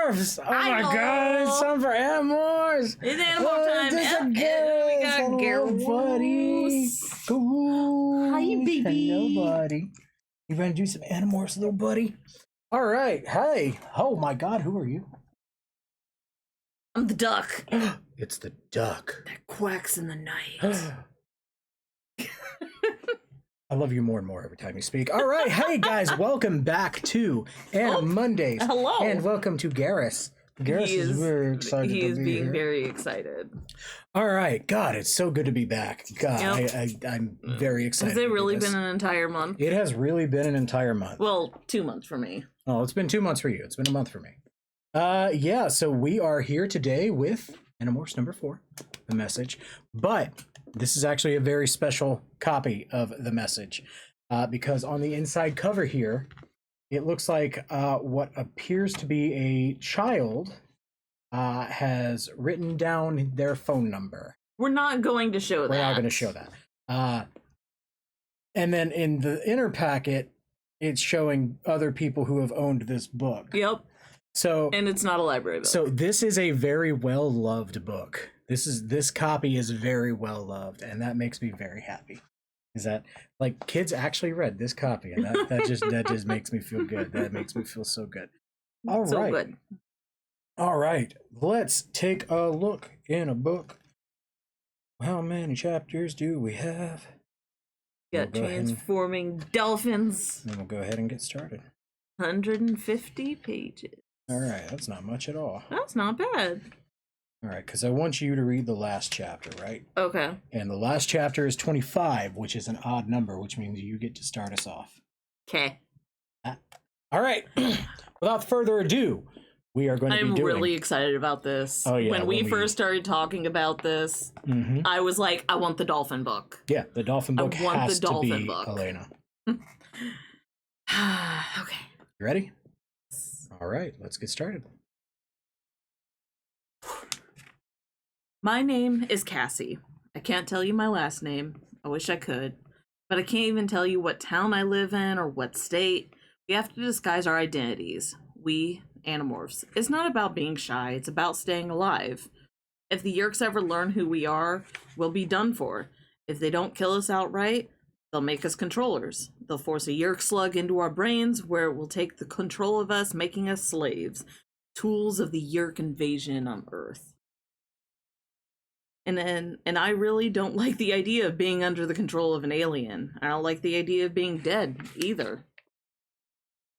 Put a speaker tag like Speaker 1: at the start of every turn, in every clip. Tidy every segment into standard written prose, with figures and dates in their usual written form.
Speaker 1: Animorphs! Oh my god, it's time for Animorphs!
Speaker 2: It's Animorph time!
Speaker 1: We got
Speaker 2: Garrett.
Speaker 1: buddy! Cool!
Speaker 2: Hi, baby!
Speaker 1: Hello, buddy. You ready to do some Animorphs, little buddy? Alright, hey! Oh my god, who are you?
Speaker 2: I'm the duck.
Speaker 1: It's the duck.
Speaker 2: That quacks in the night.
Speaker 1: I love you more and more every time you speak. All right, hey guys, welcome back to Anna Mondays.
Speaker 2: Hello.
Speaker 1: And welcome to Garrus. Garrus is very excited
Speaker 2: He
Speaker 1: to
Speaker 2: is
Speaker 1: be
Speaker 2: being
Speaker 1: here.
Speaker 2: very excited.
Speaker 1: All right, God, it's so good to be back. God,
Speaker 2: Yep.
Speaker 1: I'm very excited.
Speaker 2: Has it really
Speaker 1: to do this.
Speaker 2: been an entire month?
Speaker 1: It has really been an entire month.
Speaker 2: Well, 2 months for me.
Speaker 1: Oh, it's been 2 months for you. It's been a month for me. Yeah, so we are here today with Animorphs number 4, the message. But this is actually a very special copy of the message. Because on the inside cover here, it looks like what appears to be a child has written down their phone number.
Speaker 2: We're not going to show that.
Speaker 1: We're not going to show that. And then in the inner packet, it's showing other people who have owned this book.
Speaker 2: Yep.
Speaker 1: So,
Speaker 2: and it's not a library book.
Speaker 1: So this is a very well-loved book. This copy is very well-loved, and that makes me very happy. Is that like kids actually read this copy, and that just makes me feel good. That makes me feel so good. All right.
Speaker 2: So good.
Speaker 1: All right. Let's take a look in a book. How many chapters do we have?
Speaker 2: Got transforming dolphins.
Speaker 1: Then we'll go ahead and get started.
Speaker 2: 150 pages.
Speaker 1: All right, that's not much at all.
Speaker 2: That's not bad.
Speaker 1: All right, because I want you to read the last chapter, right?
Speaker 2: Okay.
Speaker 1: And the last chapter is 25, which is an odd number, which means you get to start us off.
Speaker 2: Okay.
Speaker 1: All right. Without further ado, we are going to be doing...
Speaker 2: I'm really excited about this.
Speaker 1: Oh, yeah.
Speaker 2: When we first started talking about this, I was like, I want the dolphin book.
Speaker 1: Yeah, the dolphin book has to be Elena.
Speaker 2: Okay.
Speaker 1: You ready? All right, let's get started.
Speaker 2: My name is Cassie. I can't tell you my last name. I wish I could. But I can't even tell you what town I live in or what state. We have to disguise our identities. We, Animorphs. It's not about being shy. It's about staying alive. If the Yeerks ever learn who we are, we'll be done for. If they don't kill us outright, they'll make us controllers. They'll force a Yeerk slug into our brains where it will take the control of us, making us slaves. Tools of the Yeerk invasion on Earth. And I really don't like the idea of being under the control of an alien. I don't like the idea of being dead either.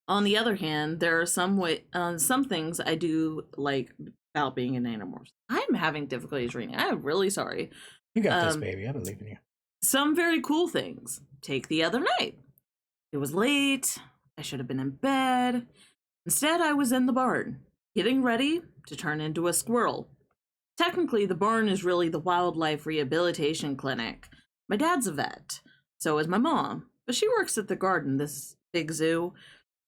Speaker 2: On the other hand, there are some things I do like about being an Animorph. I'm having difficulties reading. I'm really sorry.
Speaker 1: You got this, baby. I believe in you.
Speaker 2: Some very cool things. Take the other night. It was late. I should have been in bed. Instead, I was in the barn, getting ready to turn into a squirrel. Technically, the barn is really the wildlife rehabilitation clinic. My dad's a vet. So is my mom. But she works at the garden, this big zoo.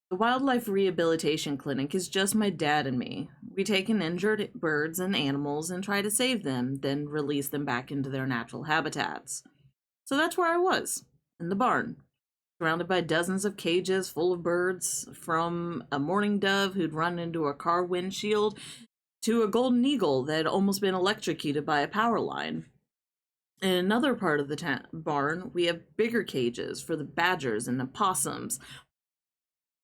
Speaker 2: The wildlife rehabilitation clinic is just my dad and me. We take in injured birds and animals and try to save them, then release them back into their natural habitats. So that's where I was, in the barn, surrounded by dozens of cages full of birds, from a mourning dove who'd run into a car windshield to a golden eagle that had almost been electrocuted by a power line. In another part of the barn, we have bigger cages for the badgers and opossums,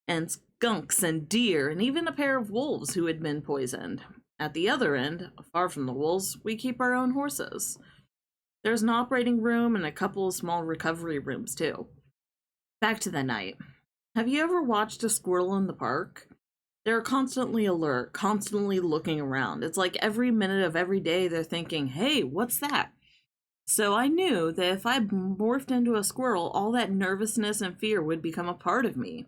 Speaker 2: and skunks and deer, and even a pair of wolves who had been poisoned. At the other end, far from the wolves, we keep our own horses. There's an operating room and a couple of small recovery rooms, too. Back to the night. Have you ever watched a squirrel in the park? They're constantly alert, constantly looking around. It's like every minute of every day they're thinking, hey, what's that? So I knew that if I morphed into a squirrel, all that nervousness and fear would become a part of me.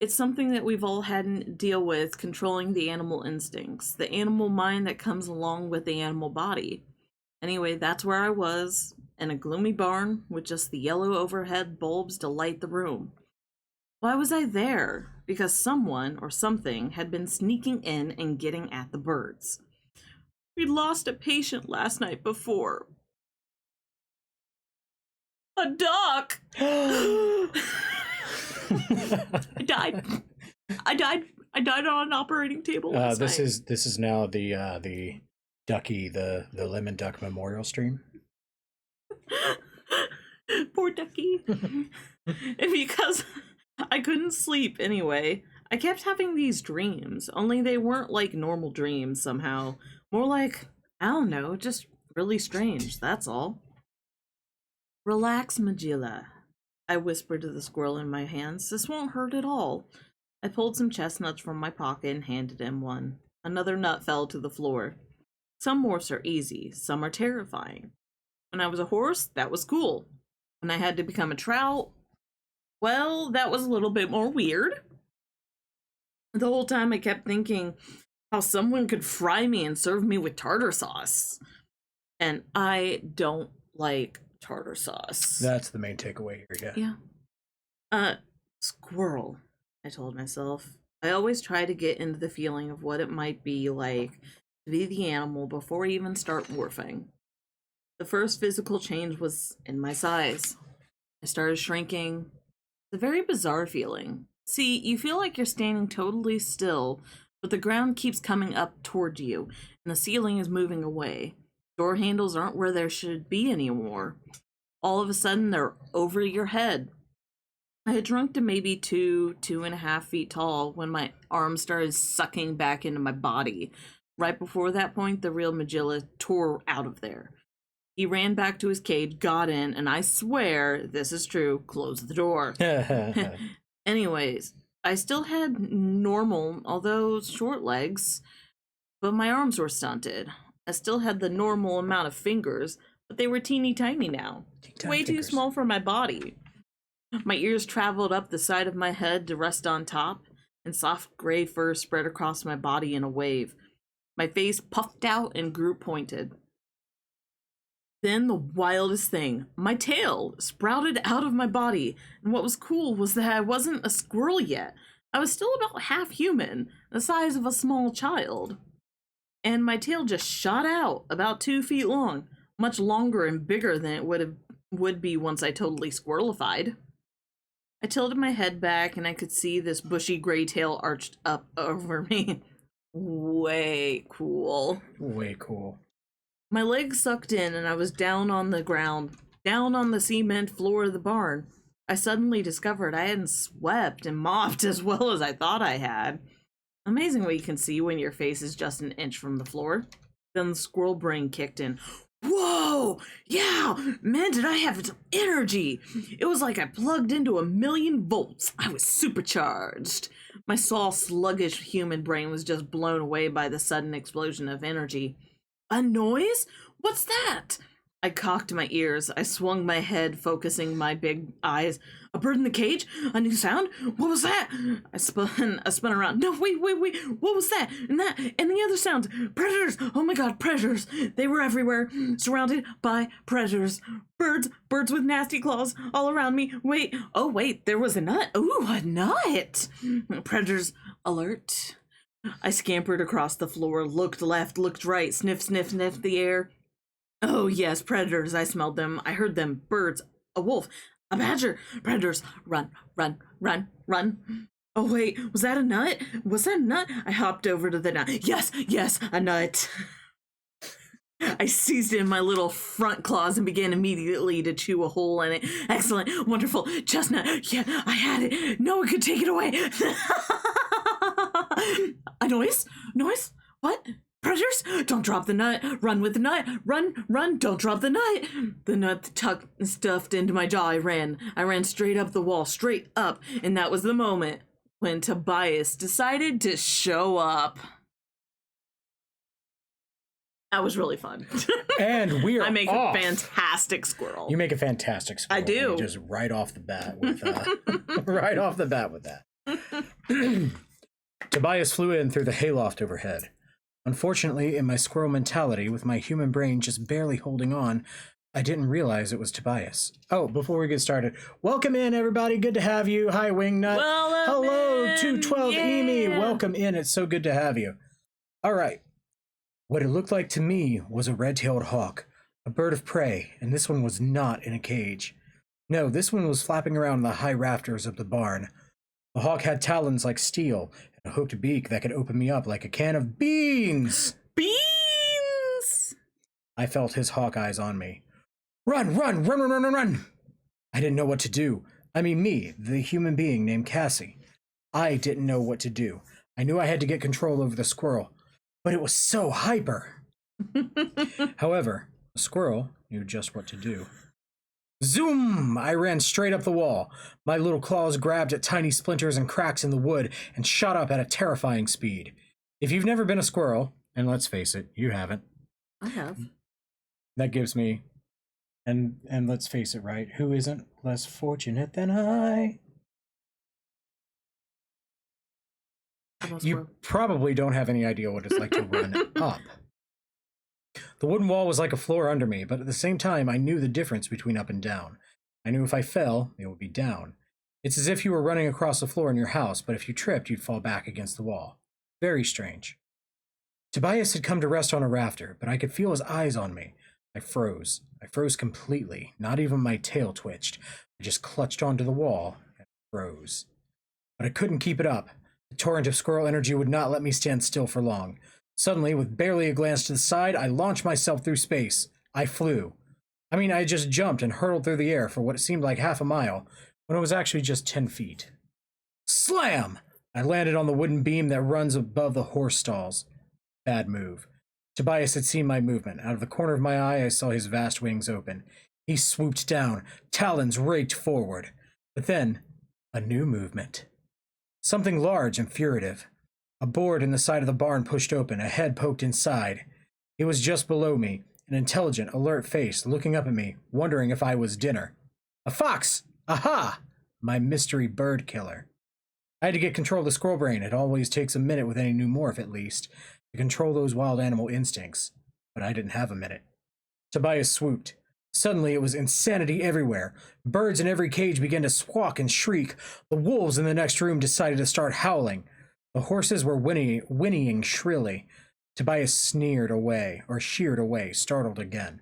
Speaker 2: It's something that we've all had to deal with, controlling the animal instincts, the animal mind that comes along with the animal body. Anyway, that's where I was, in a gloomy barn with just the yellow overhead bulbs to light the room. Why was I there? Because someone or something had been sneaking in and getting at the birds. We'd lost a patient last night before. A duck! I died. I died on an operating table last
Speaker 1: this
Speaker 2: night.
Speaker 1: is now the Ducky, the lemon duck memorial stream.
Speaker 2: Poor Ducky. And because I couldn't sleep anyway, I kept having these dreams, only they weren't like normal dreams somehow. More like, I don't know, just really strange, that's all. Relax, Magilla, I whispered to the squirrel in my hands. This won't hurt at all. I pulled some chestnuts from my pocket and handed him one. Another nut fell to the floor. Some morphs are easy, some are terrifying. When I was a horse, that was cool. When I had to become a trout, well, that was a little bit more weird. The whole time I kept thinking how someone could fry me and serve me with tartar sauce. And I don't like tartar sauce.
Speaker 1: That's the main takeaway here, yeah.
Speaker 2: Squirrel, I told myself. I always try to get into the feeling of what it might be like to be the animal before I even start morphing. The first physical change was in my size. I started shrinking. It's a very bizarre feeling. See, you feel like you're standing totally still, but the ground keeps coming up toward you, and the ceiling is moving away. Door handles aren't where there should be anymore. All of a sudden, they're over your head. I had shrunk to maybe 2.5 feet tall when my arms started sucking back into my body. Right before that point, the real Magilla tore out of there. He ran back to his cage, got in, and I swear, this is true, closed the door. Anyways, I still had normal, although short legs, but my arms were stunted. I still had the normal amount of fingers, but they were teeny tiny now. Way too small for my body. My ears traveled up the side of my head to rest on top, and soft gray fur spread across my body in a wave. My face puffed out and grew pointed. Then the wildest thing, my tail sprouted out of my body, and what was cool was that I wasn't a squirrel yet. I was still about half human, the size of a small child. And my tail just shot out, about 2 feet long, much longer and bigger than it would be once I totally squirrelified. I tilted my head back and I could see this bushy gray tail arched up over me. Way cool.
Speaker 1: Way cool.
Speaker 2: My legs sucked in and I was down on the ground, down on the cement floor of the barn. I suddenly discovered I hadn't swept and mopped as well as I thought I had. Amazing what you can see when your face is just an inch from the floor. Then the squirrel brain kicked in. Whoa! Yeah! Man, did I have some energy! It was like I plugged into 1,000,000 volts. I was supercharged. My soft, sluggish human brain was just blown away by the sudden explosion of energy. A noise? What's that? I cocked my ears. I swung my head, focusing my big eyes. A bird in the cage? A new sound? What was that? I spun around. No, wait. What was that? And the other sounds. Predators! Oh my god, predators! They were everywhere, surrounded by predators. Birds with nasty claws all around me. Wait, there was a nut. Ooh, a nut! Predators alert. I scampered across the floor, looked left, looked right, sniffed the air. Oh, yes, predators. I smelled them. I heard them. Birds. A wolf. A badger. Predators. Run. Oh, wait. Was that a nut? I hopped over to the nut. Yes, a nut. I seized it in my little front claws and began immediately to chew a hole in it. Excellent. Wonderful. Chestnut. Yeah, I had it. No one could take it away. A noise? What? Predators? Don't drop the nut. Run with the nut. Run. Don't drop the nut. The nut stuffed into my jaw. I ran straight up the wall, straight up. And that was the moment when Tobias decided to show up. That was really fun.
Speaker 1: And we are
Speaker 2: I make
Speaker 1: off.
Speaker 2: a fantastic squirrel.
Speaker 1: You make a fantastic squirrel.
Speaker 2: I do.
Speaker 1: Just right off the bat with that. Tobias flew in through the hayloft overhead. Unfortunately, in my squirrel mentality, with my human brain just barely holding on, I didn't realize it was Tobias. Oh, before we get started, welcome in, everybody. Good to have you. Hi, Wingnut. Hello, 212 Emi. Welcome in. It's so good to have you. All right. What it looked like to me was a red-tailed hawk, a bird of prey, and this one was not in a cage. No, this one was flapping around the high rafters of the barn. The hawk had talons like steel and a hooked beak that could open me up like a can of beans.
Speaker 2: Beans!
Speaker 1: I felt his hawk eyes on me. Run, run, run, run, run, run, run! I didn't know what to do. I mean, me, the human being named Cassie. I didn't know what to do. I knew I had to get control over the squirrel, but it was so hyper. However, the squirrel knew just what to do. Zoom! I ran straight up the wall. My little claws grabbed at tiny splinters and cracks in the wood and shot up at a terrifying speed. If you've never been a squirrel, and let's face it, you haven't.
Speaker 2: I have.
Speaker 1: That gives me, and let's face it, right? Who isn't less fortunate than I? You probably don't have any idea what it's like to run up. The wooden wall was like a floor under me, but at the same time, I knew the difference between up and down. I knew if I fell, it would be down. It's as if you were running across the floor in your house, but if you tripped, you'd fall back against the wall. Very strange. Tobias had come to rest on a rafter, but I could feel his eyes on me. I froze. I froze completely. Not even my tail twitched. I just clutched onto the wall and froze. But I couldn't keep it up. The torrent of squirrel energy would not let me stand still for long. Suddenly, with barely a glance to the side, I launched myself through space. I flew. I just jumped and hurtled through the air for what seemed like half a mile, when it was actually just 10 feet. Slam! I landed on the wooden beam that runs above the horse stalls. Bad move. Tobias had seen my movement. Out of the corner of my eye, I saw his vast wings open. He swooped down, talons raked forward. But then, a new movement. Something large and furtive. A board in the side of the barn pushed open, a head poked inside. It was just below me, an intelligent, alert face looking up at me, wondering if I was dinner. A fox! Aha! My mystery bird killer. I had to get control of the squirrel brain. It always takes a minute with any new morph, at least, to control those wild animal instincts. But I didn't have a minute. Tobias swooped. Suddenly it was insanity everywhere. Birds in every cage began to squawk and shriek. The wolves in the next room decided to start howling. The horses were whinnying shrilly. Tobias sheared away, startled again.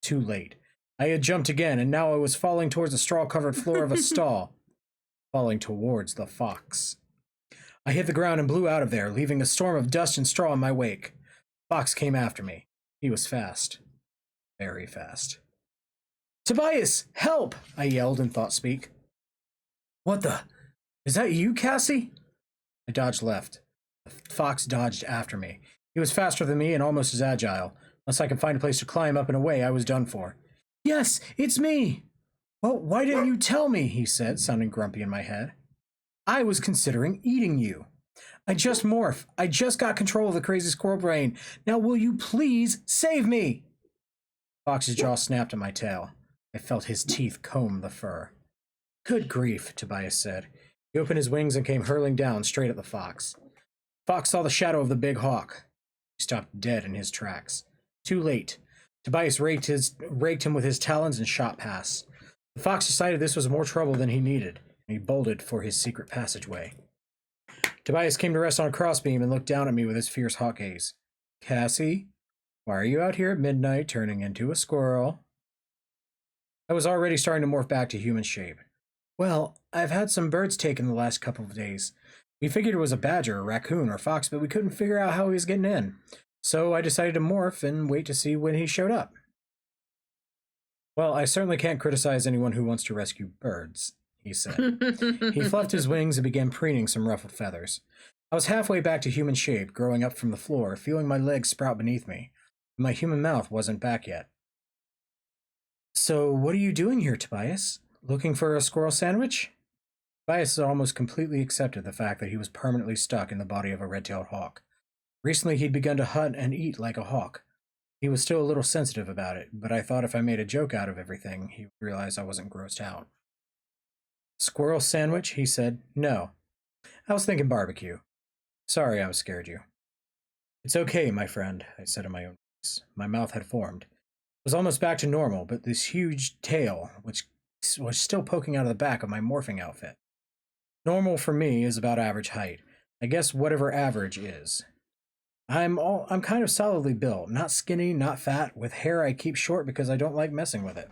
Speaker 1: Too late. I had jumped again, and now I was falling towards the straw-covered floor of a stall. Falling towards the fox. I hit the ground and blew out of there, leaving a storm of dust and straw in my wake. Fox came after me. He was fast. Very fast. Tobias, help! I yelled in thought-speak. What the? Is that you, Cassie? I dodged left. The fox dodged after me. He was faster than me and almost as agile. Unless I could find a place to climb up and away, I was done for. Yes, it's me! Well, why didn't you tell me? He said, sounding grumpy in my head. I was considering eating you. I just morphed. I just got control of the crazy squirrel brain. Now will you please save me? Fox's jaw snapped at my tail. I felt his teeth comb the fur. Good grief, Tobias said. He opened his wings and came hurling down straight at the fox. Fox saw the shadow of the big hawk. He stopped dead in his tracks. Too late. Tobias raked him with his talons and shot past. The fox decided this was more trouble than he needed, and he bolted for his secret passageway. Tobias came to rest on a crossbeam and looked down at me with his fierce hawk gaze. Cassie, why are you out here at midnight turning into a squirrel? I was already starting to morph back to human shape. Well, I've had some birds taken the last couple of days. We figured it was a badger, a raccoon, or a fox, but we couldn't figure out how he was getting in. So I decided to morph and wait to see when he showed up. Well, I certainly can't criticize anyone who wants to rescue birds, he said. He fluffed his wings and began preening some ruffled feathers. I was halfway back to human shape, growing up from the floor, feeling my legs sprout beneath me. But my human mouth wasn't back yet. So what are you doing here, Tobias? Looking for a squirrel sandwich? Tobias had almost completely accepted the fact that he was permanently stuck in the body of a red-tailed hawk. Recently he'd begun to hunt and eat like a hawk. He was still a little sensitive about it, but I thought if I made a joke out of everything, he would realize I wasn't grossed out. Squirrel sandwich? He said. No. I was thinking barbecue. Sorry I scared you. It's okay, my friend, I said in my own voice. My mouth had formed. It was almost back to normal, but this huge tail, which was still poking out of the back of my morphing outfit. Normal for me is about average height. I guess whatever average is. I'm kind of solidly built, not skinny, not fat, with hair I keep short because I don't like messing with it.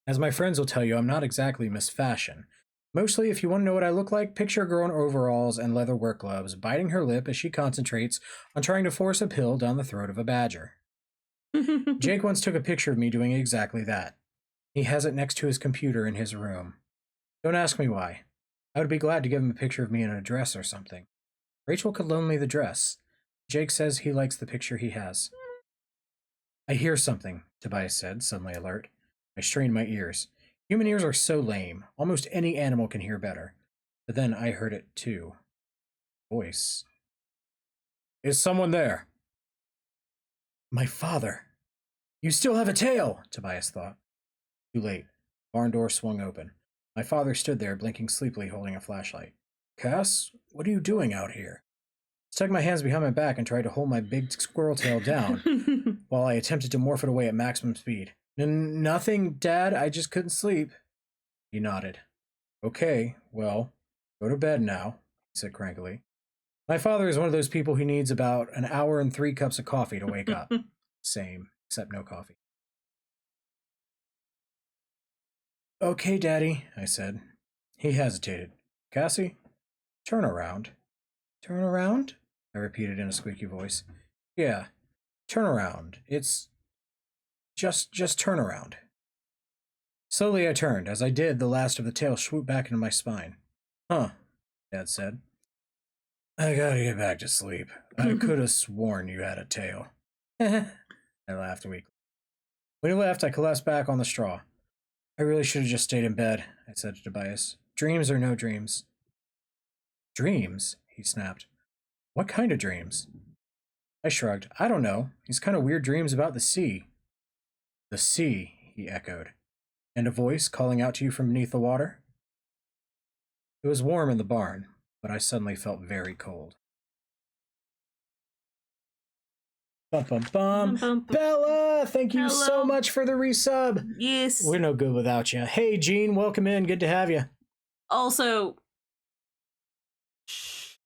Speaker 1: As my friends will tell you, I'm not exactly Miss Fashion, Mostly, if you want to know what I look like, picture a girl in overalls and leather work gloves, biting her lip as she concentrates on trying to force a pill down the throat of a badger. Jake once took a picture of me doing exactly that. He has it next to his computer in his room. Don't ask me why. I would be glad to give him a picture of me in a dress or something. Rachel could loan me the dress. Jake says he likes the picture he has. I hear something, Tobias said, suddenly alert. I strained my ears. Human ears are so lame. Almost any animal can hear better. But then I heard it too. Voice. Is someone there? My father. You still have a tail, Tobias thought. Too late. Barn door swung open. My father stood there, blinking sleepily, holding a flashlight. Cass, what are you doing out here? I stuck my hands behind my back and tried to hold my big squirrel tail down while I attempted to morph it away at maximum speed. Nothing, Dad. I just couldn't sleep. He nodded. Okay, well, go to bed now, he said crankily. My father is one of those people who needs about an hour and 3 cups of coffee to wake up. Same, except no coffee. Okay, Daddy, I said. He hesitated. Cassie, turn around. Turn around? I repeated in a squeaky voice. Yeah, turn around. It's just turn around. Slowly I turned. As I did, the last of the tail swooped back into my spine. Huh, Dad said. I gotta get back to sleep. I could have sworn you had a tail. I laughed weakly. When he left, I collapsed back on the straw. I really should have just stayed in bed, I said to Tobias. Dreams or no dreams. Dreams? He snapped. What kind of dreams? I shrugged. I don't know. These kind of weird dreams about the sea. The sea, he echoed. And a voice calling out to you from beneath the water? It was warm in the barn, but I suddenly felt very cold. Bum, bum, bum.
Speaker 2: Bum, bum, bum.
Speaker 1: Bella, thank you so
Speaker 2: Hello.
Speaker 1: much for the resub.
Speaker 2: Yes.
Speaker 1: We're no good without you. Hey, Gene, welcome in. Good to have you.
Speaker 2: Also, shh,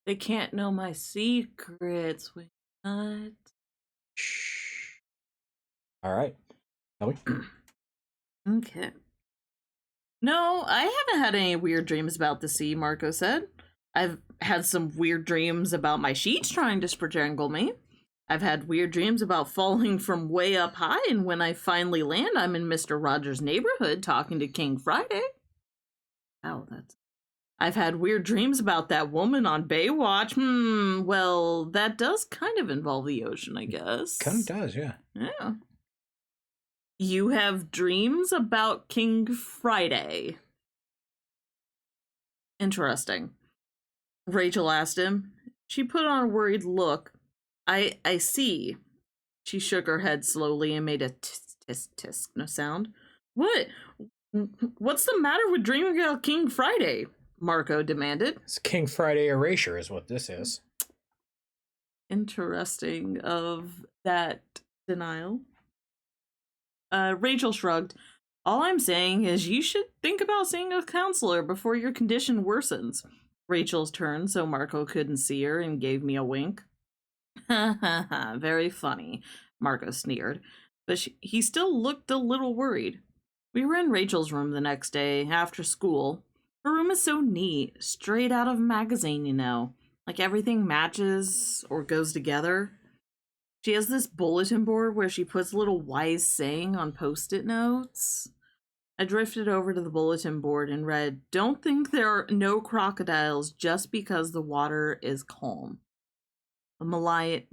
Speaker 2: they can't know my secrets. We not.
Speaker 1: Shh. All right. Shall we?
Speaker 2: Okay. No, I haven't had any weird dreams about the sea, Marco said. I've had some weird dreams about my sheets trying to strangle me. I've had weird dreams about falling from way up high, and when I finally land, I'm in Mr. Rogers' neighborhood talking to King Friday. Wow, that's... I've had weird dreams about that woman on Baywatch. Well, that does kind of involve the ocean, I guess.
Speaker 1: Kind of does, yeah.
Speaker 2: Yeah. You have dreams about King Friday. Interesting. Rachel asked him. She put on a worried look. I see. She shook her head slowly and made a tisk no sound. What? What's the matter with dreaming about King Friday? Marco demanded.
Speaker 1: It's King Friday erasure is what this is.
Speaker 2: Interesting of that denial. Rachel shrugged. All I'm saying is you should think about seeing a counselor before your condition worsens. Rachel's turned so Marco couldn't see her and gave me a wink. Ha ha ha, very funny, Marco sneered. But he still looked a little worried. We were in Rachel's room the next day, after school. Her room is so neat, straight out of a magazine, you know. Like everything matches or goes together. She has this bulletin board where she puts a little wise saying on post-it notes. I drifted over to the bulletin board and read, "Don't think there are no crocodiles just because the water is calm." A Malayan,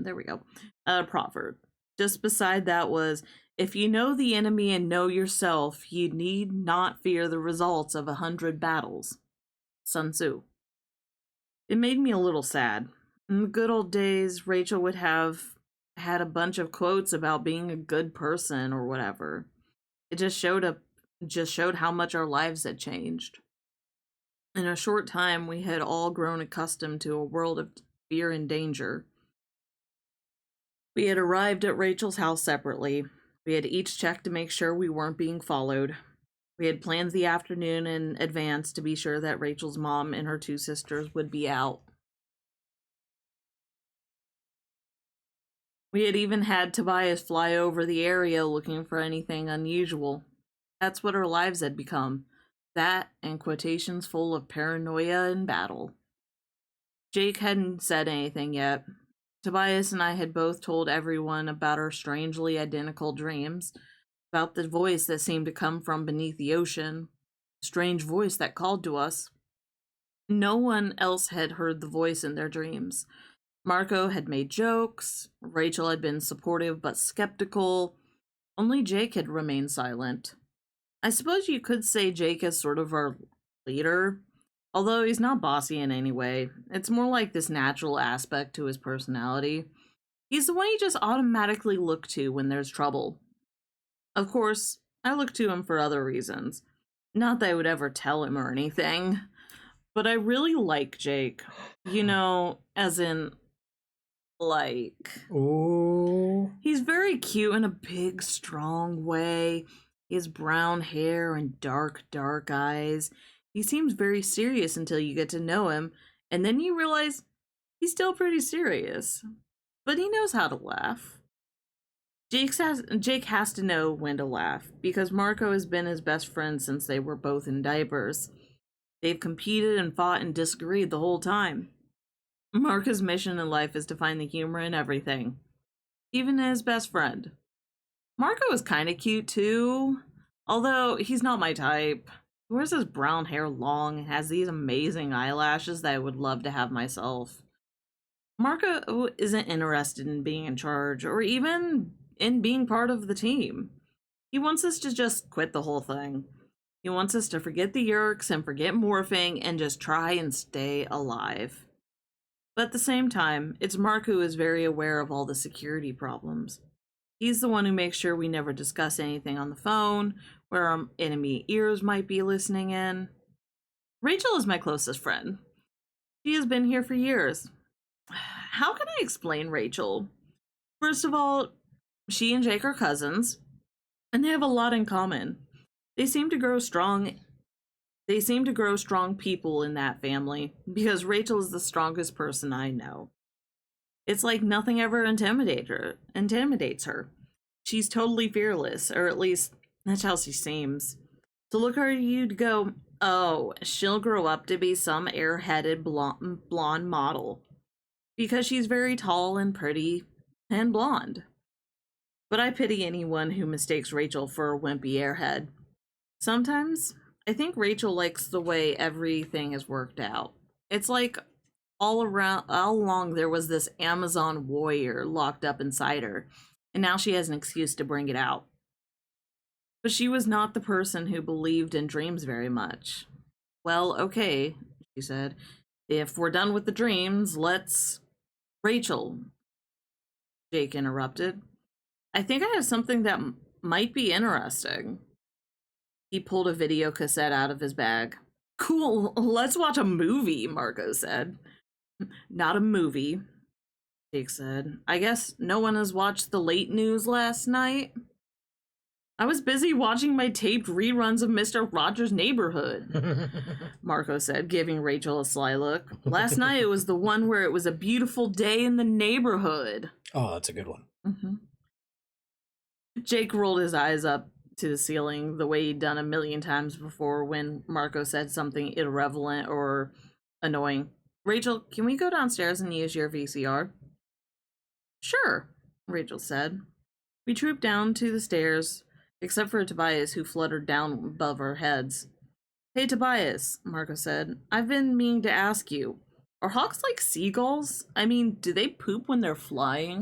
Speaker 2: there we go. Proverb. Just beside that was, if you know the enemy and know yourself, you need not fear the results of 100 battles. Sun Tzu. It made me a little sad. In the good old days, Rachel would have had a bunch of quotes about being a good person or whatever. It just showed how much our lives had changed. In a short time, we had all grown accustomed to a world of fear and danger. We had arrived at Rachel's house separately. We had each checked to make sure we weren't being followed. We had planned the afternoon in advance to be sure that Rachel's mom and her 2 sisters would be out. We had even had Tobias fly over the area looking for anything unusual. That's what our lives had become. That and quotations full of paranoia and battle. Jake hadn't said anything yet. Tobias and I had both told everyone about our strangely identical dreams, about the voice that seemed to come from beneath the ocean, the strange voice that called to us. No one else had heard the voice in their dreams. Marco had made jokes, Rachel had been supportive but skeptical, only Jake had remained silent. I suppose you could say Jake is sort of our leader, although he's not bossy in any way. It's more like this natural aspect to his personality. He's the one you just automatically look to when there's trouble. Of course, I look to him for other reasons. Not that I would ever tell him or anything, but I really like Jake. You know, as in, like,
Speaker 1: Ooh.
Speaker 2: he's very cute in a big, strong way. He has brown hair and dark, dark eyes. He seems very serious until you get to know him, and then you realize he's still pretty serious. But he knows how to laugh. Jake has to know when to laugh, because Marco has been his best friend since they were both in diapers. They've competed and fought and disagreed the whole time. Marco's mission in life is to find the humor in everything, even in his best friend. Marco is kind of cute too, although he's not my type. He wears his brown hair long and has these amazing eyelashes that I would love to have myself. Marco isn't interested in being in charge or even in being part of the team. He wants us to just quit the whole thing. He wants us to forget the yerks and forget morphing and just try and stay alive. But at the same time, it's Mark who is very aware of all the security problems. He's the one who makes sure we never discuss anything on the phone, where our enemy ears might be listening in. Rachel is my closest friend. She has been here for years. How can I explain Rachel? First of all, she and Jake are cousins, and they have a lot in common. They seem to grow strong people in that family, because Rachel is the strongest person I know. It's like nothing ever intimidates her. She's totally fearless, or at least that's how she seems. To look at her, you'd go, oh, she'll grow up to be some airheaded blonde model. Because she's very tall and pretty and blonde. But I pity anyone who mistakes Rachel for a wimpy airhead. Sometimes, I think Rachel likes the way everything has worked out. It's like all along there was this Amazon warrior locked up inside her, and now she has an excuse to bring it out. But she was not the person who believed in dreams very much. Well, okay, she said. If we're done with the dreams, let's... Rachel, Jake interrupted. I think I have something that might be interesting. He pulled a video cassette out of his bag. Cool, let's watch a movie, Marco said. Not a movie, Jake said. I guess no one has watched the late news last night. I was busy watching my taped reruns of Mr. Rogers' Neighborhood, Marco said, giving Rachel a sly look. Last night it was the one where it was a beautiful day in the neighborhood.
Speaker 1: Oh, that's a good one.
Speaker 2: Mm-hmm. Jake rolled his eyes up to the ceiling the way he'd done a million times before when Marco said something irrelevant or annoying. Rachel, can we go downstairs and use your VCR? Sure, Rachel said. We trooped down to the stairs, except for Tobias, who fluttered down above our heads. Hey, Tobias, Marco said. I've been meaning to ask you, are hawks like seagulls? I mean, do they poop when they're flying?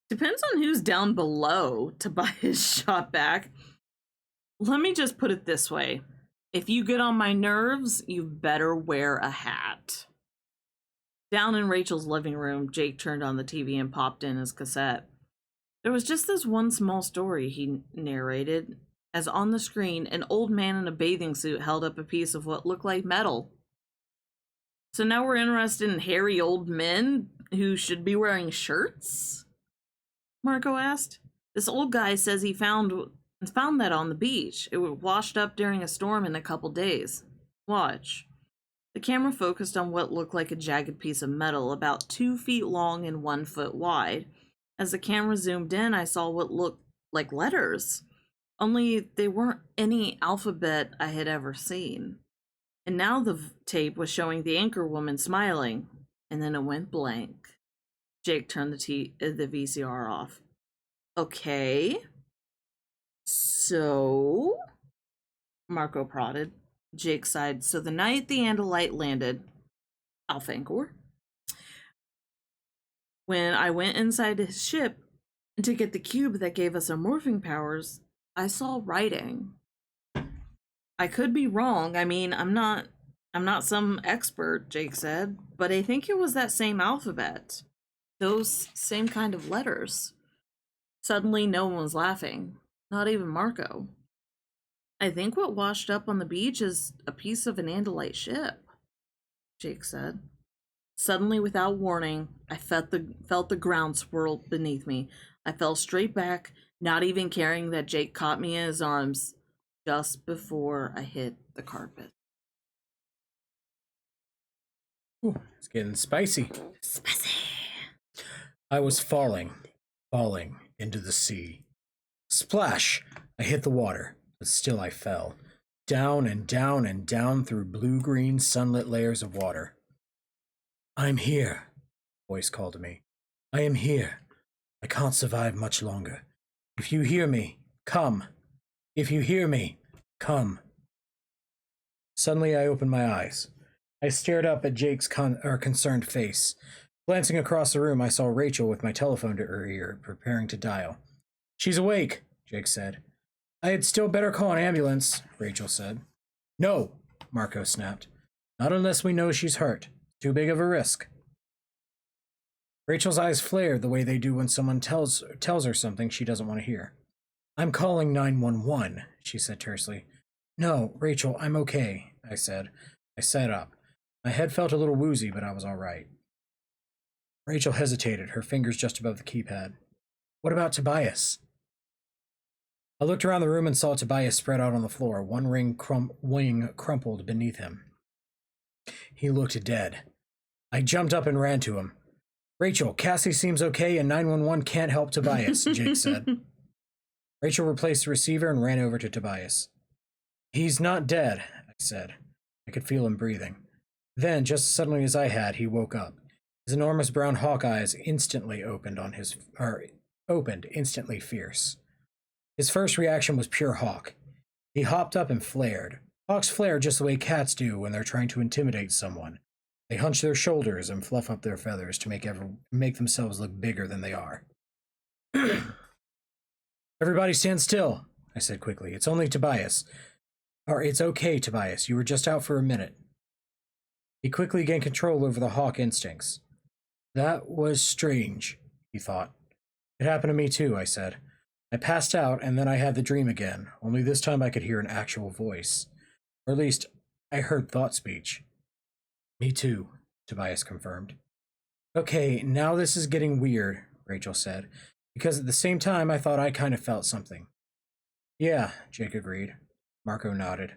Speaker 2: Depends on who's down below, Tobias shot back. Let me just put it this way. If you get on my nerves, you better wear a hat. Down in Rachel's living room, Jake turned on the TV and popped in his cassette. There was just this one small story, he narrated, as on the screen, an old man in a bathing suit held up a piece of what looked like metal. So now we're interested in hairy old men who should be wearing shirts? Marco asked. This old guy says he found that on the beach. It was washed up during a storm in a couple days. Watch. The camera focused on what looked like a jagged piece of metal about 2 feet long and 1 foot wide. As the camera zoomed in, I saw what looked like letters. Only they weren't any alphabet I had ever seen. And now the tape was showing the anchor woman smiling, and then it went blank. Jake turned the VCR off. Okay. So, Marco prodded. Jake sighed. So the night the Andalite landed, Alfangor, when I went inside his ship to get the cube that gave us our morphing powers, I saw writing. I could be wrong. I mean, I'm not some expert, Jake said, but I think it was that same alphabet. Those same kind of letters. Suddenly no one was laughing. Not even Marco. I think what washed up on the beach is a piece of an Andalite ship, Jake said. Suddenly, without warning, I felt the ground swirl beneath me. I fell straight back, not even caring that Jake caught me in his arms just before I hit the carpet.
Speaker 1: Ooh, it's getting spicy.
Speaker 2: Spicy.
Speaker 1: I was falling into the sea. Splash! I hit the water, but still I fell. Down and down and down through blue-green sunlit layers of water. I'm here, a voice called to me. I am here. I can't survive much longer. If you hear me, come. If you hear me, come. Suddenly I opened my eyes. I stared up at Jake's concerned face. Glancing across the room, I saw Rachel with my telephone to her ear, preparing to dial. She's awake, Jake said. I had still better call an ambulance, Rachel said. No, Marco snapped. Not unless we know she's hurt. Too big of a risk. Rachel's eyes flared the way they do when someone tells her something she doesn't want to hear. I'm calling 911, she said tersely. No, Rachel, I'm okay, I said. I sat up. My head felt a little woozy, but I was all right. Rachel hesitated, her fingers just above the keypad. What about Tobias? I looked around the room and saw Tobias spread out on the floor, one wing crumpled beneath him. He looked dead. I jumped up and ran to him. Rachel, Cassie seems okay and 911 can't help Tobias, Jake said. Rachel replaced the receiver and ran over to Tobias. He's not dead, I said. I could feel him breathing. Then, just as suddenly as I had, he woke up. His enormous brown hawk eyes instantly opened, instantly fierce. His first reaction was pure hawk. He hopped up and flared. Hawks flare just the way cats do when they're trying to intimidate someone. They hunch their shoulders and fluff up their feathers to make themselves look bigger than they are. Everybody stand still, I said quickly. It's only Tobias. Or it's okay, Tobias. You were just out for a minute. He quickly gained control over the hawk instincts. That was strange, he thought. It happened to me too, I said. I passed out, and then I had the dream again, only this time I could hear an actual voice. Or at least, I heard thought speech. Me too, Tobias confirmed. Okay, now this is getting weird, Rachel said, because at the same time I thought I kind of felt something. Yeah, Jake agreed. Marco nodded.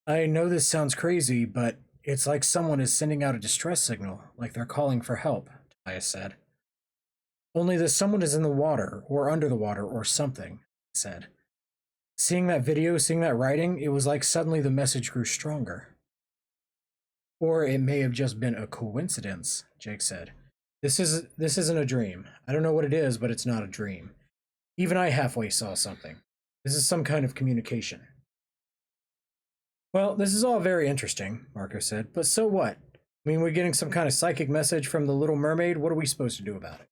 Speaker 1: I know this sounds crazy, but it's like someone is sending out a distress signal, like they're calling for help, Tobias said. Only that someone is in the water, or under the water, or something, I said. Seeing that video, seeing that writing, it was like suddenly the message grew stronger. Or it may have just been a coincidence, Jake said. This isn't a dream. I don't know what it is, but it's not a dream. Even I halfway saw something. This is some kind of communication. Well, this is all very interesting, Marco said, but so what? I mean, we're getting some kind of psychic message from the Little Mermaid. What are we supposed to do about it?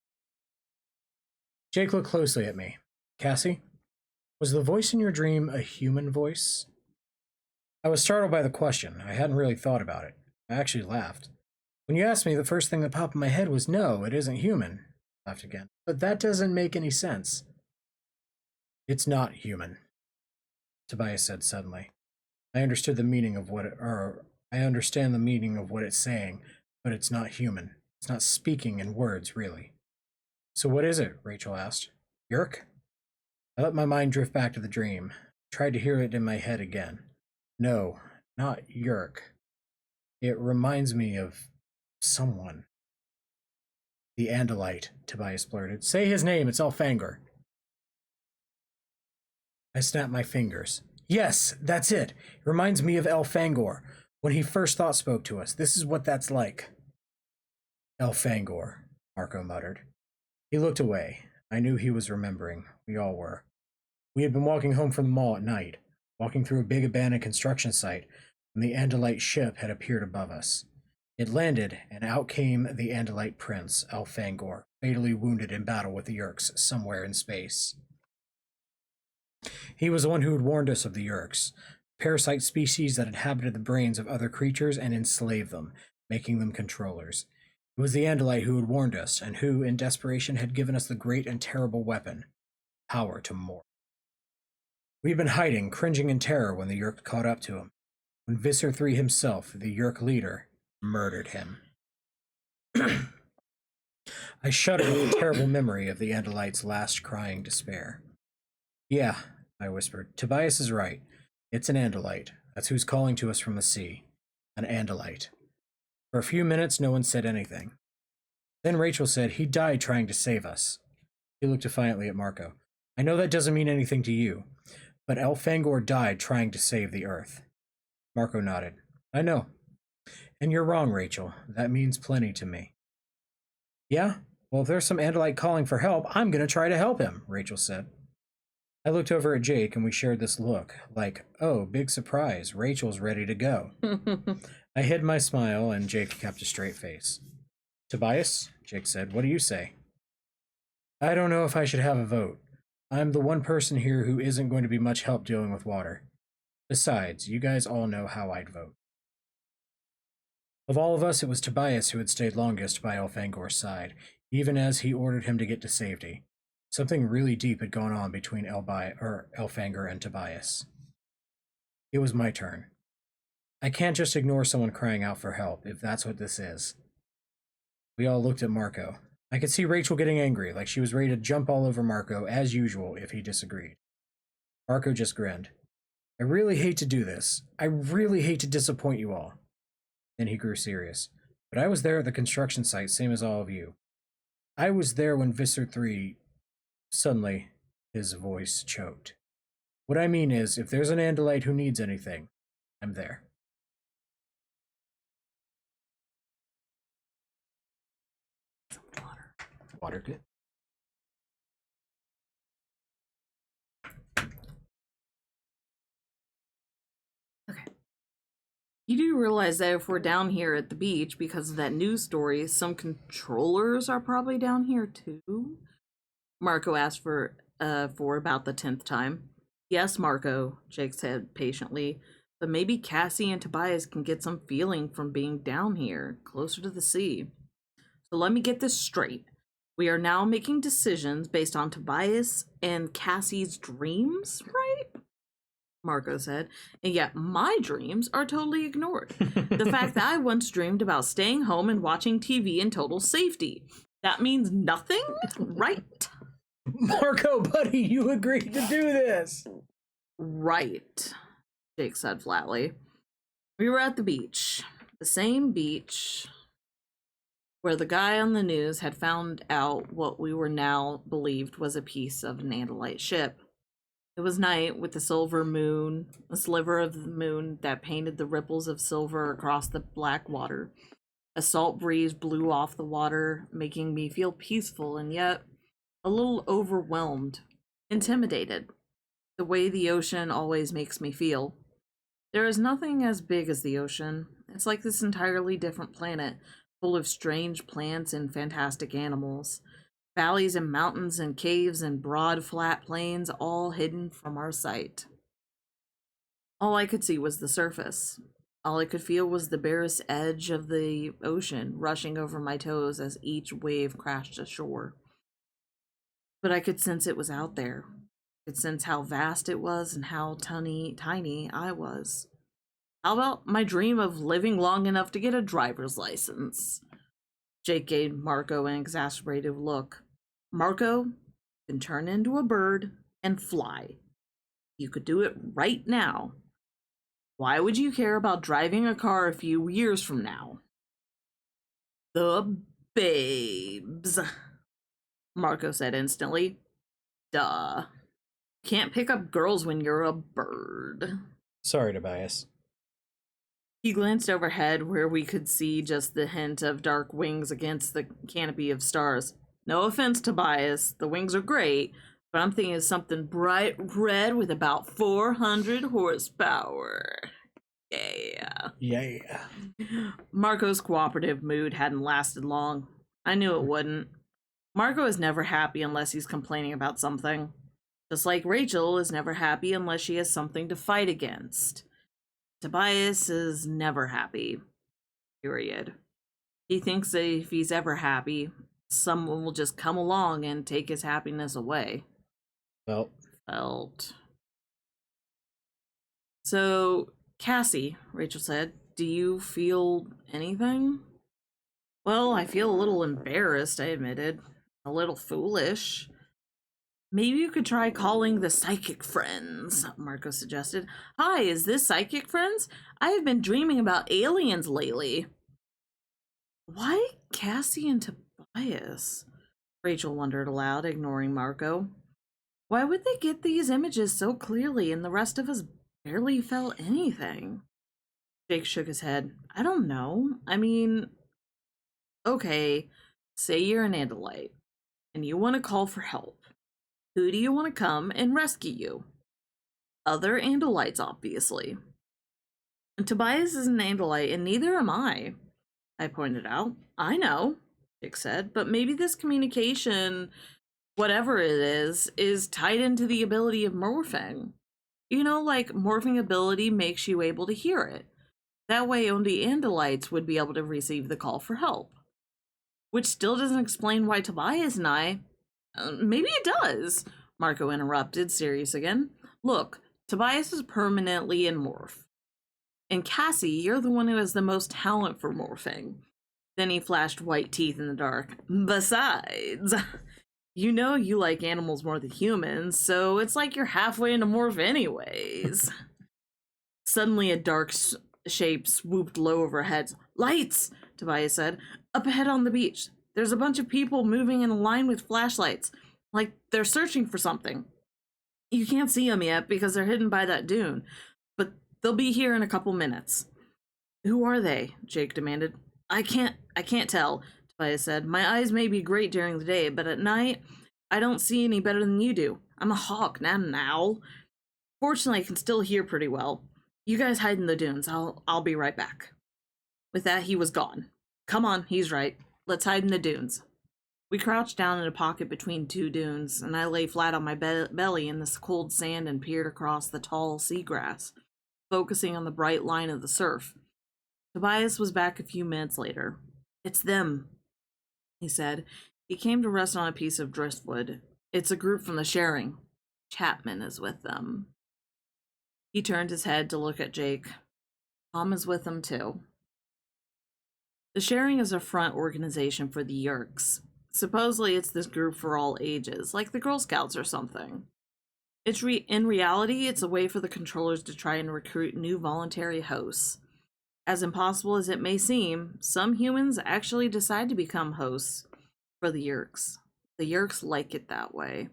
Speaker 1: Jake looked closely at me. Cassie, was the voice in your dream a human voice? I was startled by the question. I hadn't really thought about it. I actually laughed. When you asked me, the first thing that popped in my head was no, it isn't human. I laughed again. But that doesn't make any sense. It's not human, Tobias said suddenly. I understand the meaning of what it's saying, but it's not human. It's not speaking in words, really. So what is it? Rachel asked. Yerk? I let my mind drift back to the dream. Tried to hear it in my head again. No, not Yerk. It reminds me of someone. The Andalite, Tobias blurted. Say his name, it's Elfangor. I snapped my fingers. Yes, that's it. It reminds me of Elfangor. When he first thought spoke to us. This is what that's like. Elfangor, Marco muttered. He looked away. I knew he was remembering. We all were. We had been walking home from the mall at night, walking through a big abandoned construction site, when the Andalite ship had appeared above us. It landed, and out came the Andalite prince, Elfangor, fatally wounded in battle with the Yerks somewhere in space. He was the one who had warned us of the Yerks, parasite species that inhabited the brains of other creatures and enslaved them, making them controllers. It was the Andalite who had warned us, and who, in desperation, had given us the great and terrible weapon, power to morph. We had been hiding, cringing in terror when the Yerk caught up to him, when Visser III himself, the Yerk leader, murdered him. I shuddered at the terrible memory of the Andalite's last crying despair. Yeah, I whispered. Tobias is right. It's an Andalite. That's who's calling to us from the sea. An Andalite. For a few minutes, no one said anything. Then Rachel said, he died trying to save us. He looked defiantly at Marco. I know that doesn't mean anything to you, but Elfangor died trying to save the Earth. Marco nodded. I know. And you're wrong, Rachel. That means plenty to me. Yeah? Well, if there's some Andalite calling for help, I'm going to try to help him, Rachel said. I looked over at Jake and we shared this look, like, oh, big surprise, Rachel's ready to go. I hid my smile and Jake kept a straight face. Tobias, Jake said, what do you say? I don't know if I should have a vote. I'm the one person here who isn't going to be much help dealing with water. Besides, you guys all know how I'd vote. Of all of us, it was Tobias who had stayed longest by Elfangor's side, even as he ordered him to get to safety. Something really deep had gone on between Elfangor and Tobias. It was my turn. I can't just ignore someone crying out for help, if that's what this is. We all looked at Marco. I could see Rachel getting angry, like she was ready to jump all over Marco, as usual, if he disagreed. Marco just grinned. I really hate to do this. I really hate to disappoint you all. Then he grew serious. But I was there at the construction site, same as all of you. I was there when Visser III... Suddenly, his voice choked. What I mean is, if there's an Andalite who needs anything, I'm there. Water good?
Speaker 2: Okay. You do realize that if we're down here at the beach because of that news story, some controllers are probably down here too? Marco asked for about the 10th time. Yes, Marco, Jake said patiently, but maybe Cassie and Tobias can get some feeling from being down here, closer to the sea. So let me get this straight. We are now making decisions based on Tobias and Cassie's dreams, right? Marco said, and yet my dreams are totally ignored. The fact that I once dreamed about staying home and watching TV in total safety. That means nothing, right?
Speaker 1: Marco, buddy, you agreed to do this.
Speaker 2: Right, Jake said flatly. We were at the beach. The same beach where the guy on the news had found out what we were now believed was a piece of an Andalite ship. It was night with the silver moon, a sliver of the moon that painted the ripples of silver across the black water. A salt breeze blew off the water, making me feel peaceful and yet a little overwhelmed, intimidated, the way the ocean always makes me feel. There is nothing as big as the ocean. It's like this entirely different planet, full of strange plants and fantastic animals. Valleys and mountains and caves and broad flat plains, all hidden from our sight. All I could see was the surface. All I could feel was the barest edge of the ocean rushing over my toes as each wave crashed ashore. But I could sense it was out there. I could sense how vast it was and how tiny I was. How about my dream of living long enough to get a driver's license? Jake gave Marco an exasperated look. Marco, you can turn into a bird and fly. You could do it right now. Why would you care about driving a car a few years from now? The babes, Marco said instantly. Duh. Can't pick up girls when you're a bird.
Speaker 1: Sorry, Tobias.
Speaker 2: He glanced overhead where we could see just the hint of dark wings against the canopy of stars. No offense, Tobias, the wings are great, but I'm thinking of something bright red with about 400 horsepower. Yeah.
Speaker 1: Yeah.
Speaker 2: Marco's cooperative mood hadn't lasted long. I knew it wouldn't. Marco is never happy unless he's complaining about something. Just like Rachel is never happy unless she has something to fight against. Tobias is never happy. Period. He thinks that if he's ever happy, someone will just come along and take his happiness away. Felt. So, Cassie, Rachel said, do you feel anything? Well, I feel a little embarrassed, I admitted. A little foolish. Maybe you could try calling the psychic friends, Marco suggested. Hi, is this psychic friends? I have been dreaming about aliens lately. Why Cassie and Tobias? Rachel wondered aloud, ignoring Marco. Why would they get these images so clearly and the rest of us barely felt anything? Jake shook his head. I don't know. I mean, okay, say you're an Andalite and you want to call for help. Who do you want to come and rescue you? Other Andalites, obviously. And Tobias is an Andalite, and neither am I pointed out. I know, Dick said, but maybe this communication, whatever it is tied into the ability of morphing. You know, like morphing ability makes you able to hear it. That way only Andalites would be able to receive the call for help. Which still doesn't explain why Tobias and I... maybe it does, Marco interrupted, serious again. Look, Tobias is permanently in morph. And Cassie, you're the one who has the most talent for morphing. Then he flashed white teeth in the dark. Besides, you know you like animals more than humans, so it's like you're halfway into morph anyways. Suddenly a dark shape swooped low over our heads. Lights, Tobias said. Up ahead on the beach. There's a bunch of people moving in a line with flashlights, like they're searching for something. You can't see them yet because they're hidden by that dune, but they'll be here in a couple minutes. Who are they? Jake demanded. I can't tell, Tobias said. My eyes may be great during the day, but at night, I don't see any better than you do. I'm a hawk, not an owl. Fortunately, I can still hear pretty well. You guys hide in the dunes. I'll be right back. With that, he was gone. Come on, he's right. Let's hide in the dunes. We crouched down in a pocket between two dunes, and I lay flat on my belly in this cold sand and peered across the tall seagrass, focusing on the bright line of the surf. Tobias was back a few minutes later. It's them, he said. He came to rest on a piece of driftwood. It's a group from the sharing. Chapman is with them. He turned his head to look at Jake. Tom is with them too. The sharing is a front organization for the Yerks. Supposedly it's this group for all ages, like the Girl Scouts or something. In reality, it's a way for the controllers to try and recruit new voluntary hosts. As impossible as it may seem, some humans actually decide to become hosts for the Yerks. The Yerks like it that way.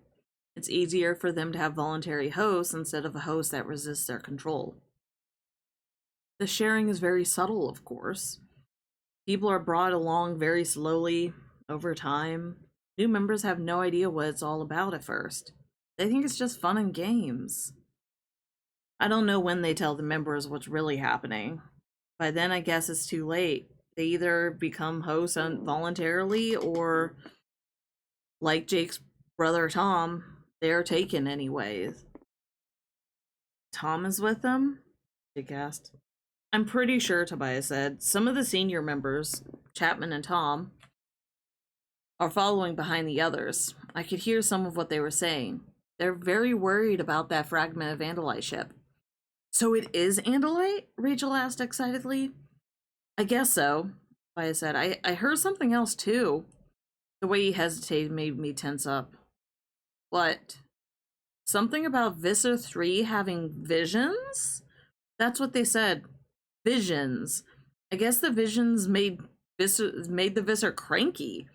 Speaker 2: It's easier for them to have voluntary hosts instead of a host that resists their control. The sharing is very subtle, of course. People are brought along very slowly, over time. New members have no idea what it's all about at first. They think it's just fun and games. I don't know when they tell the members what's really happening. By then, I guess it's too late. They either become hosts voluntarily or, like Jake's brother Tom, they're taken anyways. Tom is with them? Jake asked. I'm pretty sure, Tobias said. Some of the senior members, Chapman and Tom, are following behind the others. I could hear some of what they were saying. They're very worried about that fragment of Andalite ship. So it is Andalite? Rachel asked excitedly. I guess so, Tobias said. I heard something else too. The way he hesitated made me tense up. What? Something about Visser 3 having visions? That's what they said. Visions. I guess the visions made the Visser cranky.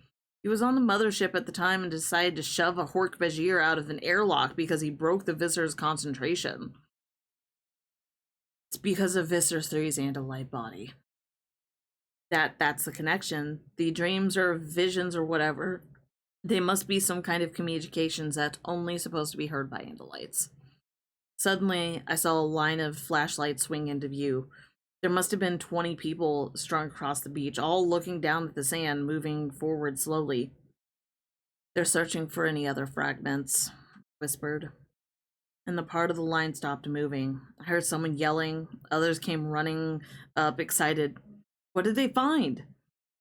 Speaker 2: He was on the mothership at the time and decided to shove a Hork-Bajir out of an airlock because he broke the Viscer's concentration. It's because of Viscer 3's Andalite body. That's the connection. The dreams or visions or whatever, they must be some kind of communications that's only supposed to be heard by Andalites. Suddenly, I saw a line of flashlights swing into view. There must have been 20 people strung across the beach, all looking down at the sand, moving forward slowly. They're searching for any other fragments, whispered. And the part of the line stopped moving. I heard someone yelling. Others came running up, excited. What did they find?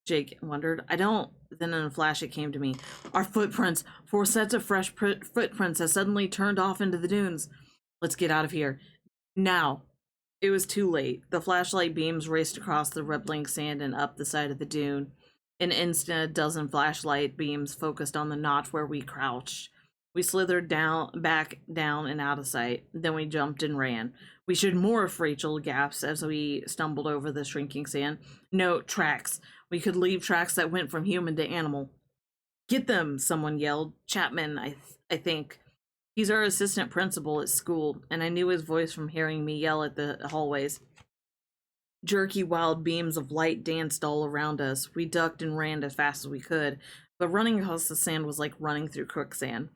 Speaker 2: Jake wondered. I don't. Then in a flash it came to me. Our footprints. 4 sets of fresh footprints have suddenly turned off into the dunes. Let's get out of here. Now. It was too late. The flashlight beams raced across the rippling sand and up the side of the dune. In an instant, a dozen flashlight beams focused on the notch where we crouched. We slithered back down and out of sight. Then we jumped and ran. We should morph, Rachel gasped as we stumbled over the shrinking sand. No, tracks. We could leave tracks that went from human to animal. Get them, someone yelled. Chapman, I think. He's our assistant principal at school, and I knew his voice from hearing me yell at the hallways. Jerky wild beams of light danced all around us. We ducked and ran as fast as we could, but running across the sand was like running through quicksand.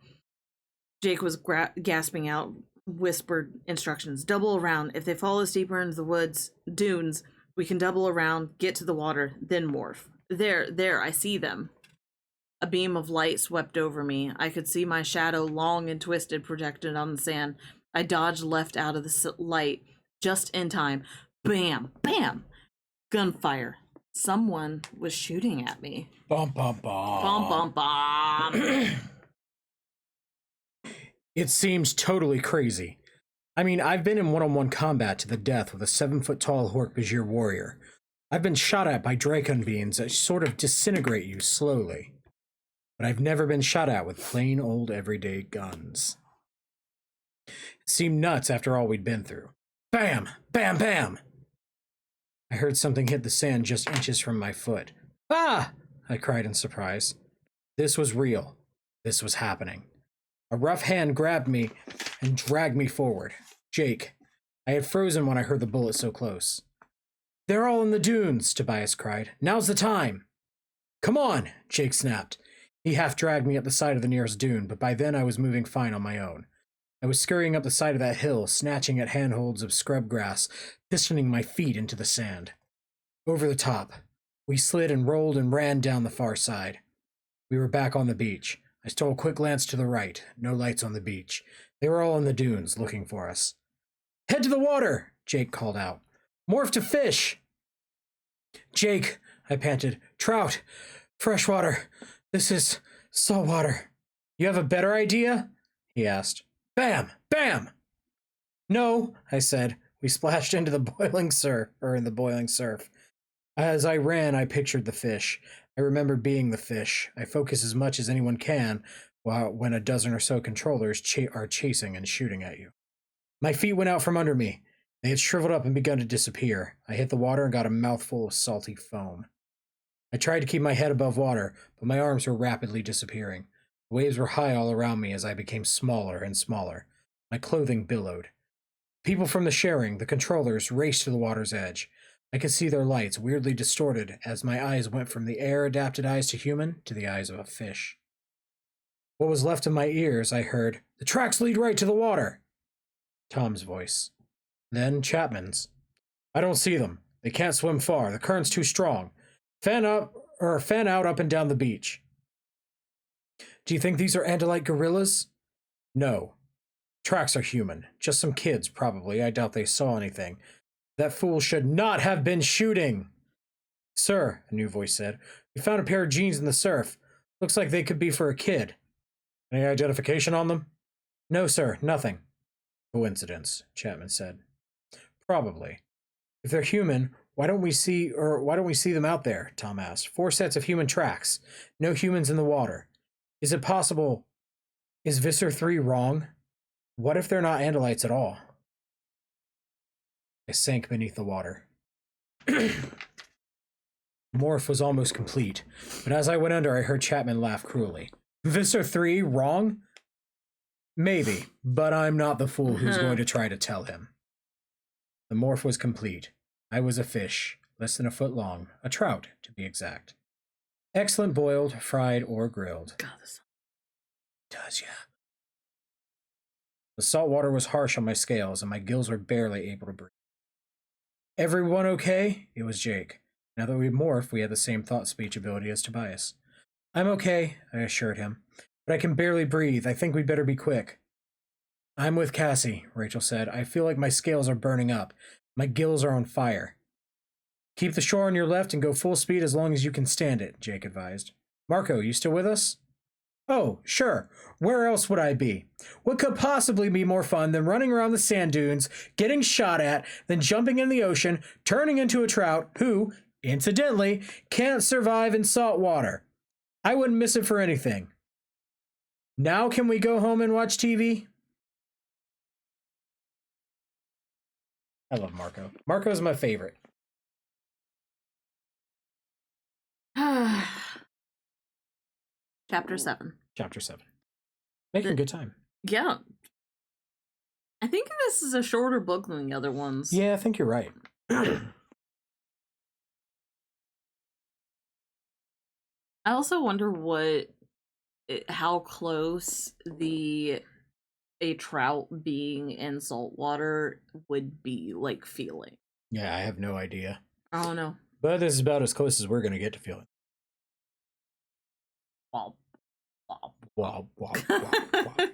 Speaker 2: Jake was gasping out, whispered instructions. Double around. If they follow us deeper into the dunes, we can double around, get to the water, then morph. There, I see them. A beam of light swept over me. I could see my shadow, long and twisted, projected on the sand. I dodged left out of the light, just in time. Bam! Bam! Gunfire. Someone was shooting at me.
Speaker 1: Bum, bum, bum.
Speaker 2: Bum, bum, bum.
Speaker 1: It seems totally crazy. I mean, I've been in one-on-one combat to the death with a 7-foot-tall Hork-Bajir warrior. I've been shot at by Dracon beams that sort of disintegrate you slowly. But I've never been shot at with plain old everyday guns. It seemed nuts after all we'd been through. Bam! Bam! Bam! I heard something hit the sand just inches from my foot. Ah! I cried in surprise. This was real. This was happening. A rough hand grabbed me and dragged me forward. Jake. I had frozen when I heard the bullet so close. They're all in the dunes, Tobias cried. Now's the time. Come on, Jake snapped. He half dragged me up the side of the nearest dune, but by then I was moving fine on my own. I was scurrying up the side of that hill, snatching at handholds of scrub grass, pistoning my feet into the sand. Over the top. We slid and rolled and ran down the far side. We were back on the beach. I stole a quick glance to the right. No lights on the beach. They were all in the dunes, looking for us. Head to the water, Jake called out. Morph to fish. Jake, I panted. Trout. Freshwater. This is saltwater. You have a better idea? He asked. Bam! Bam! No, I said. We splashed into the boiling surf. As I ran, I pictured the fish. I remember being the fish. I focus as much as anyone can when a dozen or so controllers are chasing and shooting at you. My feet went out from under me. They had shriveled up and begun to disappear. I hit the water and got a mouthful of salty foam. I tried to keep my head above water, but my arms were rapidly disappearing. The waves were high all around me as I became smaller and smaller. My clothing billowed. People from the sharing, the controllers, raced to the water's edge. I could see their lights, weirdly distorted, as my eyes went from the air-adapted eyes to human to the eyes of a fish. What was left of my ears, I heard, "The tracks lead right to the water!" Tom's voice. Then Chapman's. I don't see them. They can't swim far. The current's too strong. Fan out up and down the beach. Do you think these are Andalite gorillas? No. Tracks are human. Just some kids, probably. I doubt they saw anything. That fool should not have been shooting. Sir, a new voice said, we found a pair of jeans in the surf. Looks like they could be for a kid. Any identification on them? No, sir, nothing. Coincidence, Chapman said. Probably. If they're human, why don't we see them out there? Tom asked. 4 sets of human tracks. No humans in the water. Is it possible? Is Viscer 3 wrong? What if they're not Andalites at all? I sank beneath the water. Morph was almost complete, but as I went under, I heard Chapman laugh cruelly. Visser 3 wrong? Maybe, but I'm not the fool who's going to try to tell him. The morph was complete. I was a fish, less than a foot long, a trout, to be exact. Excellent boiled, fried, or grilled.
Speaker 2: God, this
Speaker 1: Does ya? The salt water was harsh on my scales, and my gills were barely able to breathe. Everyone okay? It was Jake. Now that we'd morphed, we had the same thought-speech ability as Tobias. I'm okay, I assured him, but I can barely breathe. I think we'd better be quick. I'm with Cassie, Rachel said. I feel like my scales are burning up. My gills are on fire. Keep the shore on your left and go full speed as long as you can stand it, Jake advised. Marco, you still with us? Oh, sure. Where else would I be? What could possibly be more fun than running around the sand dunes, getting shot at, then jumping in the ocean, turning into a trout who, incidentally, can't survive in salt water? I wouldn't miss it for anything. Now can we go home and watch TV? I love Marco. Marco's my favorite.
Speaker 2: Chapter 7.
Speaker 1: Chapter 7. Making good time.
Speaker 2: Yeah. I think this is a shorter book than the other ones.
Speaker 1: Yeah, I think you're right.
Speaker 2: I also wonder how close a trout being in salt water would be like feeling.
Speaker 1: Yeah, I have no idea.
Speaker 2: I don't know.
Speaker 1: But this is about as close as we're going to get to feeling.
Speaker 2: Wow.
Speaker 1: Wow, wow, wow, wow.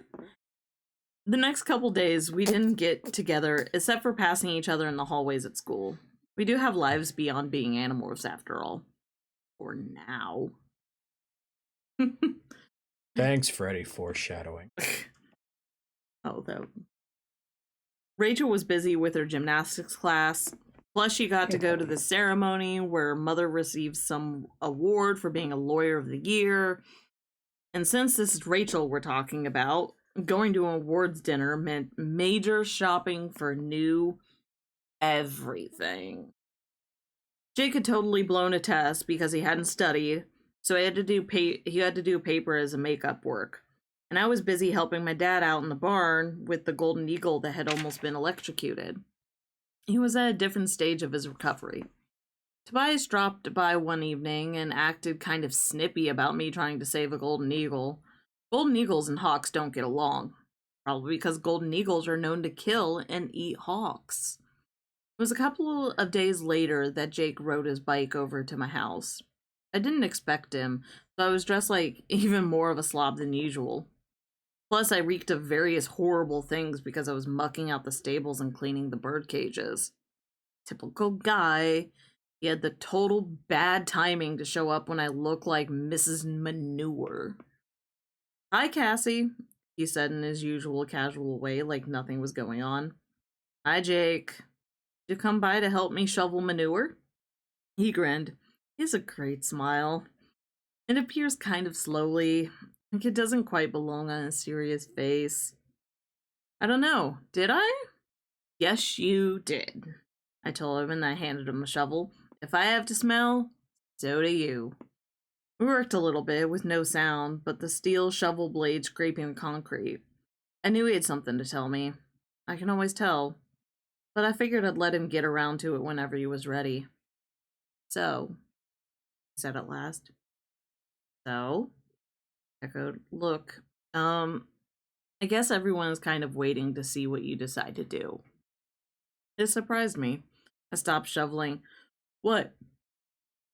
Speaker 2: The next couple days, we didn't get together, except for passing each other in the hallways at school. We do have lives beyond being Animorphs, after all. For now.
Speaker 1: Thanks, Freddy, foreshadowing.
Speaker 2: Oh, though. Rachel was busy with her gymnastics class. Plus, she got to go to the ceremony where Mother received some award for being a lawyer of the year. And since this is Rachel we're talking about, going to an awards dinner meant major shopping for new everything. Jake had totally blown a test because he hadn't studied, so he had to do paper as a makeup work. And I was busy helping my dad out in the barn with the golden eagle that had almost been electrocuted. He was at a different stage of his recovery. Tobias dropped by one evening and acted kind of snippy about me trying to save a golden eagle. Golden eagles and hawks don't get along. Probably because golden eagles are known to kill and eat hawks. It was a couple of days later that Jake rode his bike over to my house. I didn't expect him, so I was dressed like even more of a slob than usual. Plus, I reeked of various horrible things because I was mucking out the stables and cleaning the bird cages. Typical guy. He had the total bad timing to show up when I looked like Mrs. Manure. Hi, Cassie, he said in his usual casual way, like nothing was going on. Hi, Jake. Did you come by to help me shovel manure? He grinned. He has a great smile. It appears kind of slowly, like it doesn't quite belong on a serious face. I don't know, did I? Yes, you did, I told him, and I handed him a shovel. If I have to smell, so do you. We worked a little bit with no sound, but the steel shovel blade scraping the concrete. I knew he had something to tell me. I can always tell. But I figured I'd let him get around to it whenever he was ready. So, he said at last. So? Echoed. Look, I guess everyone's kind of waiting to see what you decide to do. It surprised me. I stopped shoveling. What?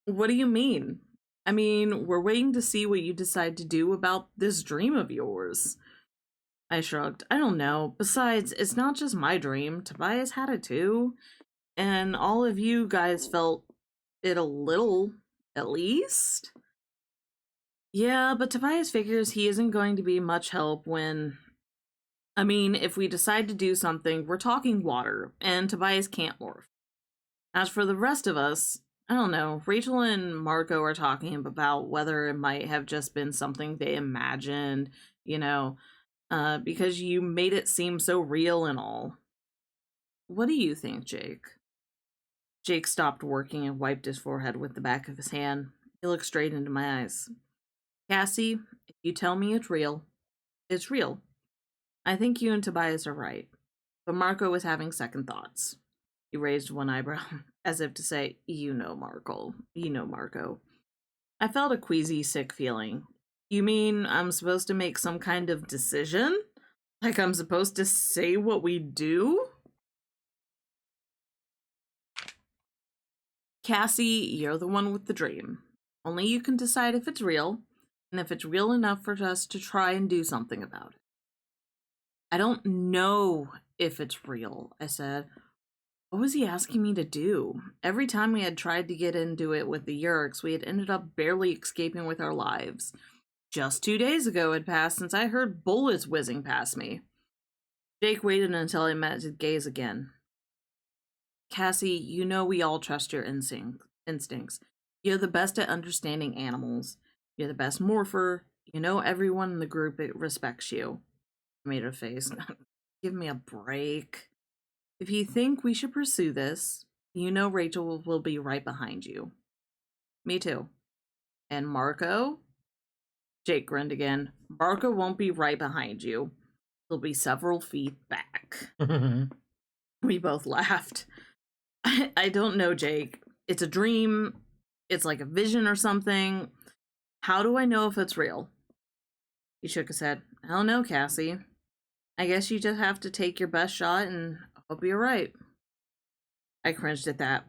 Speaker 2: What do you mean? I mean, we're waiting to see what you decide to do about this dream of yours. I shrugged. I don't know. Besides, it's not just my dream. Tobias had it too. And all of you guys felt it a little, at least. Yeah, but Tobias figures he isn't going to be much help when... I mean, if we decide to do something, we're talking water, and Tobias can't morph. As for the rest of us, I don't know. Rachel and Marco are talking about whether it might have just been something they imagined, because you made it seem so real and all. What do you think, Jake? Jake stopped working and wiped his forehead with the back of his hand. He looked straight into my eyes. Cassie, if you tell me it's real, it's real. I think you and Tobias are right. But Marco was having second thoughts. He raised one eyebrow, as if to say, You know Marco. I felt a queasy, sick feeling. You mean I'm supposed to make some kind of decision? Like I'm supposed to say what we do? Cassie, you're the one with the dream. Only you can decide if it's real, and if it's real enough for us to try and do something about it. I don't know if it's real, I said. What was he asking me to do? Every time we had tried to get into it with the Yerks, we had ended up barely escaping with our lives. Just 2 days ago had passed since I heard bullets whizzing past me. Jake waited until I met his gaze again. Cassie, you know we all trust your instincts. You're the best at understanding animals. You're the best morpher. You know everyone in the group respects you. I made a face. Give me a break. If you think we should pursue this, you know Rachel will be right behind you. Me too. And Marco? Jake grinned again. Marco won't be right behind you. He'll be several feet back. We both laughed. I don't know, Jake. It's a dream. It's like a vision or something. How do I know if it's real? He shook his head. I don't know, Cassie. I guess you just have to take your best shot and hope you're right. I cringed at that.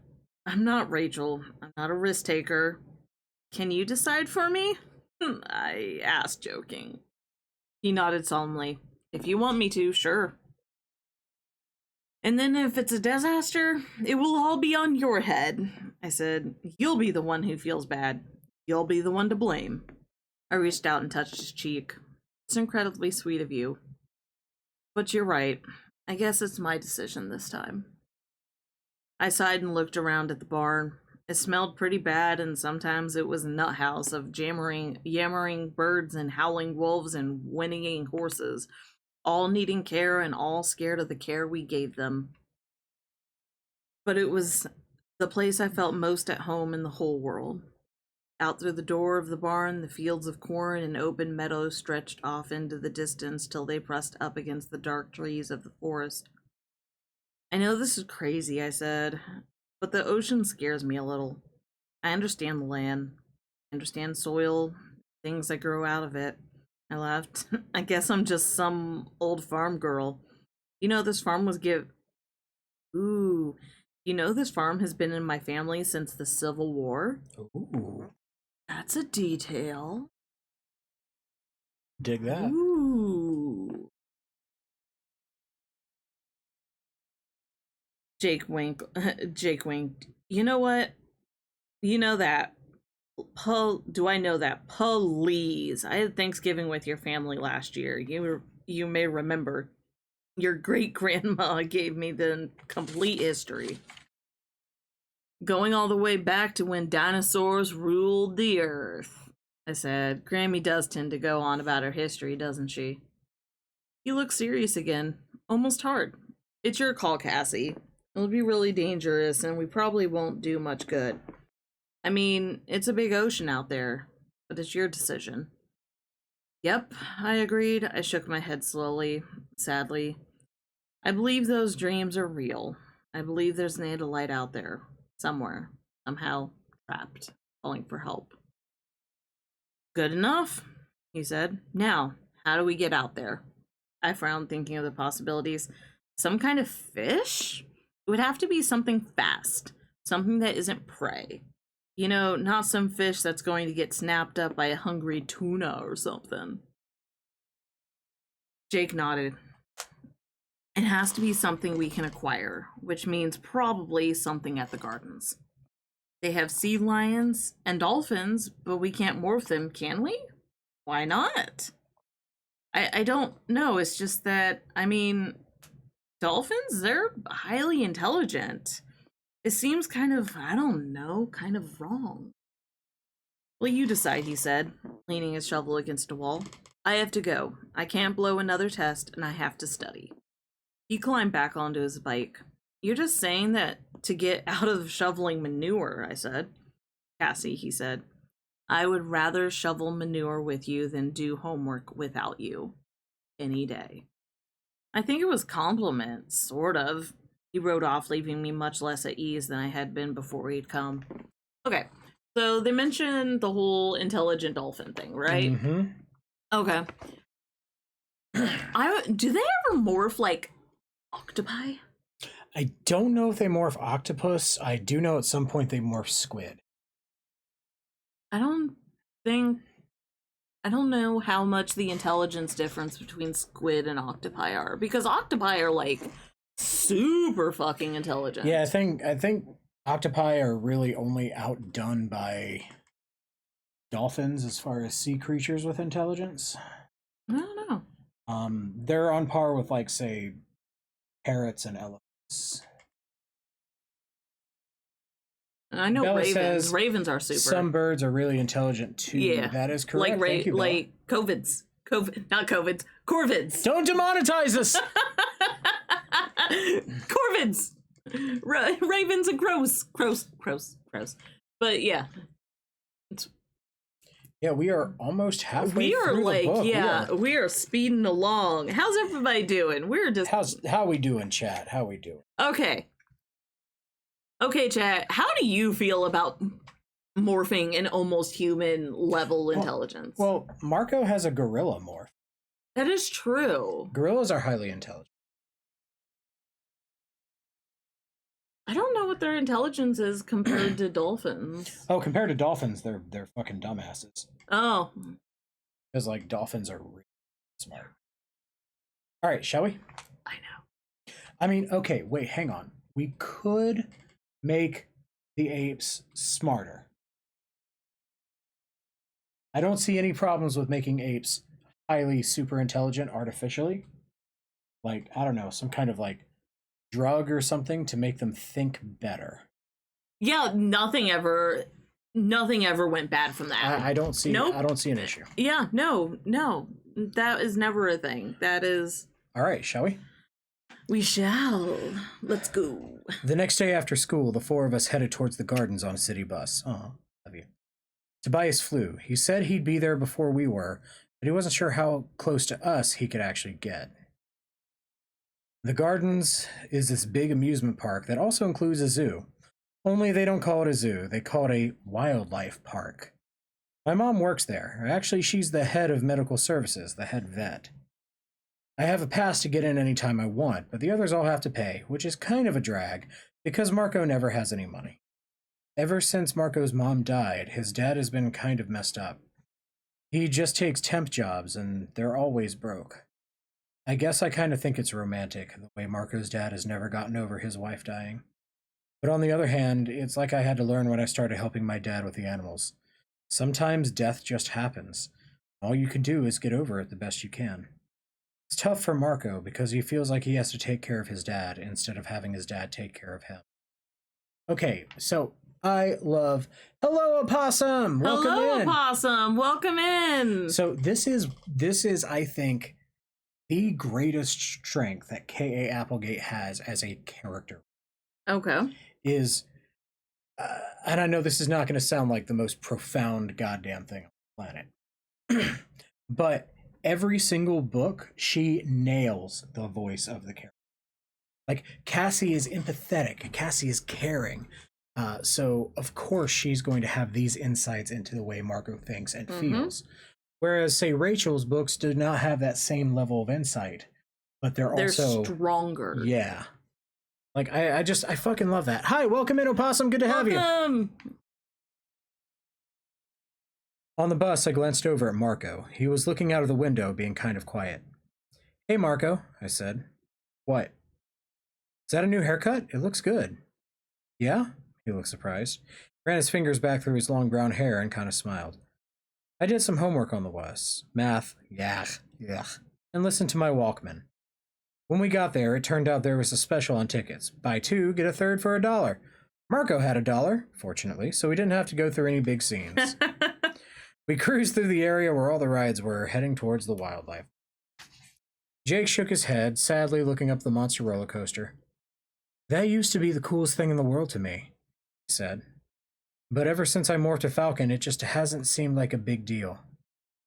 Speaker 2: I'm not Rachel. I'm not a risk taker. Can you decide for me? I asked, joking. He nodded solemnly. If you want me to, sure. And then if it's a disaster, it will all be on your head. I said, you'll be the one who feels bad. You'll be the one to blame. I reached out and touched his cheek. It's incredibly sweet of you. But you're right. I guess it's my decision this time. I sighed and looked around at the barn. It smelled pretty bad, and sometimes it was a nut house of yammering birds and howling wolves and whinnying horses, all needing care and all scared of the care we gave them. But it was the place I felt most at home in the whole world. Out through the door of the barn, the fields of corn and open meadows stretched off into the distance till they pressed up against the dark trees of the forest. I know this is crazy, I said, but the ocean scares me a little. I understand the land. I understand soil, things that grow out of it. I laughed. I guess I'm just some old farm girl. You know, this farm was Ooh. You know, this farm has been in my family since the Civil War?
Speaker 1: Ooh.
Speaker 2: That's a detail.
Speaker 1: Dig that.
Speaker 2: Ooh. Jake winked. You know what? You know that. Do I know that? Please. I had Thanksgiving with your family last year. You may remember. Your great-grandma gave me the complete history. Going all the way back to when dinosaurs ruled the earth. I said, Grammy does tend to go on about her history, doesn't she? You look serious again. Almost hard. It's your call, Cassie. It'll be really dangerous, and we probably won't do much good. I mean, it's a big ocean out there, but it's your decision. Yep, I agreed. I shook my head slowly, sadly. I believe those dreams are real. I believe there's an light out there, somewhere, somehow, trapped, calling for help. Good enough, he said. Now, how do we get out there? I frowned, thinking of the possibilities. Some kind of fish? It would have to be something fast, something that isn't prey. You know, not some fish that's going to get snapped up by a hungry tuna or something. Jake nodded. It has to be something we can acquire, which means probably something at the gardens. They have sea lions and dolphins, but we can't morph them, can we? Why not? I don't know, it's just that, I mean, dolphins, they're highly intelligent. It seems kind of, I don't know, kind of wrong. Well, you decide, he said, leaning his shovel against a wall. I have to go. I can't blow another test, and I have to study. He climbed back onto his bike. You're just saying that to get out of shoveling manure, I said. Cassie, he said. I would rather shovel manure with you than do homework without you. Any day. I think it was compliment, sort of. He rode off, leaving me much less at ease than I had been before he'd come. Okay, so they mentioned the whole intelligent dolphin thing, right?
Speaker 1: Mm-hmm.
Speaker 2: Okay. Do they ever morph like octopi?
Speaker 1: I don't know if they morph octopus. I do know at some point they morph squid.
Speaker 2: I don't know how much the intelligence difference between squid and octopi are, because octopi are like super fucking intelligent.
Speaker 1: Yeah, I think octopi are really only outdone by dolphins as far as sea creatures with intelligence.
Speaker 2: I don't know.
Speaker 1: They're on par with, like, say, parrots and elephants.
Speaker 2: I know
Speaker 1: Bella
Speaker 2: ravens.
Speaker 1: says
Speaker 2: Ravens are super.
Speaker 1: Some birds are really intelligent too.
Speaker 2: Yeah,
Speaker 1: that is correct.
Speaker 2: Like
Speaker 1: Thank you, Bella.
Speaker 2: corvids, not covids, corvids.
Speaker 1: Don't demonetize us.
Speaker 2: Corvids, ravens and crows. But yeah,
Speaker 1: yeah, we are almost halfway.
Speaker 2: We are
Speaker 1: through
Speaker 2: like,
Speaker 1: the book.
Speaker 2: yeah, we are speeding along. How's everybody doing? We're just
Speaker 1: how we doing, chat? How we doing?
Speaker 2: Okay, chat. How do you feel about morphing an almost human level intelligence?
Speaker 1: Well, Marco has a gorilla morph.
Speaker 2: That is true.
Speaker 1: Gorillas are highly intelligent.
Speaker 2: I don't know what their intelligence is compared to dolphins.
Speaker 1: Oh, compared to dolphins, they're fucking dumbasses.
Speaker 2: Oh.
Speaker 1: Because, like, dolphins are really smart. All right, shall we?
Speaker 2: I know.
Speaker 1: I mean, okay, wait, hang on. We could make the apes smarter. I don't see any problems with making apes highly super intelligent artificially. Like, I don't know, some kind of, like, drug or something to make them think better.
Speaker 2: Yeah, nothing ever went bad from that.
Speaker 1: I don't see. Nope. I don't see an issue.
Speaker 2: Yeah, no, that is never a thing. That is.
Speaker 1: All right, shall we?
Speaker 2: We shall. Let's go.
Speaker 1: The next day after school, the four of us headed towards the gardens on a city bus. Oh, love you. Tobias flew. He said he'd be there before we were, but he wasn't sure how close to us he could actually get. The gardens is this big amusement park that also includes a zoo. Only they don't call it a zoo, they call it a wildlife park. My mom works there. Actually, she's the head of medical services, the head vet. I have a pass to get in anytime I want, but the others all have to pay, which is kind of a drag, because Marco never has any money. Ever since Marco's mom died, his dad has been kind of messed up. He just takes temp jobs, and they're always broke. I guess I kind of think it's romantic, the way Marco's dad has never gotten over his wife dying. But on the other hand, it's like I had to learn when I started helping my dad with the animals. Sometimes death just happens. All you can do is get over it the best you can. It's tough for Marco because he feels like he has to take care of his dad instead of having his dad take care of him. Okay, so I love... Hello, Opossum! Welcome in!
Speaker 2: Opossum! Welcome in!
Speaker 1: So this is, I think, the greatest strength that K.A. Applegate has as a character.
Speaker 2: Okay.
Speaker 1: Is, and I know this is not going to sound like the most profound goddamn thing on the planet, but every single book, she nails the voice of the character. Like, Cassie is empathetic. Cassie is caring. So, of course, she's going to have these insights into the way Marco thinks and feels. Whereas, say, Rachel's books do not have that same level of insight. But they're also...
Speaker 2: stronger.
Speaker 1: Yeah. Like, I fucking love that. Hi, welcome in, Opossum. Good to have you. On the bus, I glanced over at Marco. He was looking out of the window, being kind of quiet. Hey, Marco, I said. What? Is that a new haircut? It looks good. Yeah? He looked surprised. Ran his fingers back through his long brown hair and kind of smiled. I did some homework on the bus. Math, yach, and listened to my Walkman. When we got there, it turned out there was a special on tickets. Buy two, get a third for $1. Marco had $1, fortunately, so we didn't have to go through any big scenes. We cruised through the area where all the rides were, heading towards the wildlife. Jake shook his head, sadly looking up the monster roller coaster. That used to be the coolest thing in the world to me, he said. But ever since I morphed to Falcon, it just hasn't seemed like a big deal.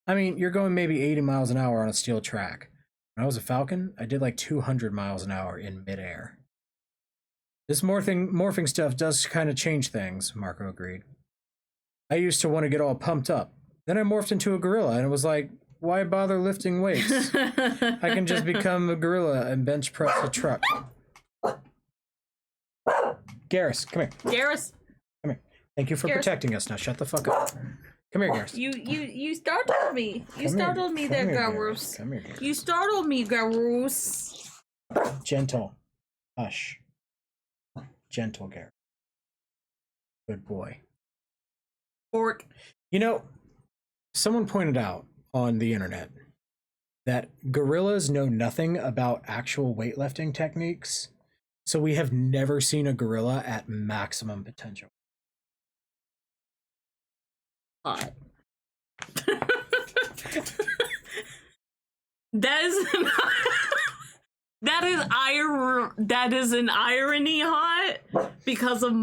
Speaker 1: I mean, you're going maybe 80 miles an hour on a steel track. When I was a Falcon, I did like 200 miles an hour in midair. This morphing stuff does kind of change things, Marco agreed. I used to want to get all pumped up. Then I morphed into a gorilla, and it was like, why bother lifting weights? I can just become a gorilla and bench press a truck. Garrus, come here.
Speaker 2: Garrus.
Speaker 1: Come here. Thank you for protecting us. Now shut the fuck up. Come here, Garrus.
Speaker 2: You startled me. You startled me there, Garrus.
Speaker 1: Come here, Garrus.
Speaker 2: You startled me, Garrus.
Speaker 1: Gentle. Hush. Gentle, Garrus. Good boy.
Speaker 2: Fork.
Speaker 1: You know, someone pointed out on the internet that gorillas know nothing about actual weightlifting techniques, so we have never seen a gorilla at maximum potential.
Speaker 2: Hot. that is an irony, hot, because of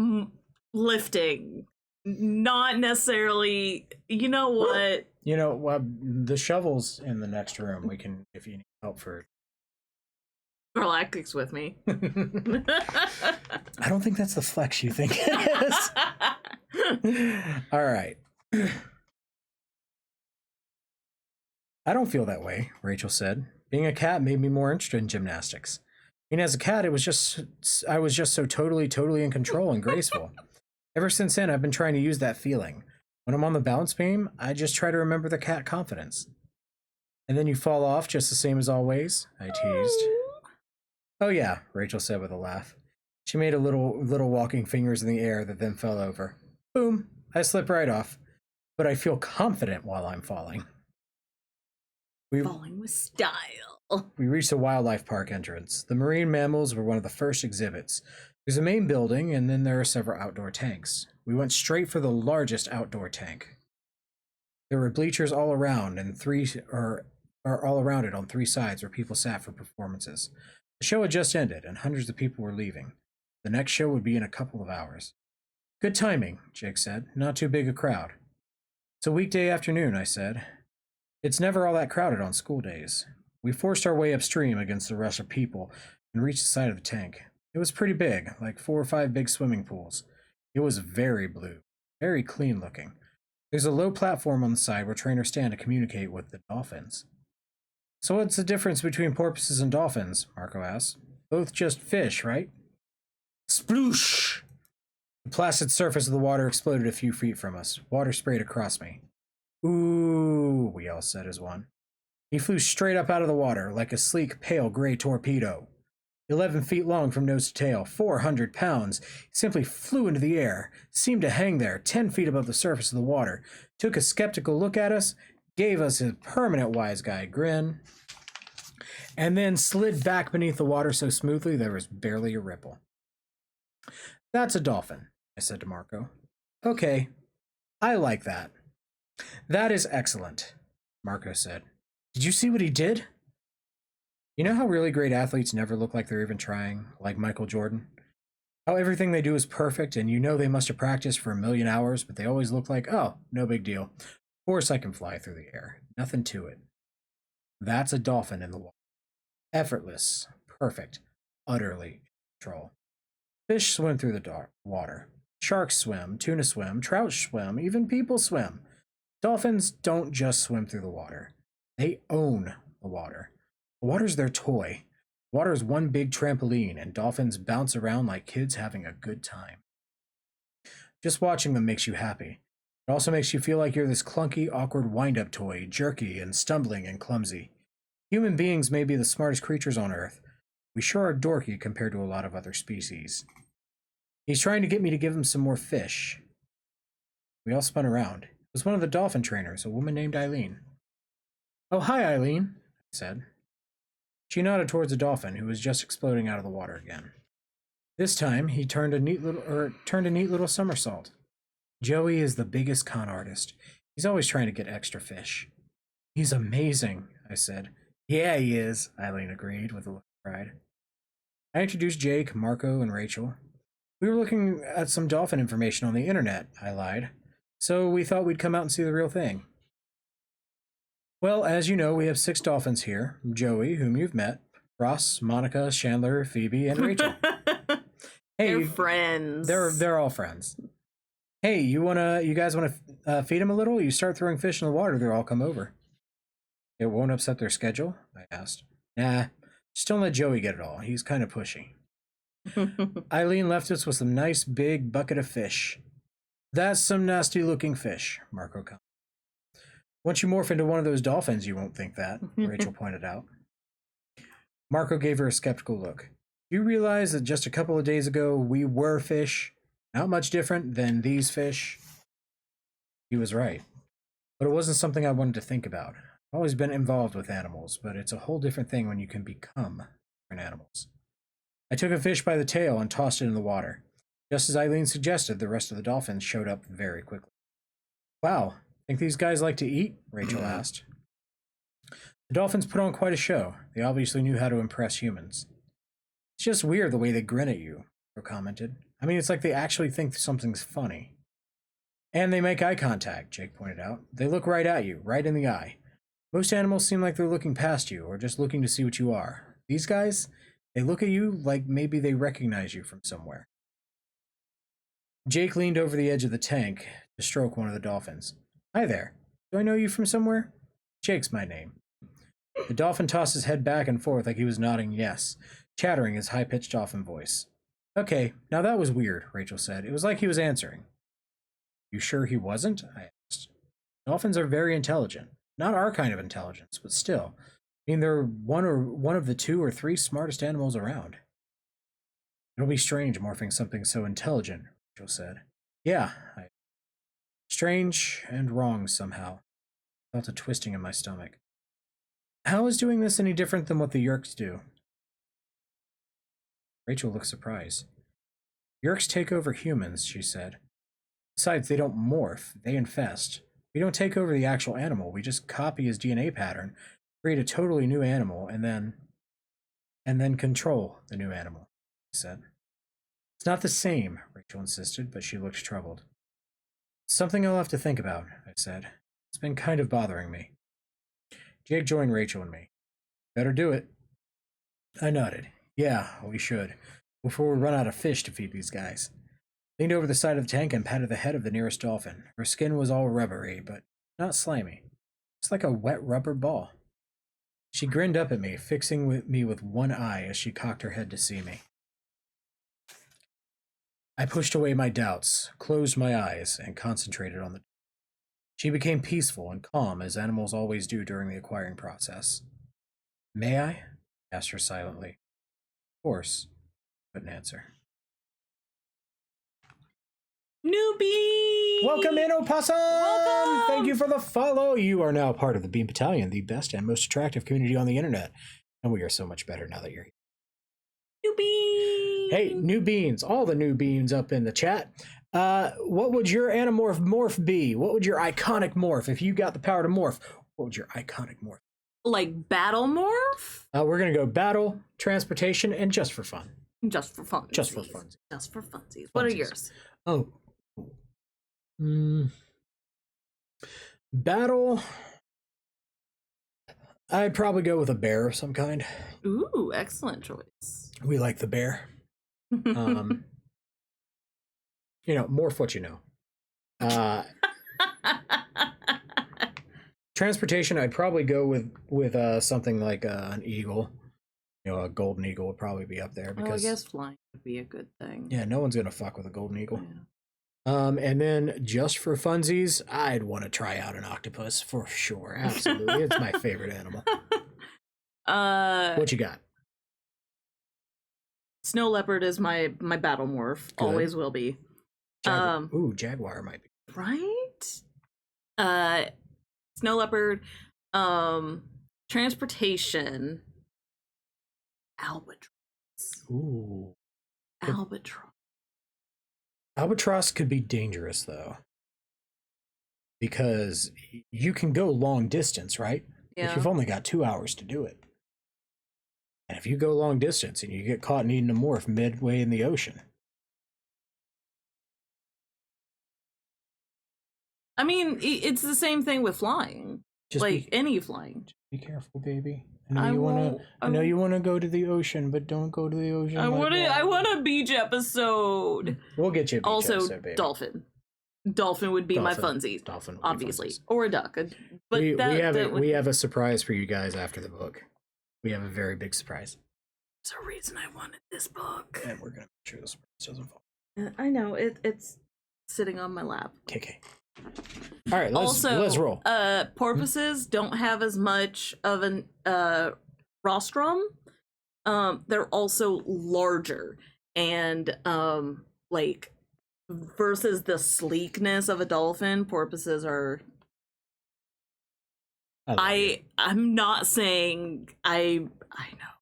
Speaker 2: lifting, not necessarily. You know what?
Speaker 1: You know, well, the shovel's in the next room. We can, if you need help for.
Speaker 2: Galactic's with me.
Speaker 1: I don't think that's the flex you think it is. All right. I don't feel that way, Rachel said. Being a cat made me more interested in gymnastics. I mean, as a cat, I was just so totally in control and graceful. Ever since then, I've been trying to use that feeling. When I'm on the balance beam, I just try to remember the cat confidence. And then you fall off just the same as always, I teased. Oh yeah, Rachel said with a laugh. She made a little walking fingers in the air that then fell over. Boom, I slip right off. But I feel confident while I'm falling.
Speaker 2: Falling with style.
Speaker 1: We reached a wildlife park entrance. The marine mammals were one of the first exhibits. There's a main building, and then there are several outdoor tanks. We went straight for the largest outdoor tank. There were bleachers all around, and all around it on three sides where people sat for performances. The show had just ended, and hundreds of people were leaving. The next show would be in a couple of hours. Good timing, Jake said. Not too big a crowd. It's a weekday afternoon, I said. It's never all that crowded on school days. We forced our way upstream against the rush of people and reached the side of the tank. It was pretty big, like 4 or 5 big swimming pools. It was very blue, very clean looking. There's a low platform on the side where trainers stand to communicate with the dolphins. So what's the difference between porpoises and dolphins? Marco asked. Both just fish, right? Sploosh! The placid surface of the water exploded a few feet from us. Water sprayed across me. Ooh, we all said as one. He flew straight up out of the water like a sleek, pale gray torpedo. 11 feet long from nose to tail, 400 pounds, he simply flew into the air, seemed to hang there 10 feet above the surface of the water, took a skeptical look at us, gave us a permanent wise guy grin, and then slid back beneath the water so smoothly there was barely a ripple. That's a dolphin, I said to Marco. Okay, I like that. That is excellent, Marco said. Did you see what he did? You know how really great athletes never look like they're even trying, like Michael Jordan? How everything they do is perfect, and you know they must have practiced for 1,000,000 hours, but they always look like, oh, no big deal. Of course I can fly through the air. Nothing to it. That's a dolphin in the water. Effortless, perfect, utterly in control. Fish swim through the dark water. Sharks swim, tuna swim, trout swim, even people swim. Dolphins don't just swim through the water. They own the water. The water's their toy. Water is one big trampoline, and dolphins bounce around like kids having a good time. Just watching them makes you happy. It also makes you feel like you're this clunky, awkward wind-up toy, jerky and stumbling and clumsy. Human beings may be the smartest creatures on Earth. We sure are dorky compared to a lot of other species. He's trying to get me to give him some more fish. We all spun around. It was one of the dolphin trainers, a woman named Eileen. Oh, hi, Eileen, I said. She nodded towards the dolphin, who was just exploding out of the water again. This time, he turned a neat little somersault. Joey is the biggest con artist. He's always trying to get extra fish. He's amazing, I said. Yeah, he is, Eileen agreed with a look of pride. I introduced Jake, Marco, and Rachel. We were looking at some dolphin information on the internet, I lied. So we thought we'd come out and see the real thing. Well, as you know, we have 6 dolphins here. Joey, whom you've met, Ross, Monica, Chandler, Phoebe, and Rachel. Hey,
Speaker 2: They're friends.
Speaker 1: They're all friends. Hey, you guys wanna feed them a little? You start throwing fish in the water, they'll all come over. It won't upset their schedule? I asked. Nah, just don't let Joey get it all. He's kind of pushy. Eileen left us with some nice big bucket of fish. That's some nasty looking fish, Marco commented. Once you morph into one of those dolphins, you won't think that, Rachel pointed out. Marco gave her a skeptical look. You realize that just a couple of days ago, we were fish? Not much different than these fish? He was right. But it wasn't something I wanted to think about. I've always been involved with animals, but it's a whole different thing when you can become different animals. I took a fish by the tail and tossed it in the water. Just as Eileen suggested, the rest of the dolphins showed up very quickly. Wow, think these guys like to eat? Rachel asked. The dolphins put on quite a show. They obviously knew how to impress humans. It's just weird the way they grin at you, Marco commented. I mean, it's like they actually think something's funny. And they make eye contact, Jake pointed out. They look right at you, right in the eye. Most animals seem like they're looking past you, or just looking to see what you are. These guys, they look at you like maybe they recognize you from somewhere. Jake leaned over the edge of the tank to stroke one of the dolphins. Hi there. Do I know you from somewhere? Jake's my name. The dolphin tossed his head back and forth like he was nodding yes, chattering his high-pitched dolphin voice. Okay, now that was weird, Rachel said. It was like he was answering. You sure he wasn't? I asked. Dolphins are very intelligent. Not our kind of intelligence, but still. I mean, they're one of the 2 or 3 smartest animals around. It'll be strange morphing something so intelligent, Rachel said. Yeah, strange and wrong somehow. I felt a twisting in my stomach. How is doing this any different than what the Yeerks do? Rachel looked surprised. Yeerks take over humans, she said. Besides, they don't morph, they infest. We don't take over the actual animal, we just copy his DNA pattern, create a totally new animal, and then control the new animal, he said. It's not the same, Rachel insisted, but she looked troubled. Something I'll have to think about, I said. It's been kind of bothering me. Jake joined Rachel and me. Better do it. I nodded. Yeah, we should. Before we run out of fish to feed these guys. Leaned over the side of the tank and patted the head of the nearest dolphin. Her skin was all rubbery, but not slimy. It's like a wet rubber ball. She grinned up at me, fixing me with one eye as she cocked her head to see me. I pushed away my doubts, closed my eyes, and concentrated on the... She became peaceful and calm, as animals always do during the acquiring process. May I? Asked her silently. Of course, couldn't answer.
Speaker 2: Newbie!
Speaker 1: Welcome in, Opossum!
Speaker 2: Welcome!
Speaker 1: Thank you for the follow. You are now part of the Bean Battalion, the best and most attractive community on the internet. And we are so much better now that you're here.
Speaker 2: Newbie!
Speaker 1: Hey, new beans. All the new beans up in the chat. What would your Animorph morph be? What would your iconic morph? If you got the power to morph, what would your iconic morph?
Speaker 2: Like battle morph?
Speaker 1: We're going to go battle, transportation, and just for fun.
Speaker 2: Just for fun.
Speaker 1: Just for fun.
Speaker 2: Just for funsies. What are yours?
Speaker 1: Oh. Battle. I'd probably go with a bear of some kind.
Speaker 2: Ooh, excellent choice.
Speaker 1: We like the bear. You know, morph what you know. Transportation, I'd probably go with something like an eagle. You know, a golden eagle would probably be up there because
Speaker 2: I guess flying would be a good thing.
Speaker 1: Yeah, no one's gonna fuck with a golden eagle.
Speaker 2: Yeah.
Speaker 1: And then just for funsies, I'd want to try out an octopus for sure. Absolutely, it's my favorite animal. What you got?
Speaker 2: Snow leopard is my battle morph.
Speaker 1: Good.
Speaker 2: Always will be.
Speaker 1: Jaguar might be.
Speaker 2: Right? Snow leopard, transportation, albatross.
Speaker 1: Ooh.
Speaker 2: Albatross.
Speaker 1: Albatross could be dangerous though. Because you can go long distance, right?
Speaker 2: Yeah.
Speaker 1: But you've only got 2 hours to do it. And if you go long distance and you get caught needing to morph midway in the ocean,
Speaker 2: I mean, it's the same thing with flying.
Speaker 1: just
Speaker 2: Like any flying.
Speaker 1: be careful, baby. I
Speaker 2: I
Speaker 1: know you wanna go to the ocean, but don't go to the ocean.
Speaker 2: I
Speaker 1: like that.
Speaker 2: want a beach episode.
Speaker 1: We'll get you a beach
Speaker 2: Also,
Speaker 1: episode, baby.
Speaker 2: dolphin. Dolphin would be my funsies.
Speaker 1: Dolphin would be
Speaker 2: obviously,
Speaker 1: funsies.
Speaker 2: or a duck. But
Speaker 1: we have a surprise for you guys after the book. We have a very big surprise.
Speaker 2: There's a reason I wanted this book.
Speaker 1: And we're gonna make sure the surprise doesn't fall.
Speaker 2: I know it's sitting on my lap.
Speaker 1: KK. All right, let's roll.
Speaker 2: Porpoises don't have as much of an rostrum. They're also larger and like versus the sleekness of a dolphin, porpoises are. I'm not saying I know.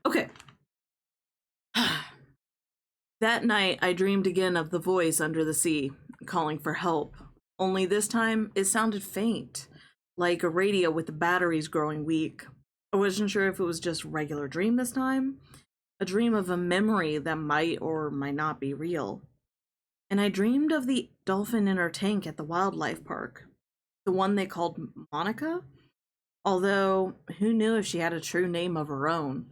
Speaker 2: Okay. That night, I dreamed again of the voice under the sea, calling for help. Only this time, it sounded faint, like a radio with the batteries growing weak. I wasn't sure if it was just a regular dream this time, a dream of a memory that might or might not be real. And I dreamed of the dolphin in her tank at the wildlife park, the one they called Monica, although who knew if she had a true name of her own.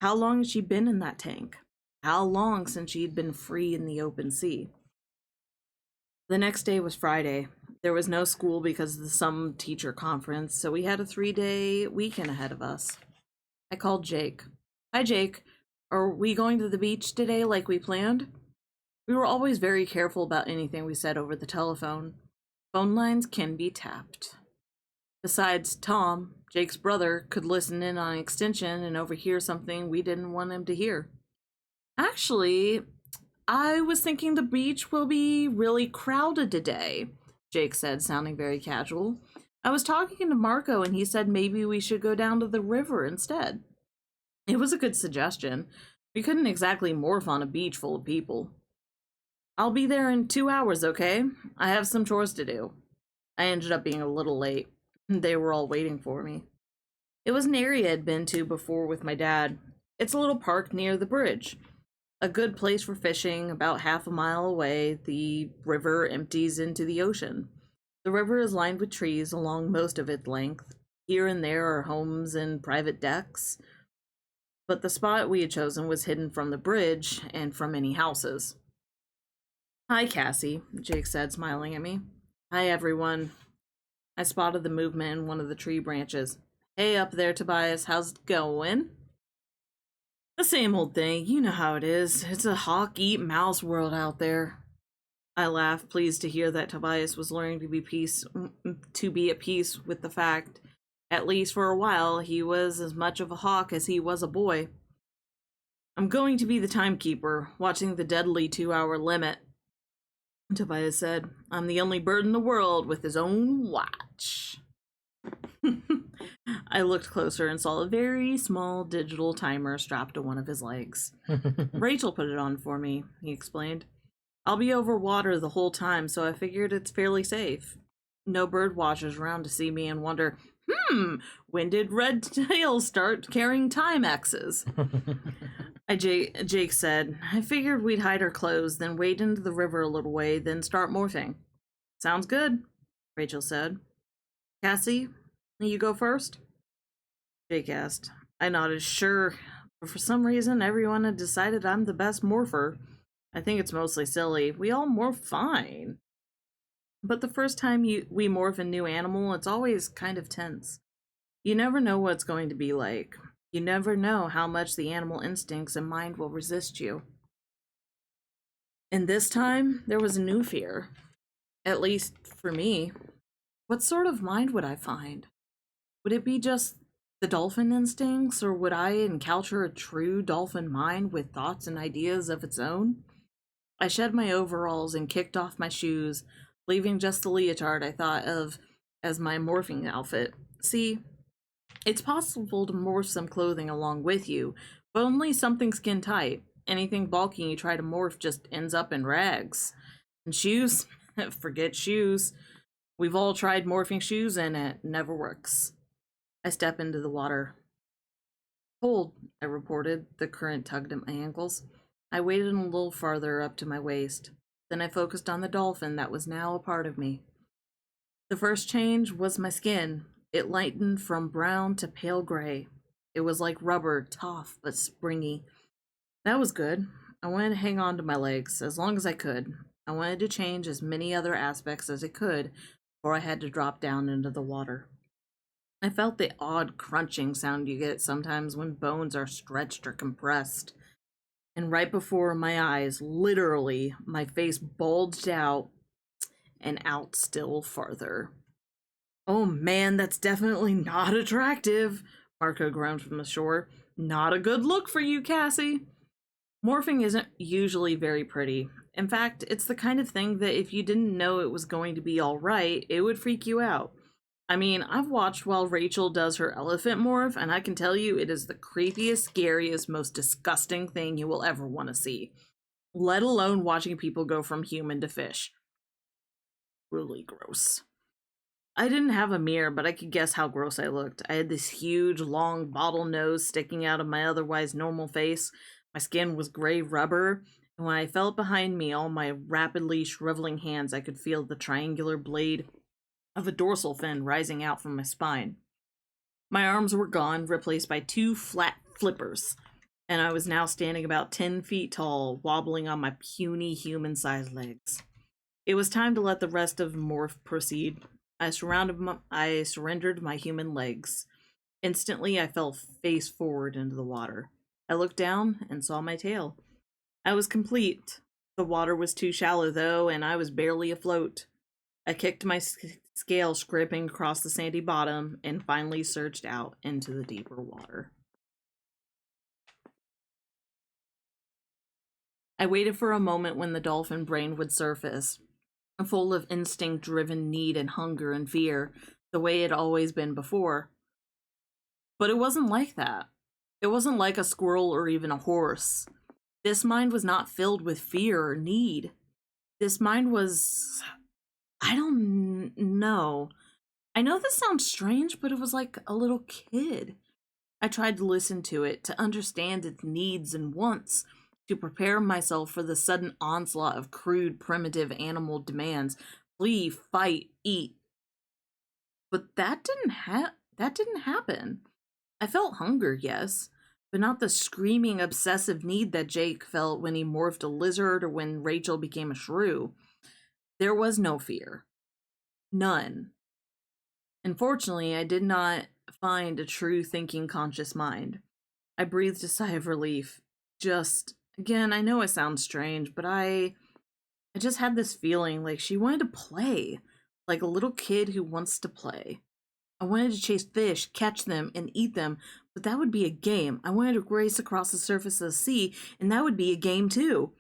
Speaker 2: How long had she been in that tank? How long since she had been free in the open sea? The next day was Friday. There was no school because of some teacher conference, so we had a 3-day weekend ahead of us. I called Jake. Hi, Jake. Are we going to the beach today like we planned? We were always very careful about anything we said over the telephone. Phone lines can be tapped. Besides, Tom, Jake's brother, could listen in on extension and overhear something we didn't want him to hear. Actually, I was thinking the beach will be really crowded today, Jake said, sounding very casual. I was talking to Marco and he said maybe we should go down to the river instead. It was a good suggestion. We couldn't exactly morph on a beach full of people. I'll be there in 2 hours, okay? I have some chores to do. I ended up being a little late. They were all waiting for me. It was an area I'd been to before with my dad. It's a little park near the bridge. A good place for fishing. About half a mile away, the river empties into the ocean. The river is lined with trees along most of its length. Here and there are homes and private decks. But the spot we had chosen was hidden from the bridge and from any houses. Hi, Cassie, Jake said, smiling at me. Hi, everyone. I spotted the movement in one of the tree branches. Hey up there, Tobias. How's it going? The same old thing. You know how it is. It's a hawk-eat-mouse world out there. I laughed, pleased to hear that Tobias was learning to be at peace with the fact, at least for a while, he was as much of a hawk as he was a boy. I'm going to be the timekeeper, watching the deadly 2-hour limit, Tobias said. I'm the only bird in the world with his own watch. I looked closer and saw a very small digital timer strapped to one of his legs. Rachel put it on for me, he explained. I'll be over water the whole time, so I figured it's fairly safe. No bird watchers around to see me and wonder, when did Red Tail start carrying time X's? Jake said, I figured we'd hide our clothes, then wade into the river a little way, then start morphing. Sounds good, Rachel said. Cassie, you go first? Jake asked. I nodded, sure, but for some reason everyone had decided I'm the best morpher. I think it's mostly silly. We all morph fine. But the first time we morph a new animal, it's always kind of tense. You never know what it's going to be like. You never know how much the animal instincts and mind will resist you. And this time, there was a new fear. At least for me. What sort of mind would I find? Would it be just the dolphin instincts, or would I encounter a true dolphin mind with thoughts and ideas of its own? I shed my overalls and kicked off my shoes, leaving just the leotard I thought of as my morphing outfit. See, it's possible to morph some clothing along with you, but only something skin tight. Anything bulky you try to morph just ends up in rags. And shoes? Forget shoes. We've all tried morphing shoes and it never works. I step into the water. Cold, I reported. The current tugged at my ankles. I waded a little farther up to my waist. Then I focused on the dolphin that was now a part of me. The first change was my skin. It lightened from brown to pale gray. It was like rubber, tough but springy. That was good. I wanted to hang on to my legs as long as I could. I wanted to change as many other aspects as I could before I had to drop down into the water. I felt the odd crunching sound you get sometimes when bones are stretched or compressed. And right before my eyes, literally, my face bulged out and out still farther. Oh man, that's definitely not attractive, Marco groaned from the shore. Not a good look for you, Cassie. Morphing isn't usually very pretty. In fact, it's the kind of thing that if you didn't know it was going to be alright, it would freak you out. I mean, I've watched while Rachel does her elephant morph, and I can tell you it is the creepiest, scariest, most disgusting thing you will ever want to see. Let alone watching people go from human to fish. Really gross. I didn't have a mirror, but I could guess how gross I looked. I had this huge, long bottle nose sticking out of my otherwise normal face. My skin was gray rubber, and when I felt behind me, all my rapidly shriveling hands, I could feel the triangular blade of a dorsal fin rising out from my spine. My arms were gone, replaced by two flat flippers, and I was now standing about 10 feet tall, wobbling on my puny human-sized legs. It was time to let the rest of the morph proceed. I surrendered my human legs. Instantly, I fell face forward into the water. I looked down and saw my tail. I was complete. The water was too shallow, though, and I was barely afloat. I kicked my scale scraping across the sandy bottom and finally surged out into the deeper water. I waited for a moment when the dolphin brain would surface, full of instinct-driven need and hunger and fear, the way it always been before. But it wasn't like that. It wasn't like a squirrel or even a horse. This mind was not filled with fear or need. This mind was... I don't know. I know this sounds strange, but it was like a little kid. I tried to listen to it, to understand its needs and wants, to prepare myself for the sudden onslaught of crude, primitive animal demands. Flee, fight, eat. But that didn't happen. I felt hunger, yes, but not the screaming, obsessive need that Jake felt when he morphed a lizard or when Rachel became a shrew. There was no fear. None. Unfortunately, I did not find a true thinking conscious mind. I breathed a sigh of relief. Again, I know it sounds strange, but I just had this feeling like she wanted to play, like a little kid who wants to play. I wanted to chase fish, catch them, and eat them, but that would be a game. I wanted to race across the surface of the sea, and that would be a game too.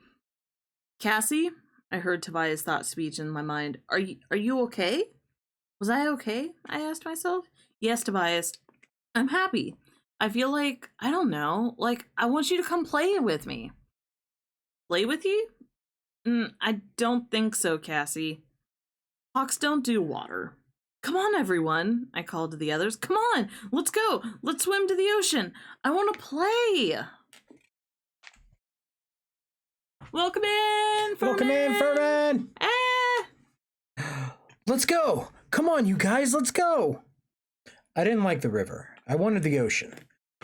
Speaker 2: Cassie? I heard Tobias' thought speech in my mind. Are you okay? Was I okay? I asked myself. Yes, Tobias. I'm happy. I feel like, I don't know, like I want you to come play with me. Play with you? I don't think so, Cassie. Hawks don't do water. Come on, everyone, I called to the others. Come on, let's go. Let's swim to the ocean. I want to play. Welcome in, Furman.
Speaker 1: Welcome in, Furman. Let's go. Come on, you guys, let's go. I didn't like the river. I wanted the ocean.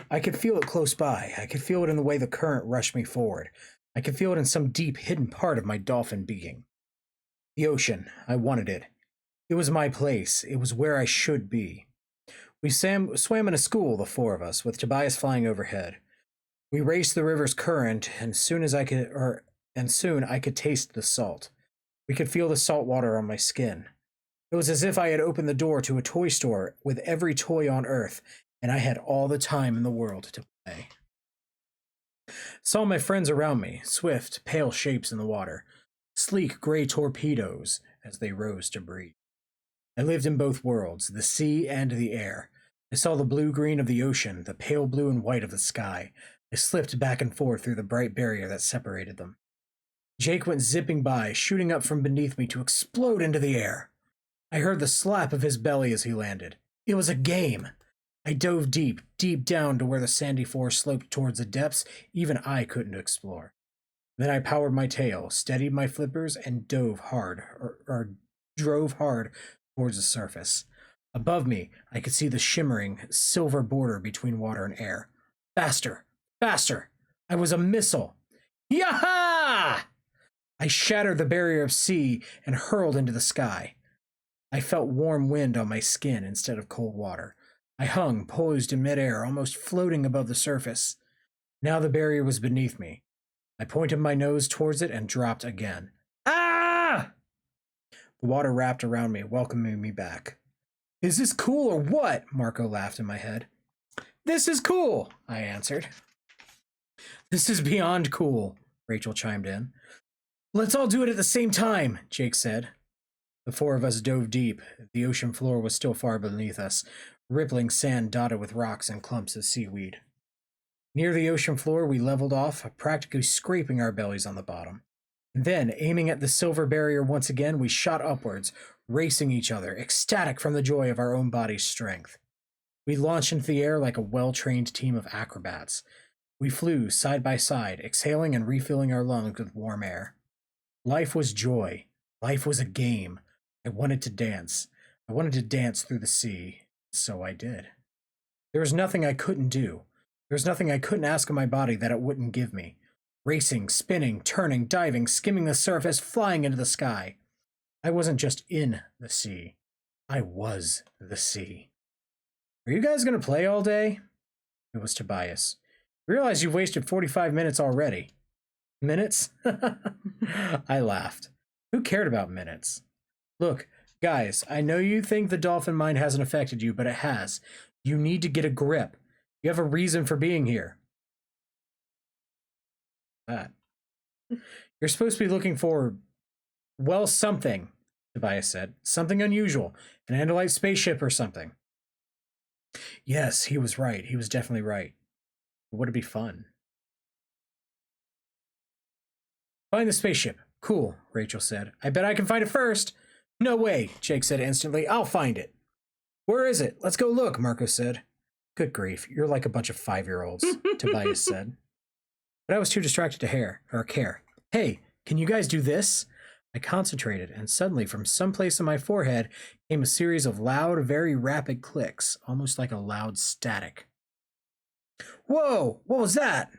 Speaker 1: I could feel it close by. I could feel it in the way the current rushed me forward. I could feel it in some deep, hidden part of my dolphin being. The ocean. I wanted it. It was my place. It was where I should be. We swam in a school, the four of us, with Tobias flying overhead. We raced the river's current, and soon I could taste the salt. We could feel the salt water on my skin. It was as if I had opened the door to a toy store with every toy on Earth, and I had all the time in the world to play. Saw my friends around me, swift, pale shapes in the water, sleek gray torpedoes as they rose to breathe. I lived in both worlds, the sea and the air. I saw the blue-green of the ocean, the pale blue and white of the sky. I slipped back and forth through the bright barrier that separated them. Jake went zipping by, shooting up from beneath me to explode into the air. I heard the slap of his belly as he landed. It was a game. I dove deep, deep down to where the sandy floor sloped towards the depths even I couldn't explore. Then I powered my tail, steadied my flippers, and drove hard towards the surface. Above me, I could see the shimmering silver border between water and air. Faster! Faster! I was a missile! Yaha! I shattered the barrier of sea and hurled into the sky. I felt warm wind on my skin instead of cold water. I hung, poised in midair, almost floating above the surface. Now the barrier was beneath me. I pointed my nose towards it and dropped again. Ah! The water wrapped around me, welcoming me back. Is this cool or what? Marco laughed in my head. This is cool, I answered. This is beyond cool, Rachel chimed in. Let's all do it at the same time, Jake said. The four of us dove deep. The ocean floor was still far beneath us, rippling sand dotted with rocks and clumps of seaweed. Near the ocean floor, we leveled off, practically scraping our bellies on the bottom. Then, aiming at the silver barrier once again, we shot upwards, racing each other, ecstatic from the joy of our own body's strength. We launched into the air like a well-trained team of acrobats. We flew side by side, exhaling and refilling our lungs with warm air. Life was joy. Life was a game. I wanted to dance. I wanted to dance through the sea. So I did. There was nothing I couldn't do. There was nothing I couldn't ask of my body that it wouldn't give me. Racing, spinning, turning, diving, skimming the surface, flying into the sky. I wasn't just in the sea. I was the sea. Are you guys going to play all day? It was Tobias. Realize you've wasted 45 minutes already. Minutes? I laughed. Who cared about minutes? Look, guys, I know you think the dolphin mind hasn't affected you, but it has. You need to get a grip. You have a reason for being here. That. You're supposed to be looking for, well, something, Tobias said. Something unusual. An Andalite spaceship or something. Yes, he was right. He was definitely right. Would it be fun? Find the spaceship. Cool, Rachel said. I bet I can find it first. No way, Jake said instantly. I'll find it. Where is it? Let's go look, Marco said. Good grief, you're like a bunch of 5-year-olds, Tobias said. But I was too distracted to care. Hey, can you guys do this? I concentrated, and suddenly from someplace on my forehead came a series of loud, very rapid clicks, almost like a loud static. Whoa, what was that?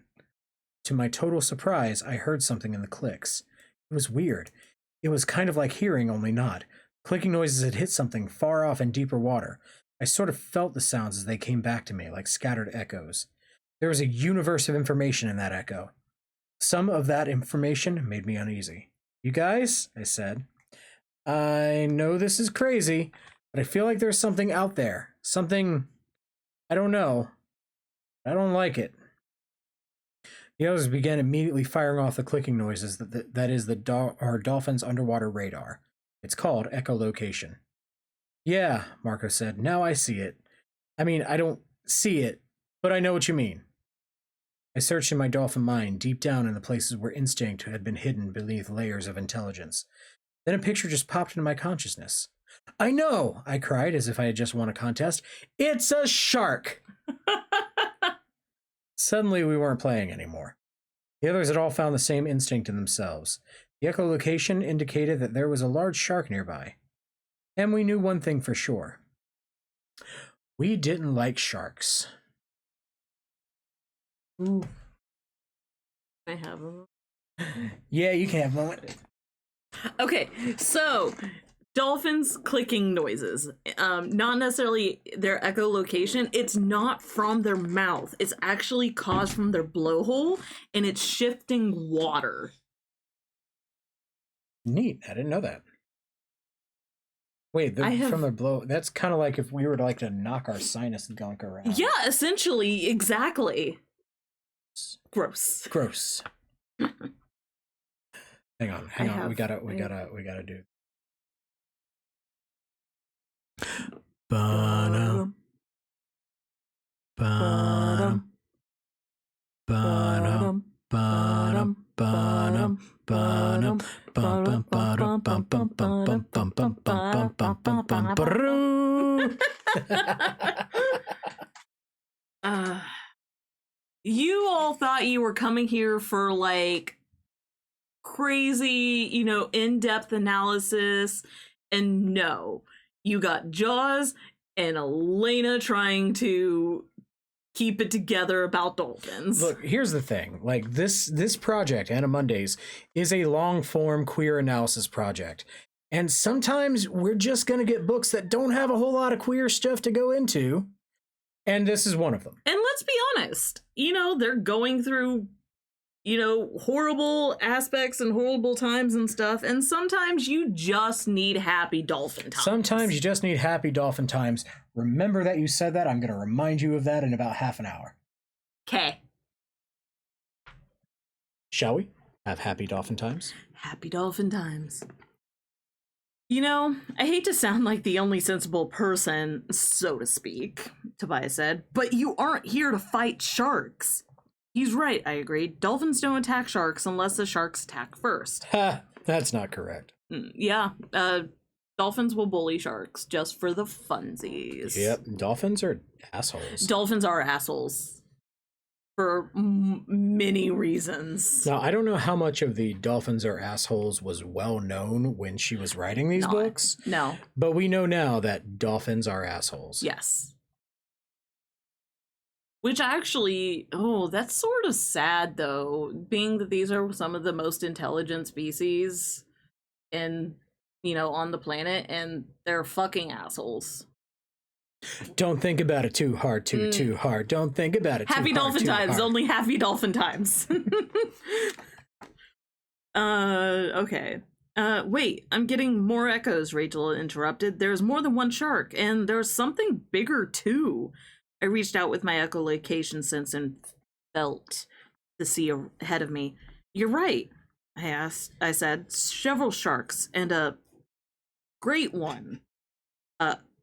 Speaker 1: To my total surprise, I heard something in the clicks. It was weird. It was kind of like hearing, only not. Clicking noises had hit something far off in deeper water. I sort of felt the sounds as they came back to me, like scattered echoes. There was a universe of information in that echo. Some of that information made me uneasy. You guys, I said, I know this is crazy, but I feel like there's something out there. Something, I don't know. I don't like it. The others began immediately firing off the clicking noises that is our dolphin's underwater radar. It's called echolocation. Yeah, Marco said. Now I see it. I mean, I don't see it, but I know what you mean. I searched in my dolphin mind, deep down in the places where instinct had been hidden beneath layers of intelligence. Then a picture just popped into my consciousness. I know, I cried as if I had just won a contest. It's a shark! Suddenly, we weren't playing anymore. The others had all found the same instinct in themselves. The echolocation indicated that there was a large shark nearby. And we knew one thing for sure. We didn't like sharks.
Speaker 2: Ooh. I have them.
Speaker 1: Yeah, you can have a moment.
Speaker 2: Okay, so dolphins clicking noises, not necessarily their echolocation. It's not from their mouth. It's actually caused from their blowhole, and it's shifting water.
Speaker 1: Neat. I didn't know that. Wait, from their blow. That's kind of like if we were to like to knock our sinus gunk around.
Speaker 2: Yeah, essentially, exactly. Gross.
Speaker 1: Gross. Hang on. We gotta do. Ba-dum. Ba-dum. Ba-dum. Ba-dum. Ba-dum. Ba-dum. Ba-dum. Ba-dum. Bum bum bum bum bum bum bum bum bum bum bum.
Speaker 2: You all thought you were coming here for like crazy, in-depth analysis, and no, you got Jaws and Elena trying to keep it together about dolphins.
Speaker 1: Look, here's the thing. Like this project, Anna Mondays, is a long-form queer analysis project. And sometimes we're just going to get books that don't have a whole lot of queer stuff to go into. And this is one of them.
Speaker 2: And let's be honest, they're going through, horrible aspects and horrible times and stuff. And sometimes you just need happy dolphin times.
Speaker 1: Sometimes you just need happy dolphin times. Remember that you said that. I'm going to remind you of that in about half an hour.
Speaker 2: Okay.
Speaker 1: Shall we have happy dolphin times?
Speaker 2: Happy dolphin times. I hate to sound like the only sensible person, so to speak, Tobias said, but you aren't here to fight sharks. He's right, I agreed. Dolphins don't attack sharks unless the sharks attack first.
Speaker 1: Ha, that's not correct.
Speaker 2: Yeah, dolphins will bully sharks just for the funsies.
Speaker 1: Yep, dolphins are assholes.
Speaker 2: Dolphins are assholes. For many reasons.
Speaker 1: Now, I don't know how much of the dolphins are assholes was well known when she was writing these books.
Speaker 2: No.
Speaker 1: But we know now that dolphins are assholes.
Speaker 2: Yes. Which actually, that's sort of sad though, being that these are some of the most intelligent species on the planet, and they're fucking assholes.
Speaker 1: Don't think about it too hard, too hard. Don't think about it
Speaker 2: happy
Speaker 1: too hard,
Speaker 2: dolphin times,
Speaker 1: hard.
Speaker 2: only happy dolphin times. Okay. Wait, I'm getting more echoes, Rachel interrupted. There's more than one shark, and there's something bigger too. I reached out with my echolocation sense and felt the sea ahead of me. You're right, I said. Several sharks, and a great one.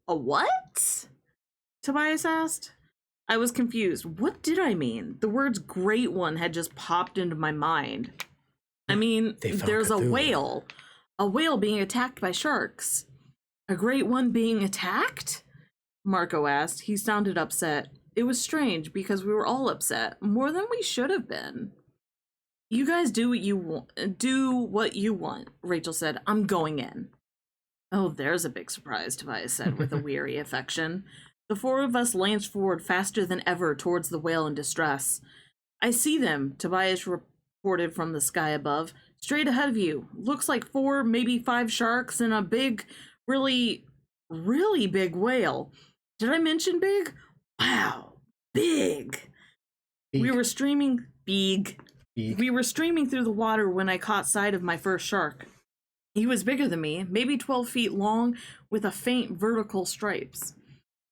Speaker 2: A what? Tobias asked. I was confused. What did I mean? The words great one had just popped into my mind. I mean, there's a whale being attacked by sharks. A great one being attacked? Marco asked. He sounded upset. It was strange because we were all upset, more than we should have been. You guys do what you want, Rachel said. I'm going in. Oh, there's a big surprise, Tobias said with a weary affection. The four of us lanced forward faster than ever towards the whale in distress. I see them, Tobias reported from the sky above. Straight ahead of you. Looks like 4, maybe 5 sharks and a big, really, really big whale. Did I mention big? Wow, big. We were streaming big. We were streaming through the water when I caught sight of my first shark. He was bigger than me, maybe 12 feet long, with a faint vertical stripes.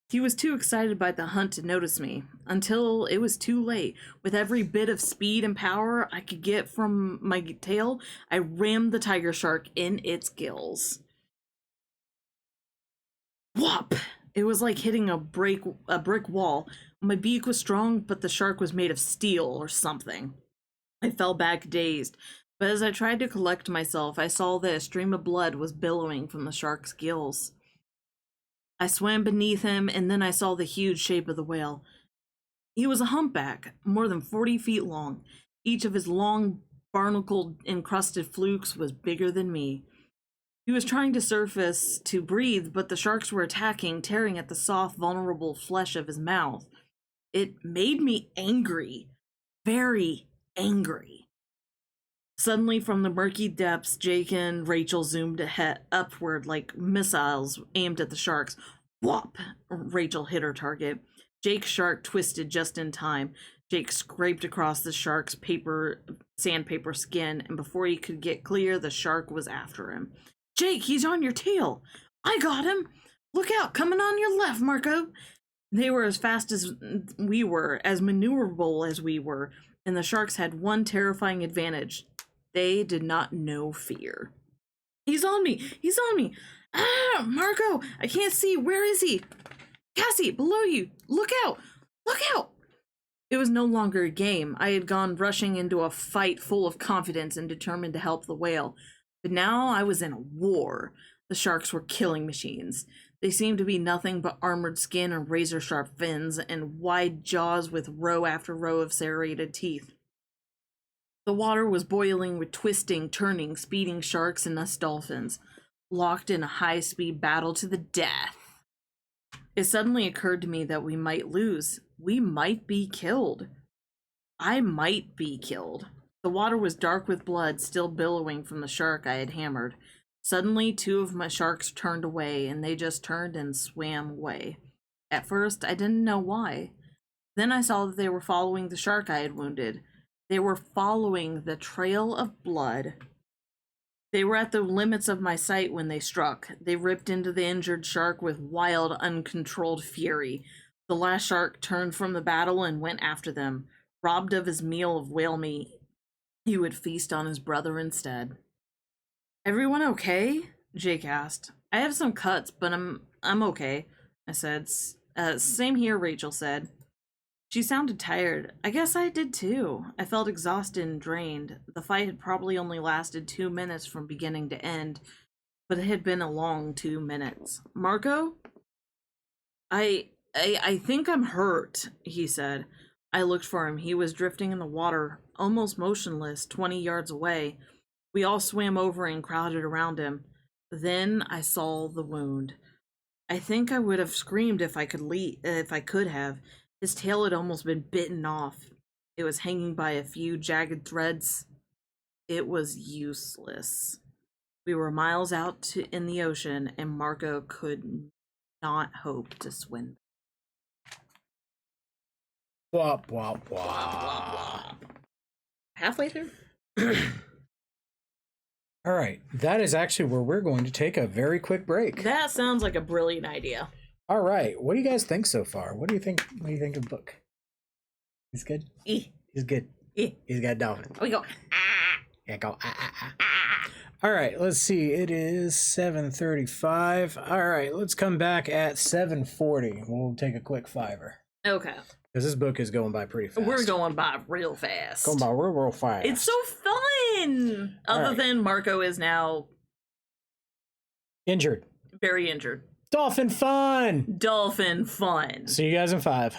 Speaker 2: He was too excited by the hunt to notice me, until it was too late. With every bit of speed and power I could get from my tail, I rammed the tiger shark in its gills. Whop! It was like hitting a brick wall. My beak was strong, but the shark was made of steel or something. I fell back dazed. But as I tried to collect myself, I saw that a stream of blood was billowing from the shark's gills. I swam beneath him, and then I saw the huge shape of the whale. He was a humpback, more than 40 feet long. Each of his long, barnacle-encrusted flukes was bigger than me. He was trying to surface to breathe, but the sharks were attacking, tearing at the soft, vulnerable flesh of his mouth. It made me angry. Very angry. Suddenly, from the murky depths, Jake and Rachel zoomed ahead upward like missiles aimed at the sharks. Whop! Rachel hit her target. Jake's shark twisted just in time. Jake scraped across the shark's sandpaper skin, and before he could get clear, the shark was after him. Jake, he's on your tail! I got him! Look out, coming on your left, Marco! They were as fast as we were, as maneuverable as we were, and the sharks had one terrifying advantage. They did not know fear. He's on me! He's on me! Ah, Marco! I can't see! Where is he? Cassie, below you! Look out! Look out! It was no longer a game. I had gone rushing into a fight full of confidence and determined to help the whale. But now I was in a war. The sharks were killing machines. They seemed to be nothing but armored skin and razor-sharp fins and wide jaws with row after row of serrated teeth. The water was boiling with twisting, turning, speeding sharks and us dolphins, locked in a high-speed battle to the death. It suddenly occurred to me that we might lose. We might be killed. I might be killed. The water was dark with blood still billowing from the shark I had hammered. Suddenly, 2 of my sharks turned away, and they just turned and swam away. At first, I didn't know why. Then I saw that they were following the shark I had wounded. They were following the trail of blood. They were at the limits of my sight when they struck. They ripped into the injured shark with wild, uncontrolled fury. The last shark turned from the battle and went after them. Robbed of his meal of whale meat, he would feast on his brother instead. "Everyone okay?" Jake asked. "I have some cuts, but I'm okay," I said. Same here," Rachel said. She sounded tired. I guess I did too. I felt exhausted and drained. The fight had probably only lasted 2 minutes from beginning to end, but it had been a long 2 minutes. "Marco? I think I'm hurt," he said. I looked for him. He was drifting in the water, almost motionless, 20 yards away. We all swam over and crowded around him. Then I saw the wound. I think I would have screamed if I could have. His tail had almost been bitten off. It was hanging by a few jagged threads. It was useless. We were miles out in the ocean, and Marco could not hope to swim.
Speaker 1: Wop, wop,
Speaker 2: Wop, wop,
Speaker 1: wop.
Speaker 2: wop. Halfway through?
Speaker 1: All right, that is actually where we're going to take a very quick break.
Speaker 2: That sounds like a brilliant idea.
Speaker 1: All right, what do you guys think so far? What do you think? What do you think of the book? He's good. He's good. He's got a dolphin.
Speaker 2: We go.
Speaker 1: Yeah, go. All right, let's see. It is 7:35. All right, let's come back at 7:40. We'll take a quick fiver.
Speaker 2: Okay.
Speaker 1: Because this book is going by pretty fast.
Speaker 2: We're going by real fast.
Speaker 1: Going by real fast.
Speaker 2: It's so fun. Other than Marco is now
Speaker 1: injured.
Speaker 2: Very injured.
Speaker 1: Dolphin fun.
Speaker 2: Dolphin fun.
Speaker 1: See you guys in 5.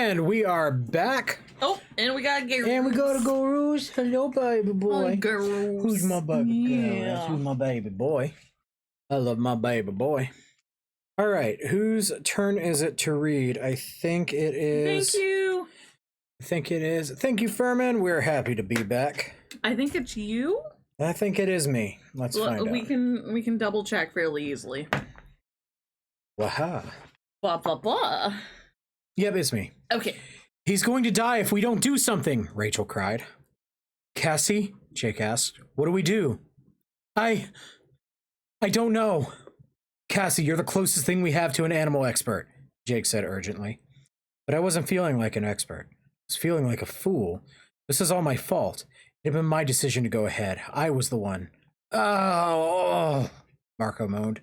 Speaker 1: And we are back.
Speaker 2: Oh, and we got Gary.
Speaker 1: And we go to Gurus. Hello, baby boy.
Speaker 2: Gurus.
Speaker 1: Who's my baby girl?
Speaker 2: Yeah.
Speaker 1: That's who's my baby boy. I love my baby boy. All right, whose turn is it to read? I think it is.
Speaker 2: Thank you.
Speaker 1: I think it is. Thank you, Furman. We're happy to be back.
Speaker 2: I think it's you.
Speaker 1: I think it is me. Let's find out.
Speaker 2: We can double check fairly easily.
Speaker 1: Waha.
Speaker 2: Blah blah blah.
Speaker 1: Yep, it's me.
Speaker 2: Okay.
Speaker 1: He's going to die if we don't do something, Rachel cried. Cassie, Jake asked, what do we do? I don't know. Cassie, you're the closest thing we have to an animal expert, Jake said urgently. But I wasn't feeling like an expert. I was feeling like a fool. This is all my fault. It had been my decision to go ahead. I was the one. Oh, Marco moaned.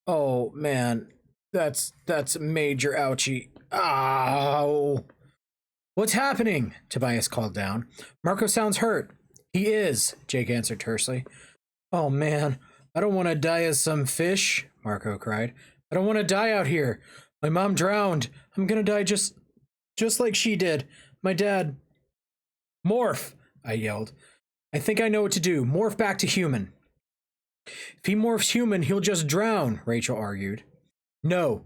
Speaker 1: Oh, man. That's a major ouchie. Ow. What's happening? Tobias called down. Marco sounds hurt. He is, Jake answered tersely. Oh, man. I don't want to die as some fish, Marco cried. I don't want to die out here. My mom drowned. I'm going to die just like she did. My dad. Morph, I yelled. I think I know what to do. Morph back to human. If he morphs human, he'll just drown, Rachel argued. No.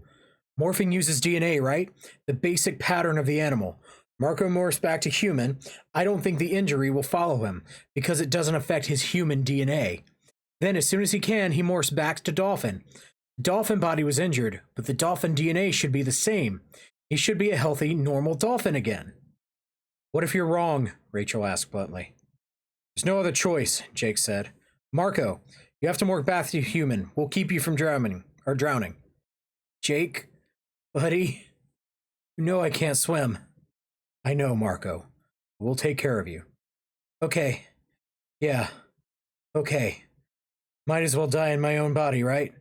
Speaker 1: Morphing uses DNA, right? The basic pattern of the animal. Marco morphs back to human. I don't think the injury will follow him because it doesn't affect his human DNA. Then, as soon as he can, he morphs back to dolphin. The dolphin body was injured, but the dolphin DNA should be the same. He should be a healthy, normal dolphin again. What if you're wrong? Rachel asked bluntly. There's no other choice, Jake said. Marco, you have to morph back to human. We'll keep you from drowning. Jake, buddy, you know I can't swim. I know, Marco. We'll take care of you. Okay. Yeah. Okay. Might as well die in my own body, right?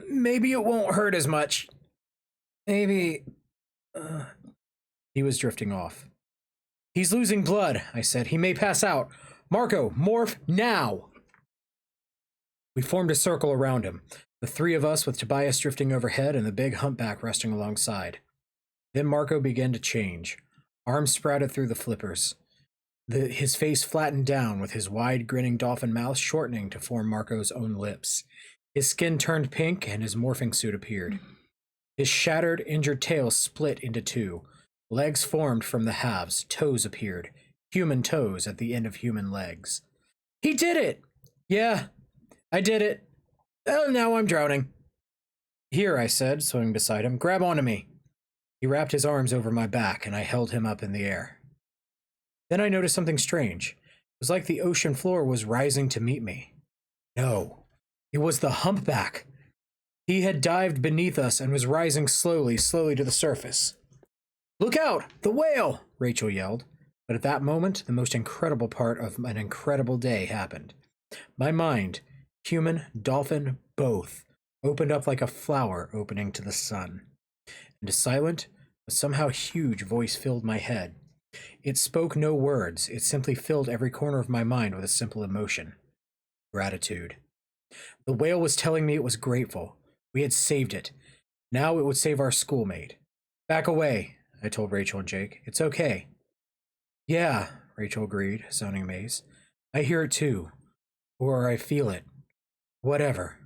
Speaker 1: Maybe it won't hurt as much. Maybe. He was drifting off. He's losing blood, I said. He may pass out. Marco, morph now. We formed a circle around him, the three of us with Tobias drifting overhead and the big humpback resting alongside. Then Marco began to change. Arms sprouted through the flippers. His face flattened down, with his wide, grinning dolphin mouth shortening to form Marco's own lips. His skin turned pink, and his morphing suit appeared. His shattered, injured tail split into two. Legs formed from the halves. Toes appeared. Human toes at the end of human legs. He did it! Yeah, I did it. Oh, now I'm drowning. Here, I said, swimming beside him. Grab onto me. He wrapped his arms over my back, and I held him up in the air. Then I noticed something strange. It was like the ocean floor was rising to meet me. No, it was the humpback. He had dived beneath us and was rising slowly to the surface. Look out! The whale! Rachel yelled. But at that moment, the most incredible part of an incredible day happened. My mind, human, dolphin, both, opened up like a flower opening to the sun. And a silent, but somehow huge voice filled my head. It spoke no words. It simply filled every corner of my mind with a simple emotion. Gratitude. The whale was telling me it was grateful. We had saved it. Now it would save our schoolmate. Back away, I told Rachel and Jake. It's okay. Yeah, Rachel agreed, sounding amazed. I hear it too. Or I feel it. Whatever.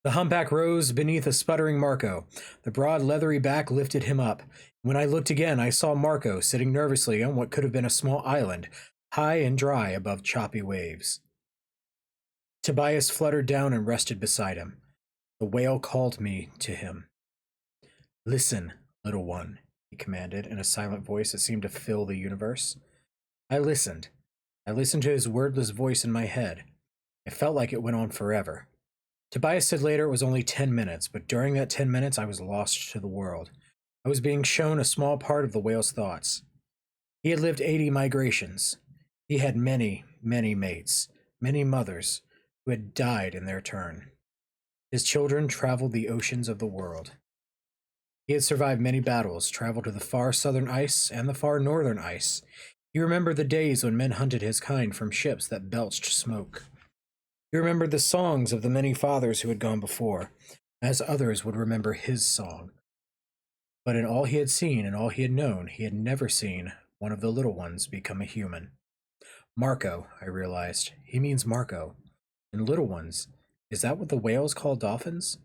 Speaker 1: The humpback rose beneath a sputtering Marco. The broad, leathery back lifted him up. When I looked again, I saw Marco sitting nervously on what could have been a small island, high and dry above choppy waves. Tobias fluttered down and rested beside him. The whale called me to him. Listen, little one, he commanded in a silent voice that seemed to fill the universe. I listened. I listened to his wordless voice in my head. It felt like it went on forever. Tobias said later it was only 10 minutes, but during that 10 minutes I was lost to the world. I was being shown a small part of the whale's thoughts. He had lived 80 migrations. He had many, many mates, many mothers, who had died in their turn. His children traveled the oceans of the world. He had survived many battles, traveled to the far southern ice and the far northern ice. He remembered the days when men hunted his kind from ships that belched smoke. He remembered the songs of the many fathers who had gone before, as others would remember his song. But in all he had seen and all he had known, he had never seen one of the little ones become a human. Marco, I realized. He means Marco. And little ones, is that what the whales call dolphins?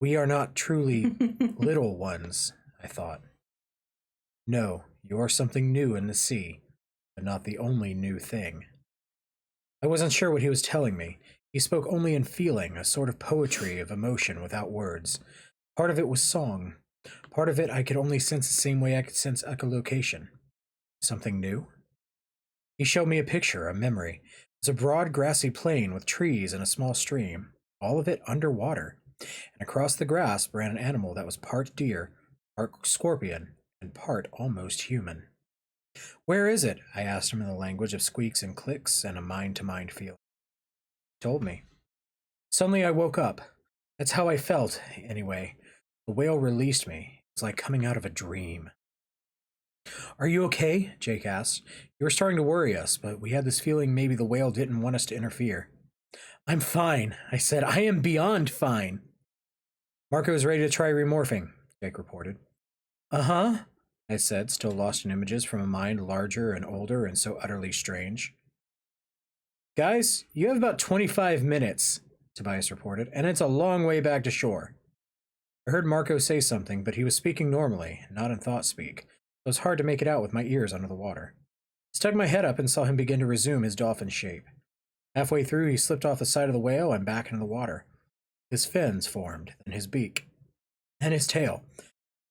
Speaker 1: We are not truly little ones, I thought. No, you are something new in the sea, but not the only new thing. I wasn't sure what he was telling me. He spoke only in feeling, a sort of poetry of emotion without words. Part of it was song. Part of it I could only sense the same way I could sense echolocation. Something new? He showed me a picture, a memory. It was a broad grassy plain with trees and a small stream, all of it underwater. And across the grass ran an animal that was part deer, part scorpion, and part almost human. Where is it? I asked him in the language of squeaks and clicks and a mind-to-mind feeling. He told me. Suddenly I woke up. That's how I felt, anyway. The whale released me. It was like coming out of a dream. Are you okay? Jake asked. You were starting to worry us, but we had this feeling maybe the whale didn't want us to interfere. I'm fine, I said. I am beyond fine. Marco is ready to try remorphing, Jake reported. Uh-huh, I said, still lost in images from a mind larger and older and so utterly strange. Guys, you have about 25 minutes, Tobias reported, and it's a long way back to shore. I heard Marco say something, but he was speaking normally, not in thought speak. It was hard to make it out with my ears under the water. I stuck my head up and saw him begin to resume his dolphin shape. Halfway through, he slipped off the side of the whale and back into the water. His fins formed, then his beak, and his tail.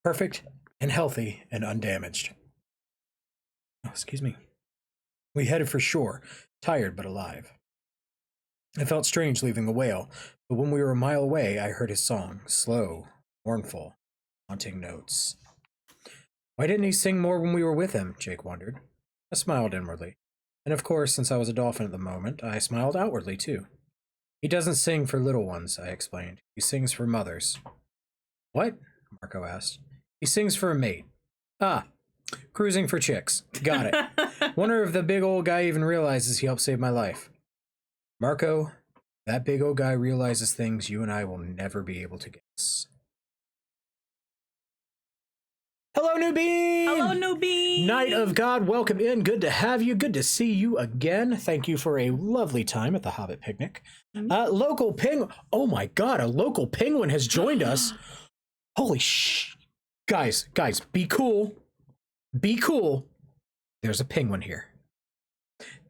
Speaker 1: Perfect and healthy and undamaged. Oh, excuse me. We headed for shore, tired but alive. It felt strange leaving the whale, but when we were a mile away, I heard his song, slow, mournful, haunting notes. Why didn't he sing more when we were with him? Jake wondered. I smiled inwardly. And of course, since I was a dolphin at the moment, I smiled outwardly too. He doesn't sing for little ones, I explained. He sings for mothers. What? Marco asked. He sings for a mate. Ah, cruising for chicks. Got it. Wonder if the big old guy even realizes he helped save my life. Marco, that big old guy realizes things you and I will never be able to guess. Hello, newbie!
Speaker 2: Hello, newbie!
Speaker 1: Knight of God, welcome in. Good to have you. Good to see you again. Thank you for a lovely time at the Hobbit picnic. Local penguin. Oh my God, a local penguin has joined us. Holy sh! Guys, be cool. Be cool. There's a penguin here.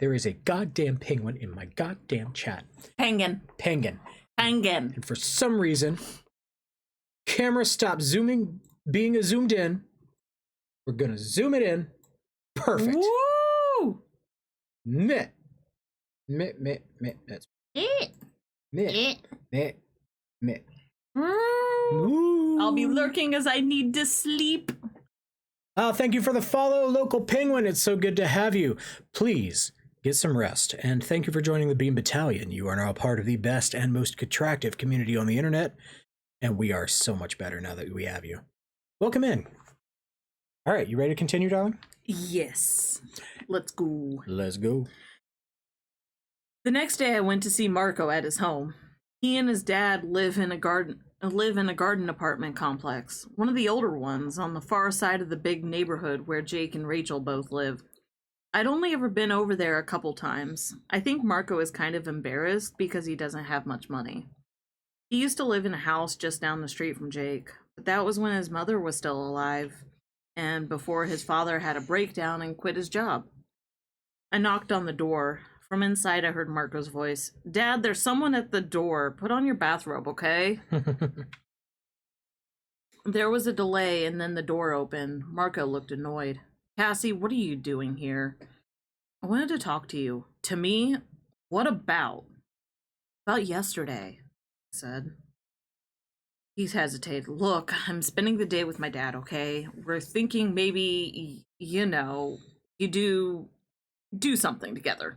Speaker 1: There is a goddamn penguin in my goddamn chat.
Speaker 2: Penguin.
Speaker 1: And for some reason, camera stopped zooming, being zoomed in. We're gonna zoom it in. Perfect.
Speaker 2: Woo!
Speaker 1: Meh. That's meh. Woo.
Speaker 2: I'll be lurking as I need to sleep.
Speaker 1: Thank you for the follow, local penguin. It's so good to have you. Please get some rest, and thank you for joining the Beam Battalion. You are now a part of the best and most attractive community on the internet, and we are so much better now that we have you. Welcome in. All right, you ready to continue, darling?
Speaker 2: Yes. Let's go.
Speaker 1: Let's go.
Speaker 2: The next day I went to see Marco at his home. He and his dad live in a garden apartment complex, one of the older ones on the far side of the big neighborhood where Jake and Rachel both live. I'd only ever been over there a couple times. I think Marco is kind of embarrassed because he doesn't have much money. He used to live in a house just down the street from Jake, but that was when his mother was still alive, and before his father had a breakdown and quit his job. I knocked on the door. From inside, I heard Marco's voice. Dad, there's someone at the door. Put on your bathrobe, okay? There was a delay, and then the door opened. Marco looked annoyed. Cassie, what are you doing here? I wanted to talk to you. To me? What about? About yesterday, I said. He's hesitated. Look, I'm spending the day with my dad, okay? We're thinking maybe, you do something together.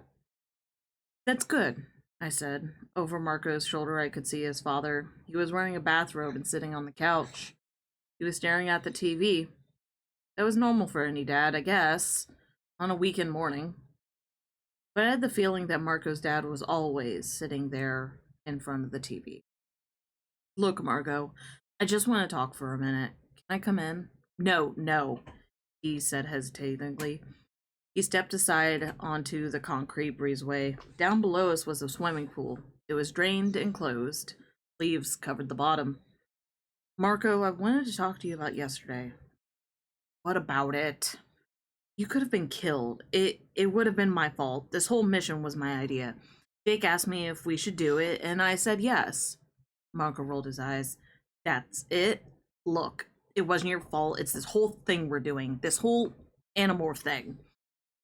Speaker 2: That's good, I said. Over Marco's shoulder, I could see his father. He was wearing a bathrobe and sitting on the couch. He was staring at the TV. That was normal for any dad, I guess, on a weekend morning. But I had the feeling that Marco's dad was always sitting there in front of the TV. Look, Marco, I just want to talk for a minute. I come in? No, no, he said hesitatingly. He stepped aside onto the concrete breezeway. Down below us was a swimming pool. It was drained and closed. Leaves covered the bottom. Marco, I wanted to talk to you about yesterday. What about it? You could have been killed. It would have been my fault. This whole mission was my idea. Jake asked me if we should do it, and I said yes. Marco rolled his eyes. That's it? Look, it wasn't your fault. It's this whole thing we're doing. This whole Animorph thing.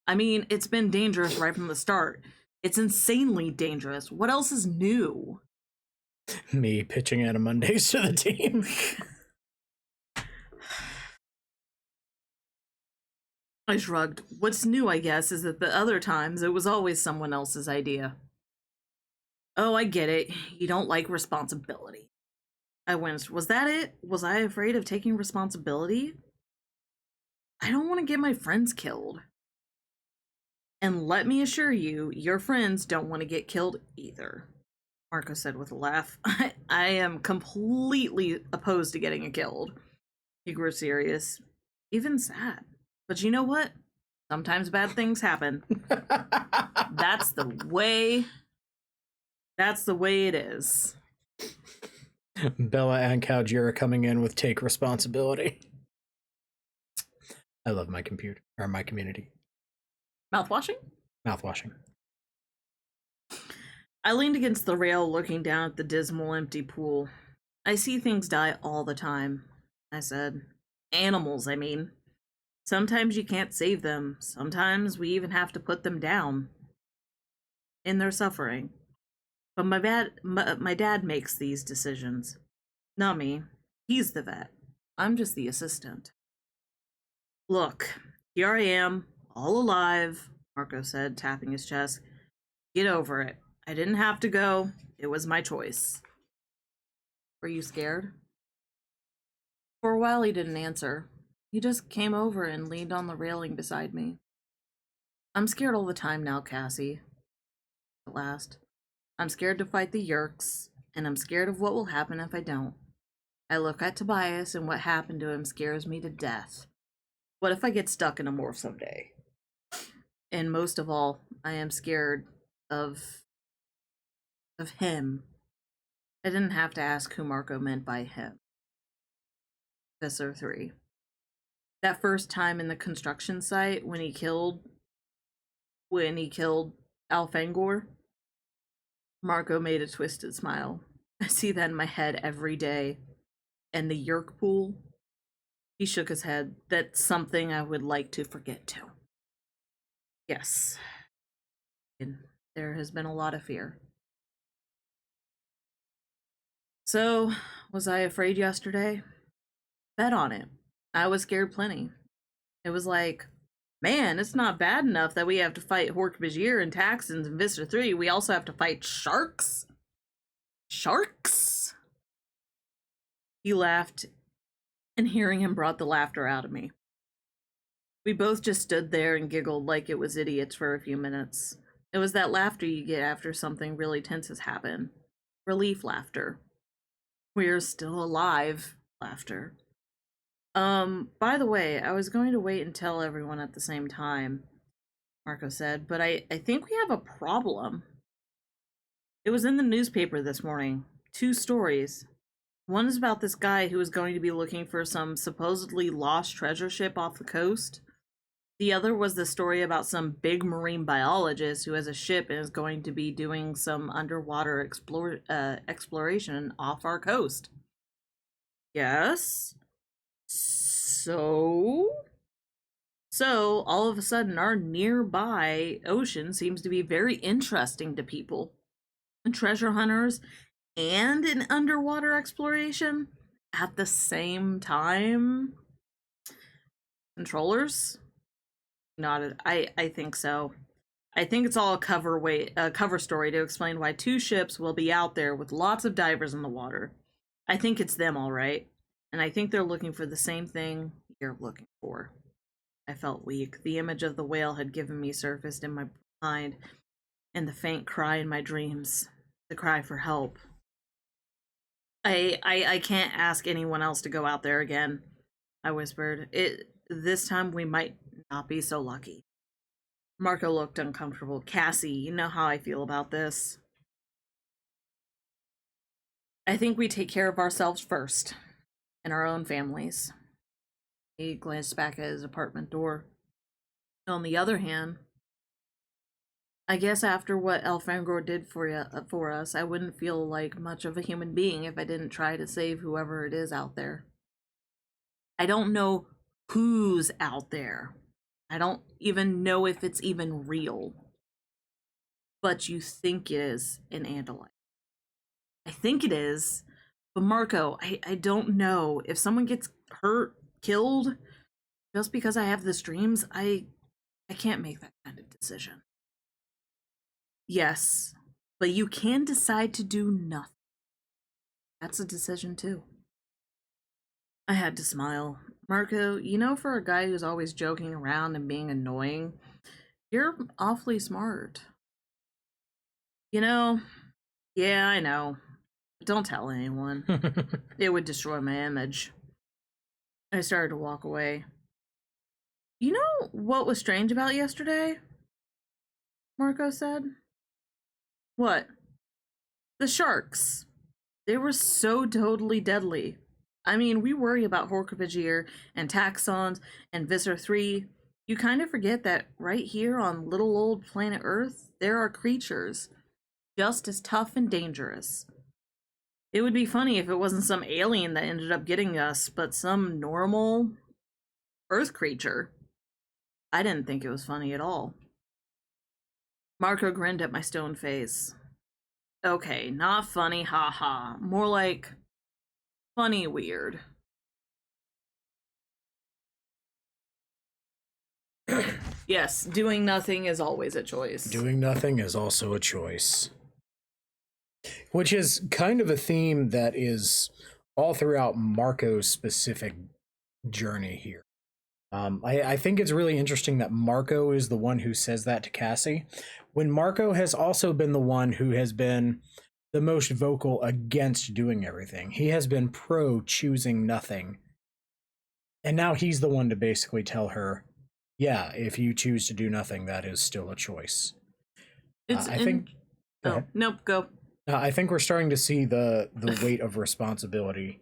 Speaker 2: I mean, it's been dangerous right from the start. It's insanely dangerous. What else is new?
Speaker 1: Me pitching out of Mondays to the team.
Speaker 2: I shrugged. What's new, I guess, is that the other times it was always someone else's idea. Oh, I get it. You don't like responsibility. I winced. Was that it? Was I afraid of taking responsibility? I don't want to get my friends killed. And let me assure you, your friends don't want to get killed either, Marco said with a laugh. I am completely opposed to getting killed. He grew serious, even sad. But you know what? Sometimes bad things happen. That's the way it is.
Speaker 1: Bella and Kaljira coming in with take responsibility. I love my community.
Speaker 2: Mouthwashing?
Speaker 1: Mouthwashing.
Speaker 2: I leaned against the rail looking down at the dismal empty pool. I see things die all the time, I said. Animals, I mean. Sometimes you can't save them. Sometimes we even have to put them down in their suffering. But my dad makes these decisions. Not me. He's the vet. I'm just the assistant. Look, here I am, all alive, Marco said, tapping his chest. Get over it. I didn't have to go. It was my choice. Were you scared? For a while, he didn't answer. He just came over and leaned on the railing beside me. I'm scared all the time now, Cassie. At last. I'm scared to fight the Yerks, and I'm scared of what will happen if I don't. I look at Tobias, and what happened to him scares me to death. What if I get stuck in a morph someday? And most of all, I am scared of him. I didn't have to ask who Marco meant by him. Professor 3. That first time in the construction site when he killed Alfangor, Marco made a twisted smile. I see that in my head every day. And the Yerk pool? He shook his head. That's something I would like to forget too. Yes. And there has been a lot of fear. So, was I afraid yesterday? Bet on it. I was scared plenty. It was like, man, it's not bad enough that we have to fight Hork-Bajir and Taxons and Vista 3. We also have to fight sharks? Sharks? He laughed, and hearing him brought the laughter out of me. We both just stood there and giggled like it was idiots for a few minutes. It was that laughter you get after something really tense has happened. Relief laughter. We're still alive laughter. By the way, I was going to wait and tell everyone at the same time, Marco said, but I think we have a problem. It was in the newspaper this morning. 2 stories. One is about this guy who is going to be looking for some supposedly lost treasure ship off the coast. The other was the story about some big marine biologist who has a ship and is going to be doing some underwater exploration off our coast. Yes? So, all of a sudden, our nearby ocean seems to be very interesting to people. And treasure hunters and an underwater exploration at the same time. Controllers? Nodded. I think so. I think it's all a cover story to explain why 2 ships will be out there with lots of divers in the water. I think it's them, all right. And I think they're looking for the same thing you're looking for. I felt weak. The image of the whale had given me surfaced in my mind, and the faint cry in my dreams. The cry for help. I can't ask anyone else to go out there again. I whispered. This time we might not be so lucky. Marco looked uncomfortable. Cassie, you know how I feel about this. I think we take care of ourselves first and our own families. He glanced back at his apartment door. On the other hand, I guess after what Elfangor did for us, I wouldn't feel like much of a human being if I didn't try to save whoever it is out there. I don't know who's out there. I don't even know if it's even real. But you think it is an Andalite. I think it is. But Marco, I don't know. If someone gets hurt, killed, just because I have these dreams, I can't make that kind of decision. Yes, but you can decide to do nothing. That's a decision too. I had to smile. Marco, you know, for a guy who's always joking around and being annoying, you're awfully smart. You know, yeah, I know. But don't tell anyone. It would destroy my image. I started to walk away. You know what was strange about yesterday? Marco said. What? The sharks. They were so totally deadly. I mean, we worry about Horcrux and Taxons and Visser 3. You kind of forget that right here on little old planet Earth, there are creatures just as tough and dangerous. It would be funny if it wasn't some alien that ended up getting us, but some normal Earth creature. I didn't think it was funny at all. Marco grinned at my stone face. Okay, not funny, haha. More like funny weird. Yes, doing nothing is always a choice.
Speaker 1: Doing nothing is also a choice. Which is kind of a theme that is all throughout Marco's specific journey here. I think it's really interesting that Marco is the one who says that to Cassie, when Marco has also been the one who has been the most vocal against doing everything. He has been pro choosing nothing. And now he's the one to basically tell her, yeah, if you choose to do nothing, that is still a choice. I think...
Speaker 2: Oh, nope, go.
Speaker 1: I think we're starting to see the weight of responsibility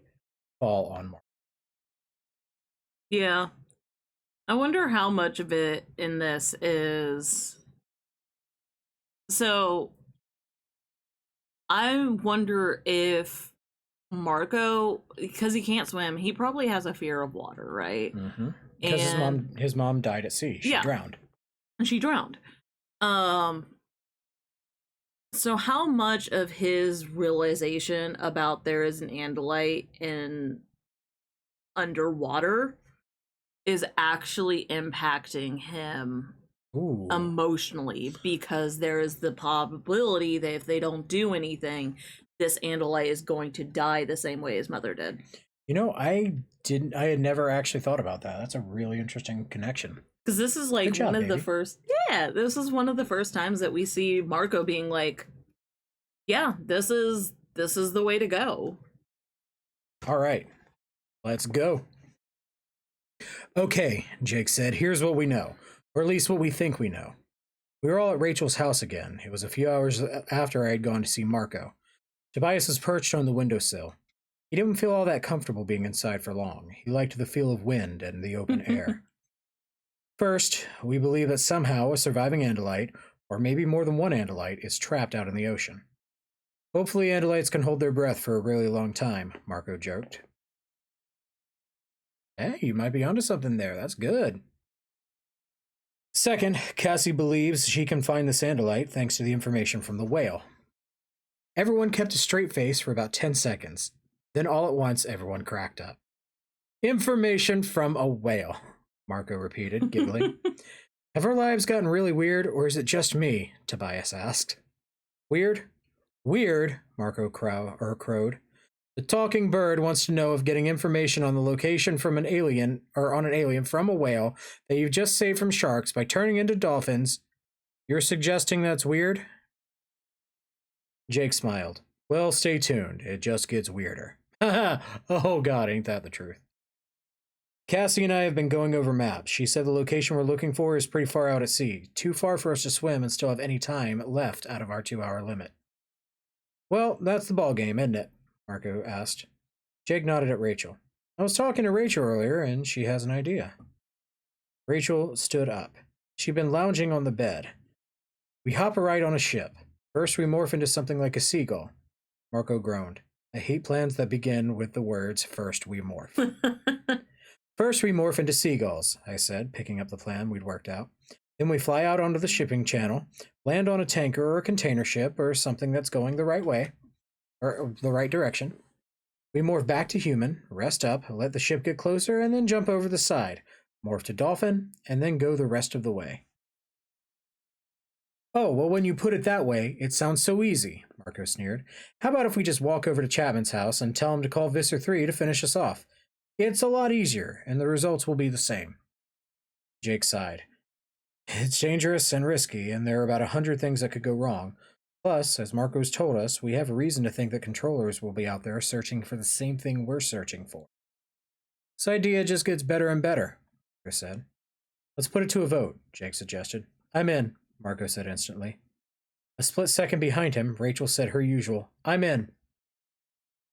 Speaker 1: fall on Marco.
Speaker 2: Yeah. I wonder how much of it in this is... So, I wonder if Marco, because he can't swim, he probably has a fear of water, right?
Speaker 1: Mm-hmm. Because his mom died at sea. She drowned.
Speaker 2: She drowned. So how much of his realization about there is an Andalite in underwater is actually impacting him emotionally, because there is the probability that if they don't do anything, this Andalite is going to die the same way his mother did.
Speaker 1: You know, I had never actually thought about that. That's a really interesting connection.
Speaker 2: Because this is like one of the first, this is one of the first times that we see Marco being like, yeah, this is the way to go.
Speaker 1: All right, let's go. Okay, Jake said, here's what we know, or at least what we think we know. We were all at Rachel's house again. It was a few hours after I had gone to see Marco. Tobias was perched on the windowsill. He didn't feel all that comfortable being inside for long. He liked the feel of wind and the open air. First, we believe that somehow a surviving Andalite, or maybe more than one Andalite, is trapped out in the ocean. Hopefully Andalites can hold their breath for a really long time, Marco joked. Hey, you might be onto something there. That's good. Second, Cassie believes she can find the Andalite thanks to the information from the whale. Everyone kept a straight face for about 10 seconds. Then all at once, everyone cracked up. Information from a whale, Marco repeated, giggling. Have our lives gotten really weird, or is it just me? Tobias asked. Weird? Weird, Marco crowed. The talking bird wants to know if getting information on the location from an alien, or on an alien from a whale that you've just saved from sharks by turning into dolphins. You're suggesting that's weird? Jake smiled. Well, stay tuned. It just gets weirder. Oh god, ain't that the truth? Cassie and I have been going over maps. She said the location we're looking for is pretty far out at sea, too far for us to swim and still have any time left out of our 2-hour limit. Well, that's the ball game, isn't it? Marco asked. Jake nodded at Rachel. I was talking to Rachel earlier, and she has an idea. Rachel stood up. She'd been lounging on the bed. We hop a ride on a ship. First, we morph into something like a seagull. Marco groaned. I hate plans that begin with the words, first we morph. First, we morph into seagulls, I said, picking up the plan we'd worked out. Then we fly out onto the shipping channel, land on a tanker or a container ship or something that's going the right way, or the right direction. We morph back to human, rest up, let the ship get closer, and then jump over the side, morph to dolphin, and then go the rest of the way. Oh, well, when you put it that way, it sounds so easy, Marco sneered. How about if we just walk over to Chapman's house and tell him to call Visser 3 to finish us off? It's a lot easier, and the results will be the same. Jake sighed. It's dangerous and risky, and there are about 100 things that could go wrong. Plus, as Marco's told us, we have a reason to think that controllers will be out there searching for the same thing we're searching for. This idea just gets better and better, Marco said. Let's put it to a vote, Jake suggested. I'm in, Marco said instantly. A split second behind him, Rachel said her usual, I'm in.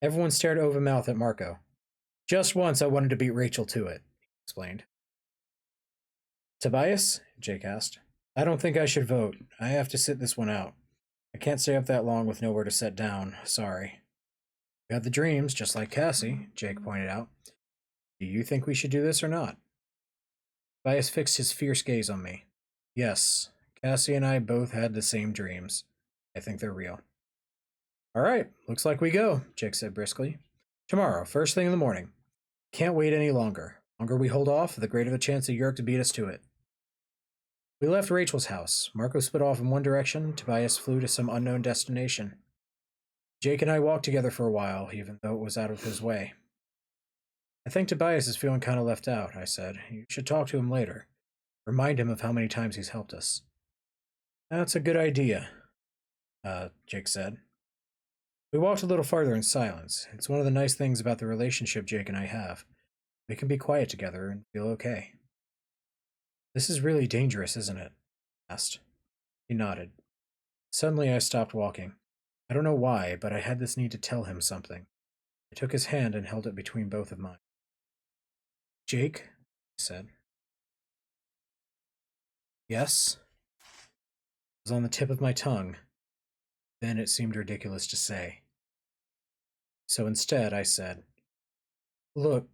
Speaker 1: Everyone stared open-mouthed at Marco. Just once I wanted to beat Rachel to it, he explained. Tobias? Jake asked. I don't think I should vote. I have to sit this one out. I can't stay up that long with nowhere to set down. Sorry. We had the dreams, just like Cassie, Jake pointed out. Do you think we should do this or not? Tobias fixed his fierce gaze on me. Yes, Cassie and I both had the same dreams. I think they're real. All right, looks like we go, Jake said briskly. Tomorrow, first thing in the morning. Can't wait any longer. The longer we hold off, the greater the chance of Yerk to beat us to it. We left Rachel's house. Marco split off in one direction. Tobias flew to some unknown destination. Jake and I walked together for a while, even though it was out of his way. I think Tobias is feeling kind of left out, I said. You should talk to him later. Remind him of how many times he's helped us. That's a good idea, Jake said. We walked a little farther in silence. It's one of the nice things about the relationship Jake and I have. We can be quiet together and feel okay. This is really dangerous, isn't it? I asked. He nodded. Suddenly I stopped walking. I don't know why, but I had this need to tell him something. I took his hand and held it between both of mine. Jake, I said. Yes? It was on the tip of my tongue. Then it seemed ridiculous to say. So instead I said, Look,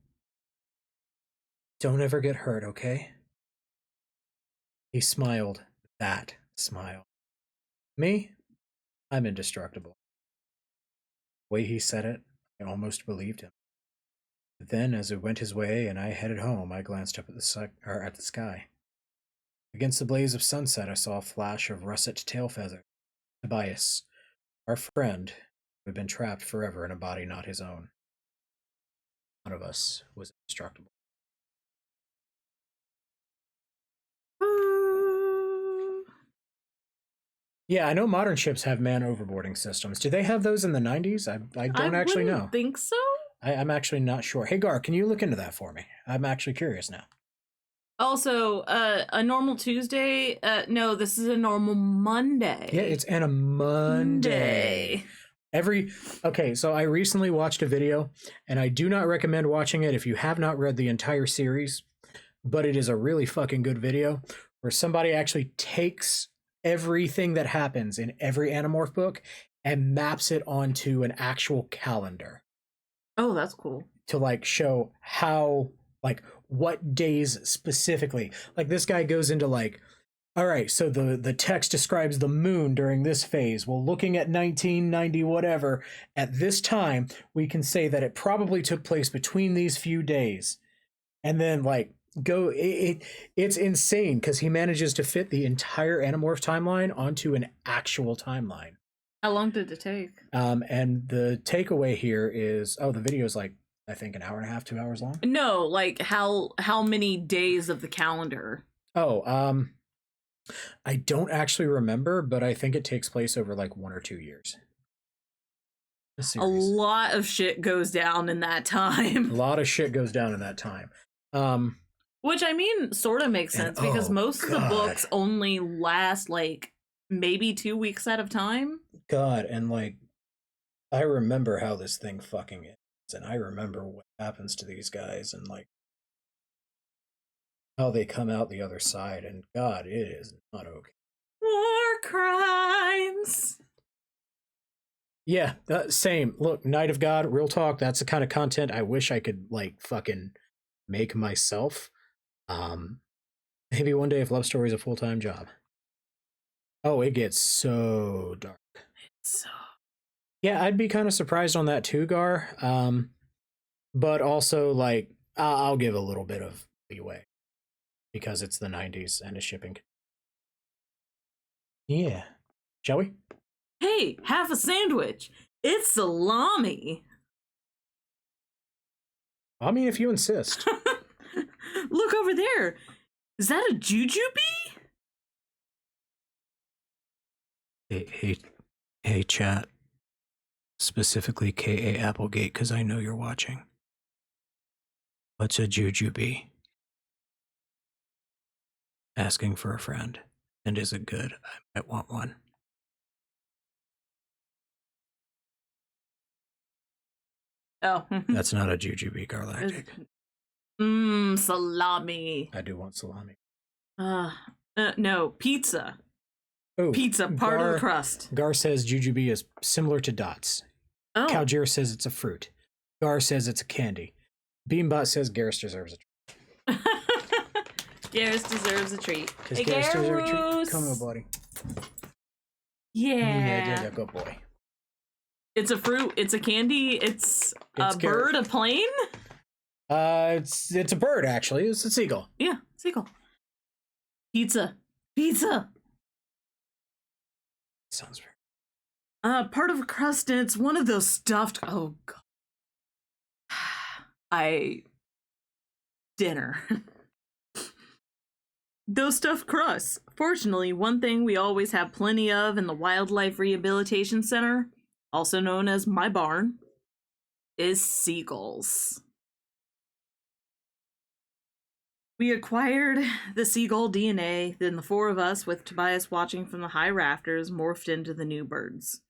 Speaker 1: don't ever get hurt, okay? He smiled, that smile. Me? I'm indestructible. The way he said it, I almost believed him. But then, as it went his way and I headed home, I glanced up at the sky. Against the blaze of sunset, I saw a flash of russet tail feathers. Tobias, our friend, who had been trapped forever in a body not his own. One of us was indestructible. Yeah, I know modern ships have man overboarding systems. Do they have those in the 90s? I don't actually know.
Speaker 2: I think so.
Speaker 1: I'm actually not sure. Hey, Gar, can you look into that for me? I'm actually curious now.
Speaker 2: Also, a normal Tuesday. No, this is a normal Monday.
Speaker 1: Yeah, it's a Monday. Okay, so I recently watched a video, and I do not recommend watching it if you have not read the entire series, but it is a really fucking good video where somebody actually takes everything that happens in every Animorph book and maps it onto an actual calendar.
Speaker 2: Oh, that's cool.
Speaker 1: To like show how, like, what days specifically. Like this guy goes into like, all right, so the text describes the moon during this phase. Well, looking at 1990 whatever, at this time, we can say that it probably took place between these few days. And then like it's insane because he manages to fit the entire Animorph timeline onto an actual timeline.
Speaker 2: How long did it take?
Speaker 1: And the takeaway here is, the video is like, I think an hour and a half, 2 hours long.
Speaker 2: No, like how many days of the calendar?
Speaker 1: I don't actually remember, but I think it takes place over like 1 or 2 years.
Speaker 2: A lot of shit goes down in that time.
Speaker 1: A lot of shit goes down in that time.
Speaker 2: Which, I mean, sort of makes sense because most of the books only last, like, maybe 2 weeks at a time.
Speaker 1: God, and, like, I remember how this thing fucking is, and I remember what happens to these guys, and, like, how they come out the other side, and God, it is not okay.
Speaker 2: War crimes!
Speaker 1: Yeah, same. Look, Night of God, real talk, that's the kind of content I wish I could, like, fucking make myself. Maybe one day if Love Story is a full-time job. Oh, it gets so dark.
Speaker 2: So...
Speaker 1: Yeah, I'd be kind of surprised on that too, Gar. But also, like, I'll give a little bit of leeway because it's the 90s and it's shipping. Yeah. Shall we?
Speaker 2: Hey, half a sandwich. It's salami.
Speaker 1: I mean, if you insist.
Speaker 2: Look over there. Is that a jujube?
Speaker 1: Hey, chat. Specifically K.A. Applegate, because I know you're watching. What's a jujube? Asking for a friend. And is it good? I might want one.
Speaker 2: Oh.
Speaker 1: That's not a jujube, Garlactic.
Speaker 2: Salami.
Speaker 1: I do want salami.
Speaker 2: No, pizza.
Speaker 1: Oh,
Speaker 2: pizza, part of the crust.
Speaker 1: Gar says jujube is similar to dots.
Speaker 2: Oh.
Speaker 1: Kalgir says it's a fruit. Gar says it's a candy. Beambot says Garrus deserves a treat.
Speaker 2: Garrus deserves a treat.
Speaker 1: Hey, Garrus deserves a treat. Come on, buddy.
Speaker 2: Yeah.
Speaker 1: Good boy.
Speaker 2: It's a fruit. It's a candy. It's a bird, a plane?
Speaker 1: It's a bird, actually. It's a seagull.
Speaker 2: Yeah, seagull. Pizza. Pizza.
Speaker 1: Sounds very...
Speaker 2: part of a crust, and it's one of those stuffed... Oh, God. Dinner. Those stuffed crusts. Fortunately, one thing we always have plenty of in the Wildlife Rehabilitation Center, also known as my barn, is seagulls. We acquired the seagull DNA, then the four of us, with Tobias watching from the high rafters, morphed into the new birds.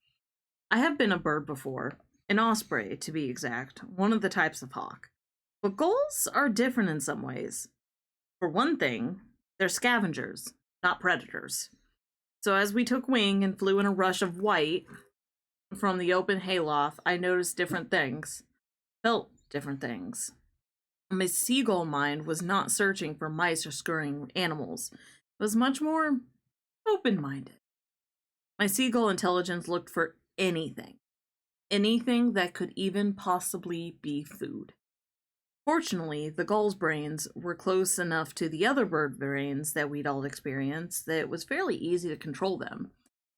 Speaker 2: I have been a bird before, an osprey to be exact, one of the types of hawk. But gulls are different in some ways. For one thing, they're scavengers, not predators. So as we took wing and flew in a rush of white from the open hayloft, I noticed different things, felt different things. My seagull mind was not searching for mice or scurrying animals. It was much more open-minded. My seagull intelligence looked for anything. Anything that could even possibly be food. Fortunately, the gull's brains were close enough to the other bird brains that we'd all experienced that it was fairly easy to control them.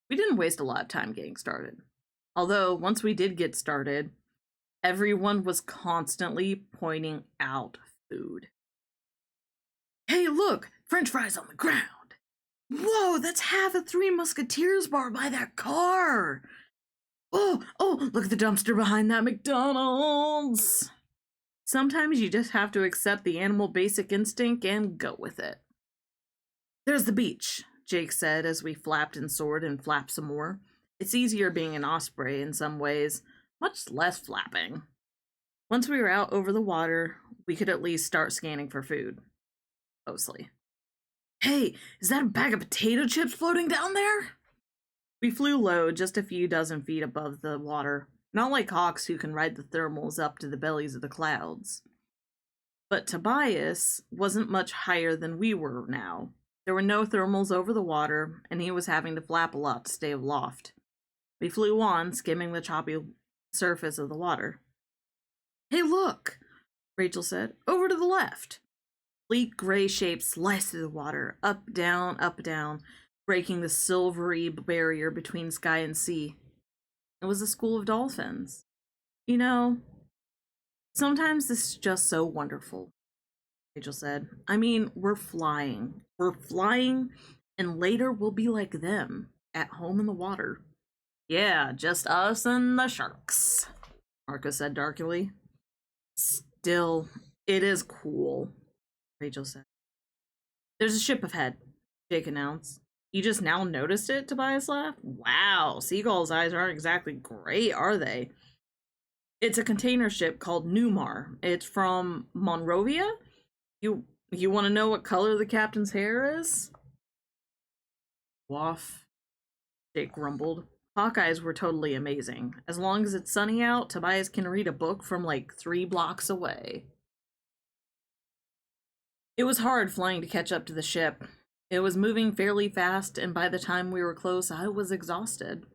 Speaker 2: We didn't waste a lot of time getting started. Although, once we did get started, everyone was constantly pointing out food. Hey, look! French fries on the ground! Whoa, that's half a Three Musketeers bar by that car! Oh, look at the dumpster behind that McDonald's! Sometimes you just have to accept the animal basic instinct and go with it. There's the beach, Jake said as we flapped and soared and flapped some more. It's easier being an osprey in some ways, much less flapping. Once we were out over the water, we could at least start scanning for food. Mostly. Hey, is that a bag of potato chips floating down there? We flew low, just a few dozen feet above the water. Not like hawks who can ride the thermals up to the bellies of the clouds. But Tobias wasn't much higher than we were now. There were no thermals over the water, and he was having to flap a lot to stay aloft. We flew on, skimming the choppy surface of the water. Hey, look, Rachel said. Over to the left. Sleek gray shapes sliced through the water, up, down, breaking the silvery barrier between sky and sea. It was a school of dolphins. You know, sometimes this is just so wonderful, Rachel said. I mean, we're flying. And later we'll be like them, at home in the water. Yeah, just us and the sharks, Marcus said darkly. Still, it is cool. Rachel said. There's a ship ahead, Jake announced. You just now noticed it, Tobias laughed. Wow, Seagull's eyes aren't exactly great, are they? It's a container ship called Newmar. It's from Monrovia? You want to know what color the captain's hair is? Waff, Jake grumbled. Hawkeyes were totally amazing. As long as it's sunny out, Tobias can read a book from like 3 blocks away. It was hard flying to catch up to the ship. It was moving fairly fast, and by the time we were close, I was exhausted.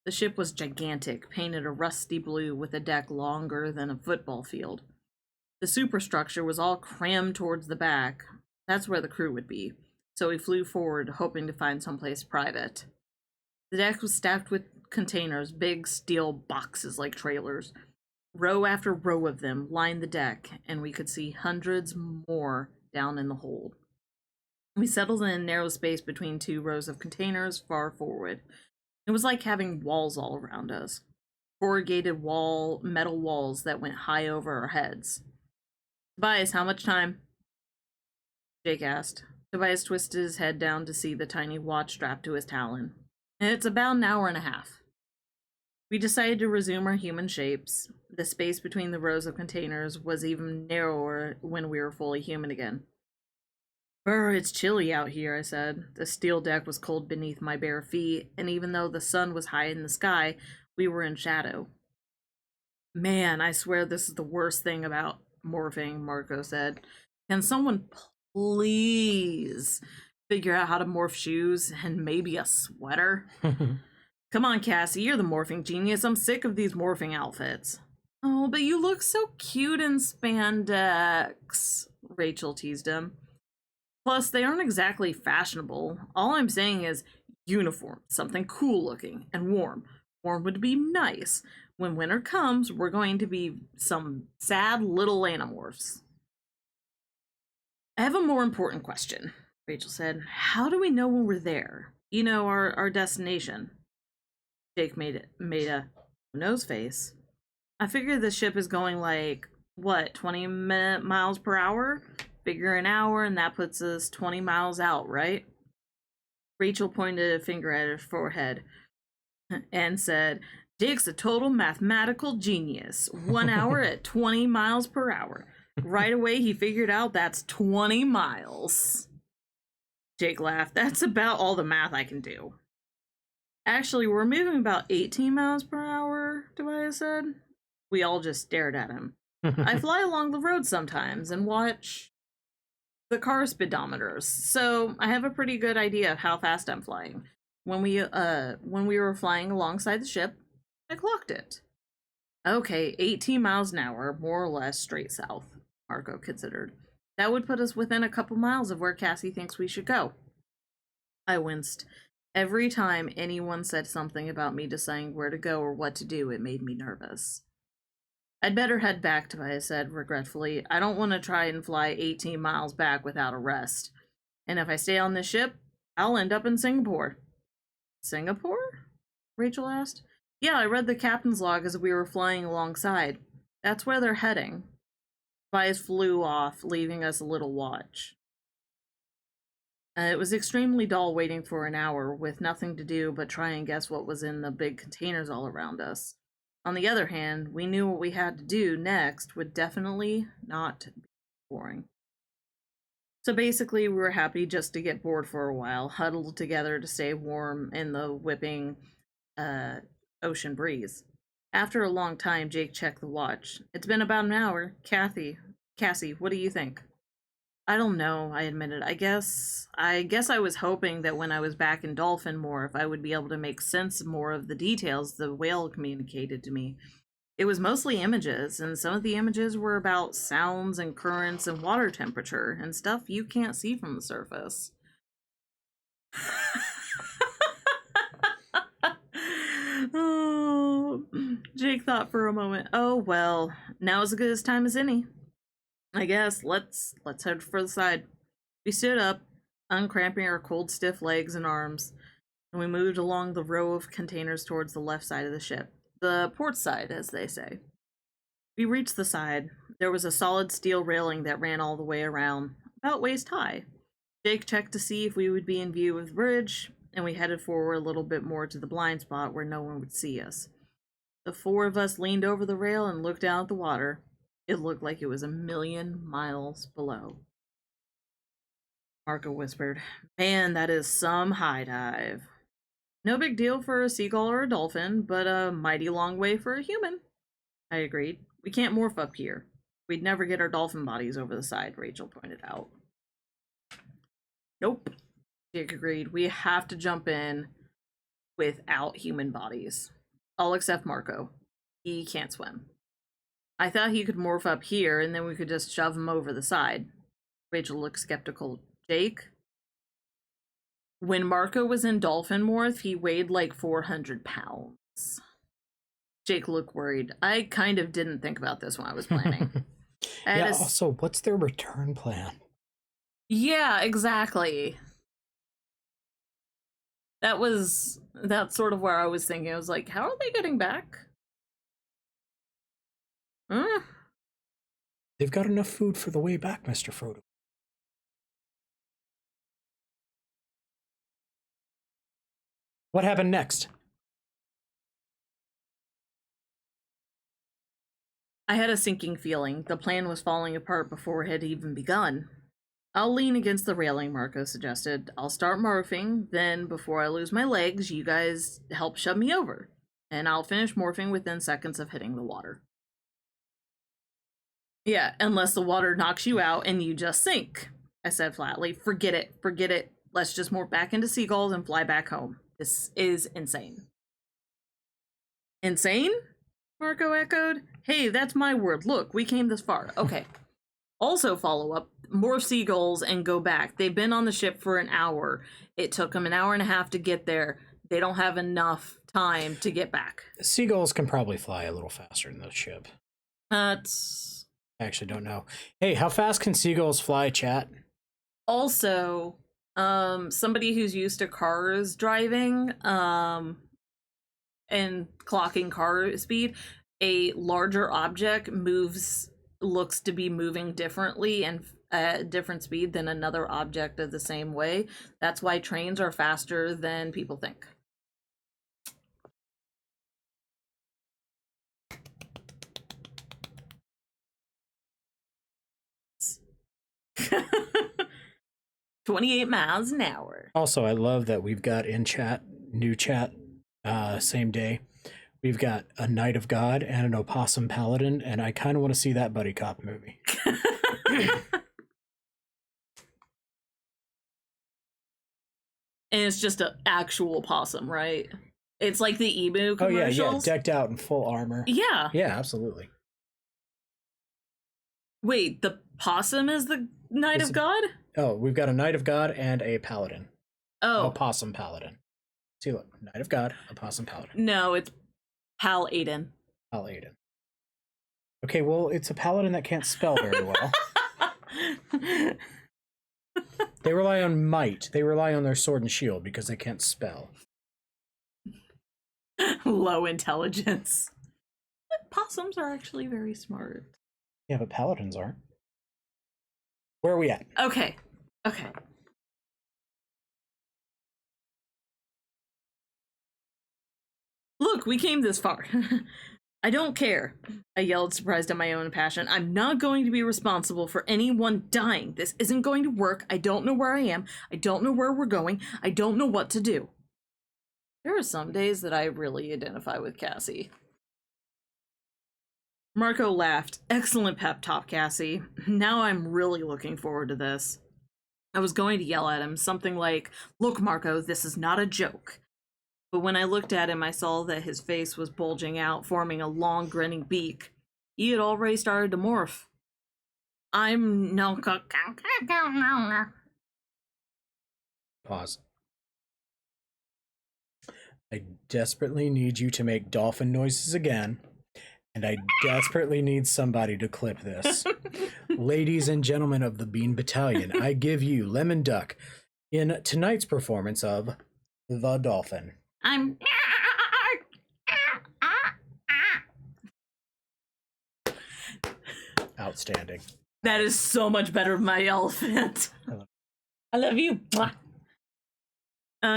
Speaker 2: The ship was gigantic, painted a rusty blue with a deck longer than a football field. The superstructure was all crammed towards the back. That's where the crew would be. So we flew forward, hoping to find someplace private. The deck was stacked with containers, big steel boxes like trailers. Row after row of them lined the deck, and we could see hundreds more down in the hold. We settled in a narrow space between 2 rows of containers far forward. It was like having walls all around us. Corrugated metal walls that went high over our heads. Tobias, how much time? Jake asked. Tobias twisted his head down to see the tiny watch strapped to his talon. It's about an hour and a half. We decided to resume our human shapes. The space between the rows of containers was even narrower when we were fully human again. Brr, it's chilly out here, I said. The steel deck was cold beneath my bare feet, and even though the sun was high in the sky, we were in shadow. Man, I swear this is the worst thing about morphing, Marco said. Can someone please figure out how to morph shoes and maybe a sweater? Come on, Cassie, you're the morphing genius. I'm sick of these morphing outfits. Oh, but you look so cute in spandex, Rachel teased him. Plus, they aren't exactly fashionable. All I'm saying is uniform, something cool looking and warm. Warm would be nice. When winter comes, we're going to be some sad little Animorphs. I have a more important question, Rachel said. How do we know when we're there? You know, our destination. Jake made a nose face. I figure the ship is going like, 20 miles per hour? Figure an hour, and that puts us 20 miles out, right? Rachel pointed a finger at her forehead and said, Jake's a total mathematical genius. 1 hour at 20 miles per hour. Right away, he figured out that's 20 miles. Jake laughed. That's about all the math I can do. Actually, we're moving about 18 miles per hour, Tobias said. We all just stared at him. I fly along the road sometimes and watch the car speedometers, so I have a pretty good idea of how fast I'm flying. When we were flying alongside the ship, I clocked it. Okay, 18 miles an hour, more or less straight south, Marco considered. That would put us within a couple miles of where Cassie thinks we should go. I winced. Every time anyone said something about me deciding where to go or what to do, it made me nervous. I'd better head back, Tobias said regretfully. I don't want to try and fly 18 miles back without a rest. And if I stay on this ship, I'll end up in Singapore. Singapore? Rachel asked. Yeah, I read the captain's log as we were flying alongside. That's where they're heading. Tobias flew off, leaving us a little watch. It was extremely dull waiting for an hour, with nothing to do but try and guess what was in the big containers all around us. On the other hand, we knew what we had to do next would definitely not be boring. So basically, we were happy just to get bored for a while, huddled together to stay warm in the whipping ocean breeze. After a long time, Jake checked the watch. It's been about an hour. Cassie, what do you think? I don't know, I admitted. I guess I was hoping that when I was back in Dolphin Morph, I would be able to make sense more of the details the whale communicated to me. It was mostly images, and some of the images were about sounds and currents and water temperature and stuff you can't see from the surface. Oh, Jake thought for a moment. Oh well, now is as good a time as any. I guess let's head for the side. We stood up, uncramping our cold, stiff legs and arms, and we moved along the row of containers towards the left side of the ship. The port side, as they say. We reached the side. There was a solid steel railing that ran all the way around. about waist high. Jake checked to see if we would be in view of the bridge, and we headed forward a little bit more to the blind spot where no one would see us. The four of us leaned over the rail and looked down at the water. It looked like it was 1,000,000 miles below. Marco whispered, "Man, that is some high dive. No big deal for a seagull or a dolphin, but a mighty long way for a human." I agreed. "We can't morph up here. We'd never get our dolphin bodies over the side," Rachel pointed out. "Nope," Jake agreed. "We have to jump in without human bodies. All except Marco. He can't swim. I thought he could morph up here and then we could just shove him over the side." Rachel looked skeptical. "Jake? When Marco was in dolphin morph, he weighed like 400 pounds. Jake looked worried. "I kind of didn't think about this when I was planning."
Speaker 1: Yeah, also, what's their return plan?
Speaker 2: Yeah, exactly. That's sort of where I was thinking. I was like, how are they getting back?
Speaker 1: They've got enough food for the way back, Mr. Frodo. What happened next?
Speaker 2: I had a sinking feeling. The plan was falling apart before it had even begun. "I'll lean against the railing," Marco suggested. "I'll start morphing, then before I lose my legs, you guys help shove me over. And I'll finish morphing within seconds of hitting the water." "Yeah, unless the water knocks you out and you just sink," I said flatly. Forget it. Let's just morph back into seagulls and fly back home. This is insane." "Insane?" Marco echoed. "Hey, that's my word. Look, we came this far." Okay. Also follow up, morph seagulls and go back. They've been on the ship for an hour. It took them an hour and a half to get there. They don't have enough time to get back.
Speaker 1: Seagulls can probably fly a little faster than the ship. I actually don't know. Hey, how fast can seagulls fly, chat?
Speaker 2: Also, somebody who's used to cars driving, and clocking car speed, a larger object looks to be moving differently and at a different speed than another object of the same way. That's why trains are faster than people think. "28 miles an hour.
Speaker 1: Also, I love that we've got in chat, new chat, same day. We've got a Knight of God and an Opossum Paladin, and I kind of want to see that buddy cop movie.
Speaker 2: And it's just an actual possum, right? It's like the emu commercials.
Speaker 1: Oh, yeah, decked out in full armor.
Speaker 2: Yeah.
Speaker 1: Yeah, absolutely.
Speaker 2: Wait, the possum is the Knight of God?
Speaker 1: Oh, we've got a Knight of God and a Paladin.
Speaker 2: Oh.
Speaker 1: Opossum Paladin. See, look, Knight of God, Opossum Paladin.
Speaker 2: No, it's Pal Aiden.
Speaker 1: Pal Aiden. Okay, well, it's a Paladin that can't spell very well. They rely on might. They rely on their sword and shield because they can't spell.
Speaker 2: Low intelligence. Possums are actually very smart.
Speaker 1: Yeah, but paladins aren't. Where are we at?
Speaker 2: Okay. Look, we came this far. "I don't care," I yelled, surprised at my own passion. "I'm not going to be responsible for anyone dying. This isn't going to work. I don't know where I am. I don't know where we're going. I don't know what to do." There are some days that I really identify with Cassie. Marco laughed. "Excellent pep talk, Cassie. Now I'm really looking forward to this." I was going to yell at him, something like, "Look, Marco, this is not a joke." But when I looked at him, I saw that his face was bulging out, forming a long, grinning beak. He had already started to morph. "I'm no...
Speaker 1: Pause. "I desperately need you to make dolphin noises again, and I desperately need somebody to clip this. Ladies and gentlemen of the Bean Battalion, I give you Lemon Duck in tonight's performance of The Dolphin."
Speaker 2: I'm...
Speaker 1: Outstanding.
Speaker 2: That is so much better than my elephant. I love you. Mwah.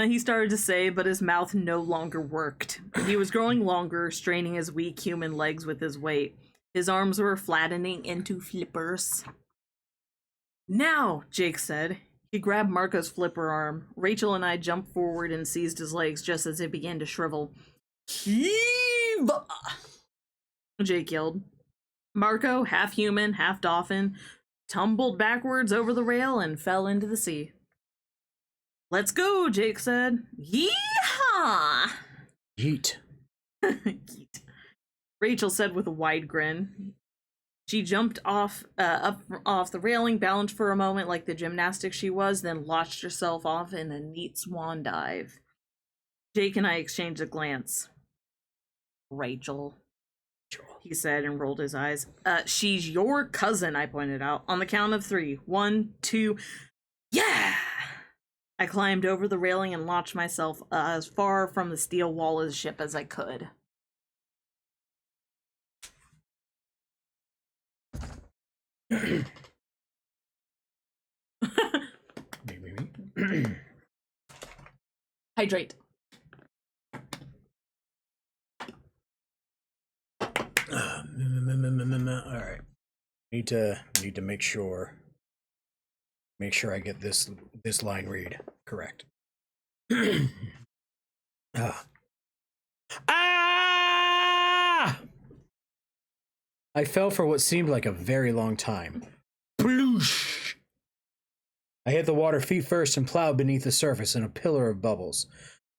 Speaker 2: He started to say, but his mouth no longer worked. He was growing longer, straining his weak human legs with his weight. His arms were flattening into flippers. Now, Jake said. He grabbed Marco's flipper arm. Rachel and I jumped forward and seized his legs just as they began to shrivel. Heave! Jake yelled. Marco, half human, half dolphin, tumbled backwards over the rail and fell into the sea. Let's go, Jake said. Yeehaw!
Speaker 1: Yeet.
Speaker 2: Yeet. Rachel said with a wide grin. She jumped up off the railing, balanced for a moment like the gymnastics she was, then launched herself off in a neat swan dive. Jake and I exchanged a glance. Rachel, he said and rolled his eyes. She's your cousin, I pointed out. On the count of 3. 1, 2, yeah! I climbed over the railing and launched myself as far from the steel wall of the ship as I could. Hydrate.
Speaker 1: All right. Need to make sure I get this line read correct. Ah! I fell for what seemed like a very long time. Ploosh! I hit the water feet first and plowed beneath the surface in a pillar of bubbles.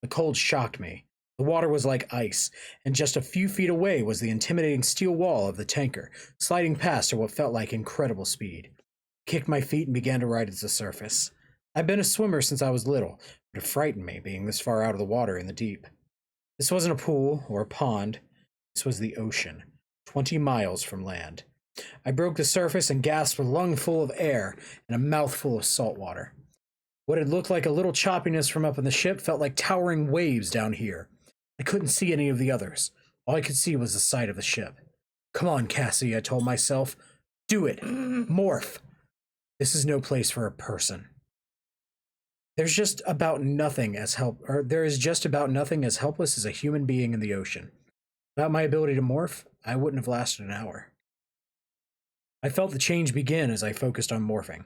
Speaker 1: The cold shocked me. The water was like ice, and just a few feet away was the intimidating steel wall of the tanker, sliding past at what felt like incredible speed. I kicked my feet and began to ride at the surface. I've been a swimmer since I was little, but it frightened me being this far out of the water in the deep. This wasn't a pool or a pond. This was the ocean, 20 miles from land. I broke the surface and gasped with a lungful of air and a mouthful of salt water. What had looked like a little choppiness from up in the ship felt like towering waves down here. I couldn't see any of the others. All I could see was the side of the ship. Come on, Cassie, I told myself. Do it. Morph. This is no place for a person. There is just about nothing as helpless as a human being in the ocean. Without my ability to morph, I wouldn't have lasted an hour. I felt the change begin as I focused on morphing.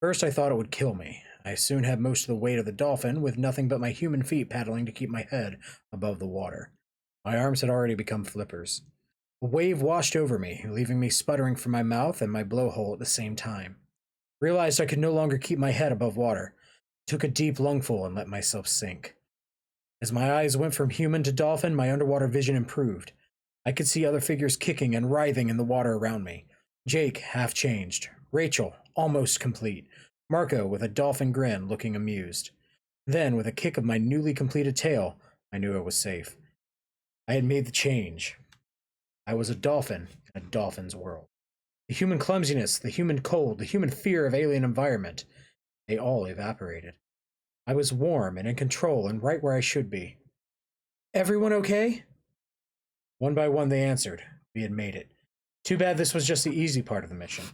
Speaker 1: First, I thought it would kill me. I soon had most of the weight of the dolphin, with nothing but my human feet paddling to keep my head above the water. My arms had already become flippers. A wave washed over me, leaving me sputtering from my mouth and my blowhole at the same time. I realized I could no longer keep my head above water. I took a deep lungful and let myself sink. As my eyes went from human to dolphin, my underwater vision improved. I could see other figures kicking and writhing in the water around me. Jake, half changed. Rachel, almost complete. Marco, with a dolphin grin, looking amused. Then, with a kick of my newly completed tail, I knew I was safe. I had made the change. I was a dolphin in a dolphin's world. The human clumsiness, the human cold, the human fear of alien environment, they all evaporated. I was warm and in control and right where I should be. Everyone okay? One by one they answered. We had made it. Too bad this was just the easy part of the mission.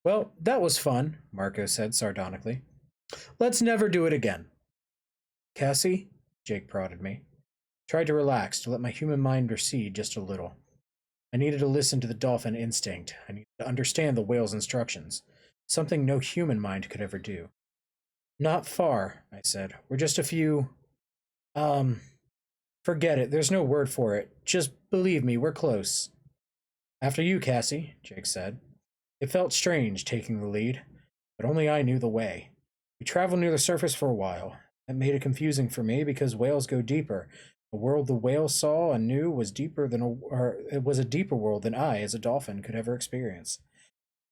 Speaker 1: Well, that was fun, Marco said sardonically. Let's never do it again. Cassie? Jake prodded me. Tried to relax, to let my human mind recede just a little. I needed to listen to the dolphin instinct. I needed to understand the whale's instructions. Something no human mind could ever do. Not far, I said. We're just a few... Forget it. There's no word for it. Just believe me, we're close. After you, Cassie, Jake said. It felt strange taking the lead, but only I knew the way. We traveled near the surface for a while. That made it confusing for me because whales go deeper. The world the whale saw and knew was it was a deeper world than I, as a dolphin, could ever experience.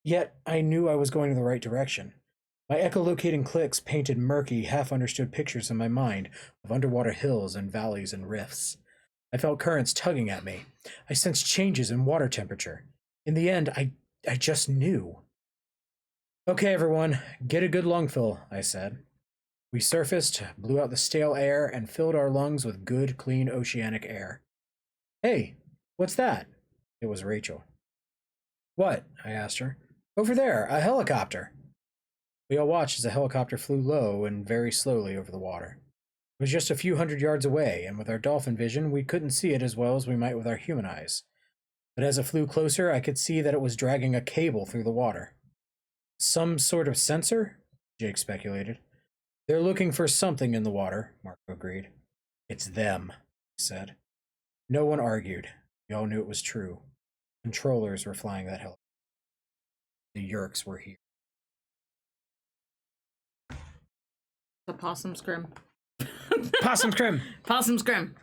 Speaker 1: Yet I knew I was going in the right direction. My echolocating clicks painted murky, half-understood pictures in my mind of underwater hills and valleys and rifts. I felt currents tugging at me. I sensed changes in water temperature. In the end, I just knew. Okay, everyone, get a good lungful, I said. We surfaced, blew out the stale air, and filled our lungs with good, clean oceanic air. Hey, what's that? It was Rachel. What? I asked her. Over there, a helicopter. We all watched as the helicopter flew low and very slowly over the water. It was just a few hundred yards away, and with our dolphin vision, we couldn't see it as well as we might with our human eyes. But as it flew closer, I could see that it was dragging a cable through the water. Some sort of sensor? Jake speculated. They're looking for something in the water, Marco agreed. It's them, he said. No one argued. We all knew it was true. Controllers were flying that helicopter. The Yerks were here.
Speaker 2: The possum scrim.
Speaker 1: Possum scrim!
Speaker 2: Possum scrim.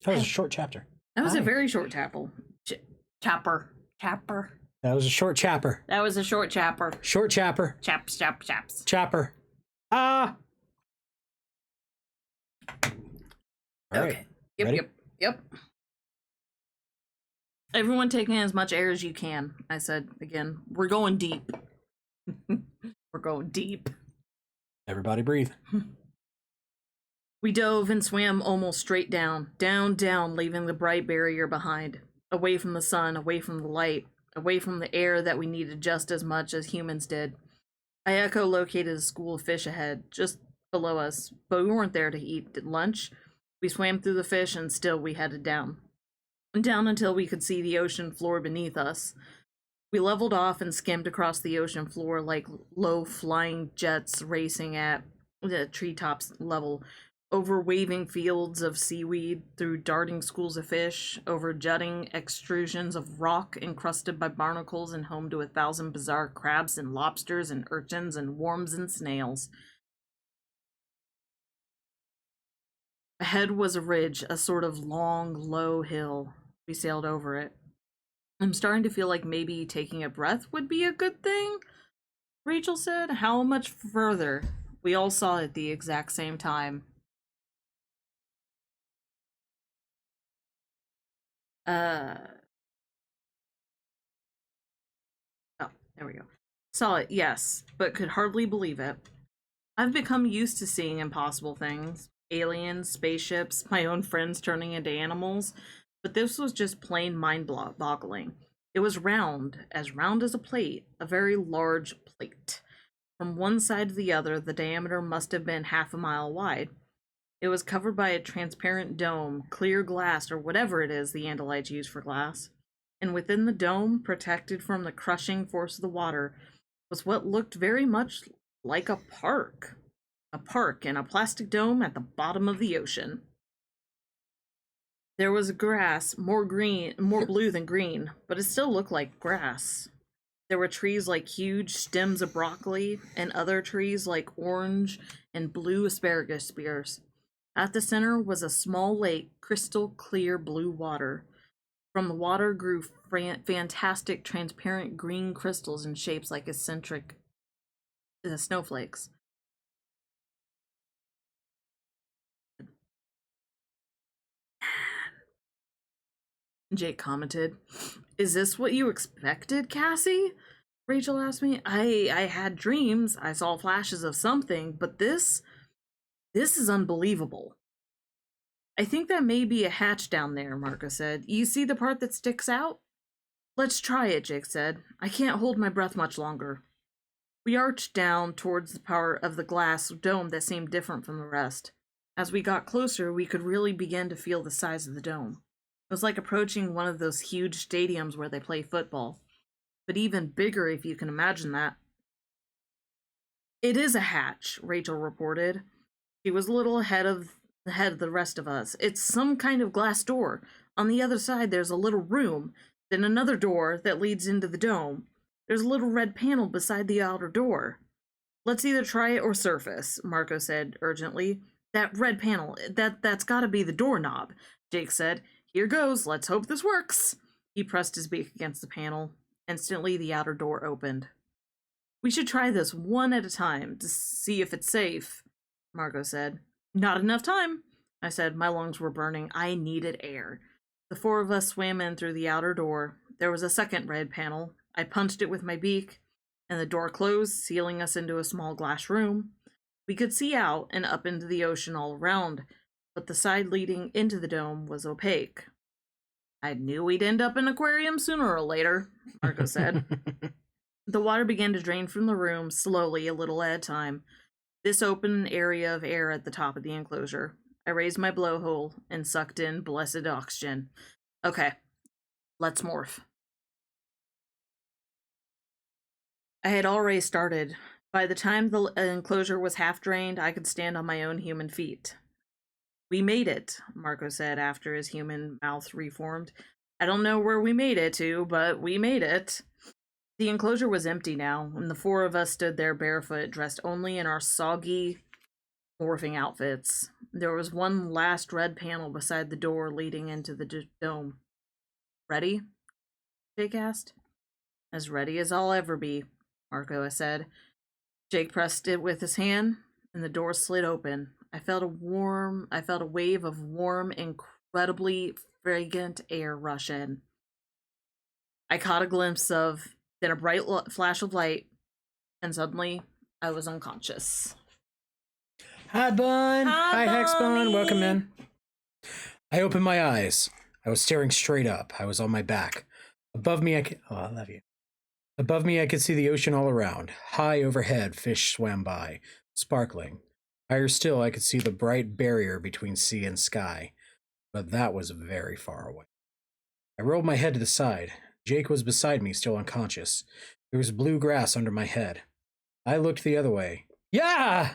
Speaker 1: That was a short chapter.
Speaker 2: That was a
Speaker 1: Hi.
Speaker 2: very short chapel. Chapper.
Speaker 1: That was a short chapter.
Speaker 2: That was a short chapper.
Speaker 1: Short chapter.
Speaker 2: Chaps.
Speaker 1: Chapper. Ah! All right.
Speaker 2: Okay. Yep,
Speaker 1: Ready?
Speaker 2: yep. Everyone take in as much air as you can, I said again. We're going deep. We're going deep.
Speaker 1: Everybody breathe.
Speaker 2: We dove and swam almost straight down, leaving the bright barrier behind. Away from the sun, away from the light, away from the air that we needed just as much as humans did. I echolocated a school of fish ahead, just below us, but we weren't there to eat lunch. We swam through the fish and still we headed down. Down until we could see the ocean floor beneath us. We leveled off and skimmed across the ocean floor like low flying jets racing at the treetops level, over waving fields of seaweed, through darting schools of fish, over jutting extrusions of rock encrusted by barnacles and home to 1,000 bizarre crabs and lobsters and urchins and worms and snails. Ahead was a ridge, a sort of long, low hill. We sailed over it. I'm starting to feel like maybe taking a breath would be a good thing, Rachel said. How much further? We all saw it at the exact same time. Oh, there we go. Saw it, yes, but could hardly believe it. I've become used to seeing impossible things. Aliens, spaceships, my own friends turning into animals. But this was just plain mind-boggling. It was round as a plate, a very large plate. From one side to the other, the diameter must have been 1/2 mile wide. It was covered by a transparent dome, clear glass, or whatever it is the Andalites use for glass. And within the dome, protected from the crushing force of the water, was what looked very much like a park. A park in a plastic dome at the bottom of the ocean. There was grass, more blue than green, but it still looked like grass. There were trees like huge stems of broccoli, and other trees like orange and blue asparagus spears. At the center was a small lake, crystal clear blue water. From the water grew fantastic transparent green crystals in shapes like eccentric snowflakes. Jake commented, "Is this what you expected, Cassie?" Rachel asked me. I had dreams. I saw flashes of something, but this is unbelievable. I think that may be a hatch down there, Marco said. You see the part that sticks out? Let's try it, Jake said. I can't hold my breath much longer. We arched down towards the part of the glass dome that seemed different from the rest. As we got closer, we could really begin to feel the size of the dome. It was like approaching one of those huge stadiums where they play football. But even bigger, if you can imagine that. It is a hatch, Rachel reported. She was a little ahead of the rest of us. It's some kind of glass door. On the other side, there's a little room, then another door that leads into the dome. There's a little red panel beside the outer door. Let's either try it or surface, Marco said urgently. That red panel, that's gotta be the doorknob, Jake said. Here goes, let's hope this works. He pressed his beak against the panel. Instantly, the outer door opened. We should try this one at a time to see if it's safe, Marco said. Not enough time, I said. My lungs were burning. I needed air. The 4 of us swam in through the outer door. There was a second red panel. I punched it with my beak, and the door closed, sealing us into a small glass room. We could see out and up into the ocean all around, but the side leading into the dome was opaque. I knew we'd end up in an aquarium sooner or later, Marco said. The water began to drain from the room, slowly, a little at a time. This open area of air at the top of the enclosure. I raised my blowhole and sucked in blessed oxygen. Okay, let's morph. I had already started. By the time the enclosure was half drained, I could stand on my own human feet. We made it, Marco said after his human mouth reformed. I don't know where we made it to, but we made it. The enclosure was empty now, and the four of us stood there barefoot, dressed only in our soggy, morphing outfits. There was one last red panel beside the door leading into the dome. Ready? Jake asked. As ready as I'll ever be, Marco said. Jake pressed it with his hand, and the door slid open. I felt a wave of warm, incredibly fragrant air rush in. I caught a glimpse of, then a bright flash of light, and suddenly I was unconscious.
Speaker 1: Hi, Bun.
Speaker 2: Hi,
Speaker 1: Hexbun.
Speaker 2: Bunny.
Speaker 1: Welcome in. I opened my eyes. I was staring straight up. I was on my back. Above me, I love you. Above me, I could see the ocean all around. High overhead, fish swam by, sparkling. Higher still, I could see the bright barrier between sea and sky. But that was very far away. I rolled my head to the side. Jake was beside me, still unconscious. There was blue grass under my head. I looked the other way. Yeah!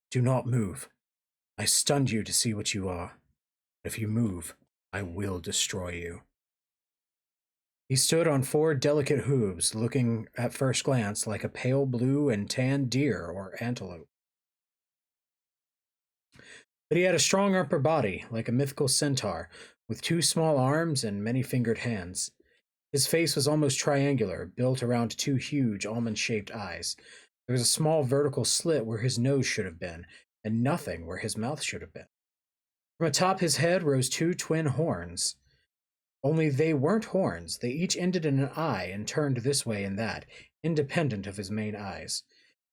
Speaker 1: Do not move. I stunned you to see what you are. If you move, I will destroy you. He stood on four delicate hooves, looking at first glance like a pale blue and tan deer or antelope. But he had a strong upper body, like a mythical centaur, with two small arms and many-fingered hands. His face was almost triangular, built around two huge almond-shaped eyes. There was a small vertical slit where his nose should have been, and nothing where his mouth should have been. From atop his head rose two twin horns. Only they weren't horns. They each ended in an eye and turned this way and that, independent of his main eyes.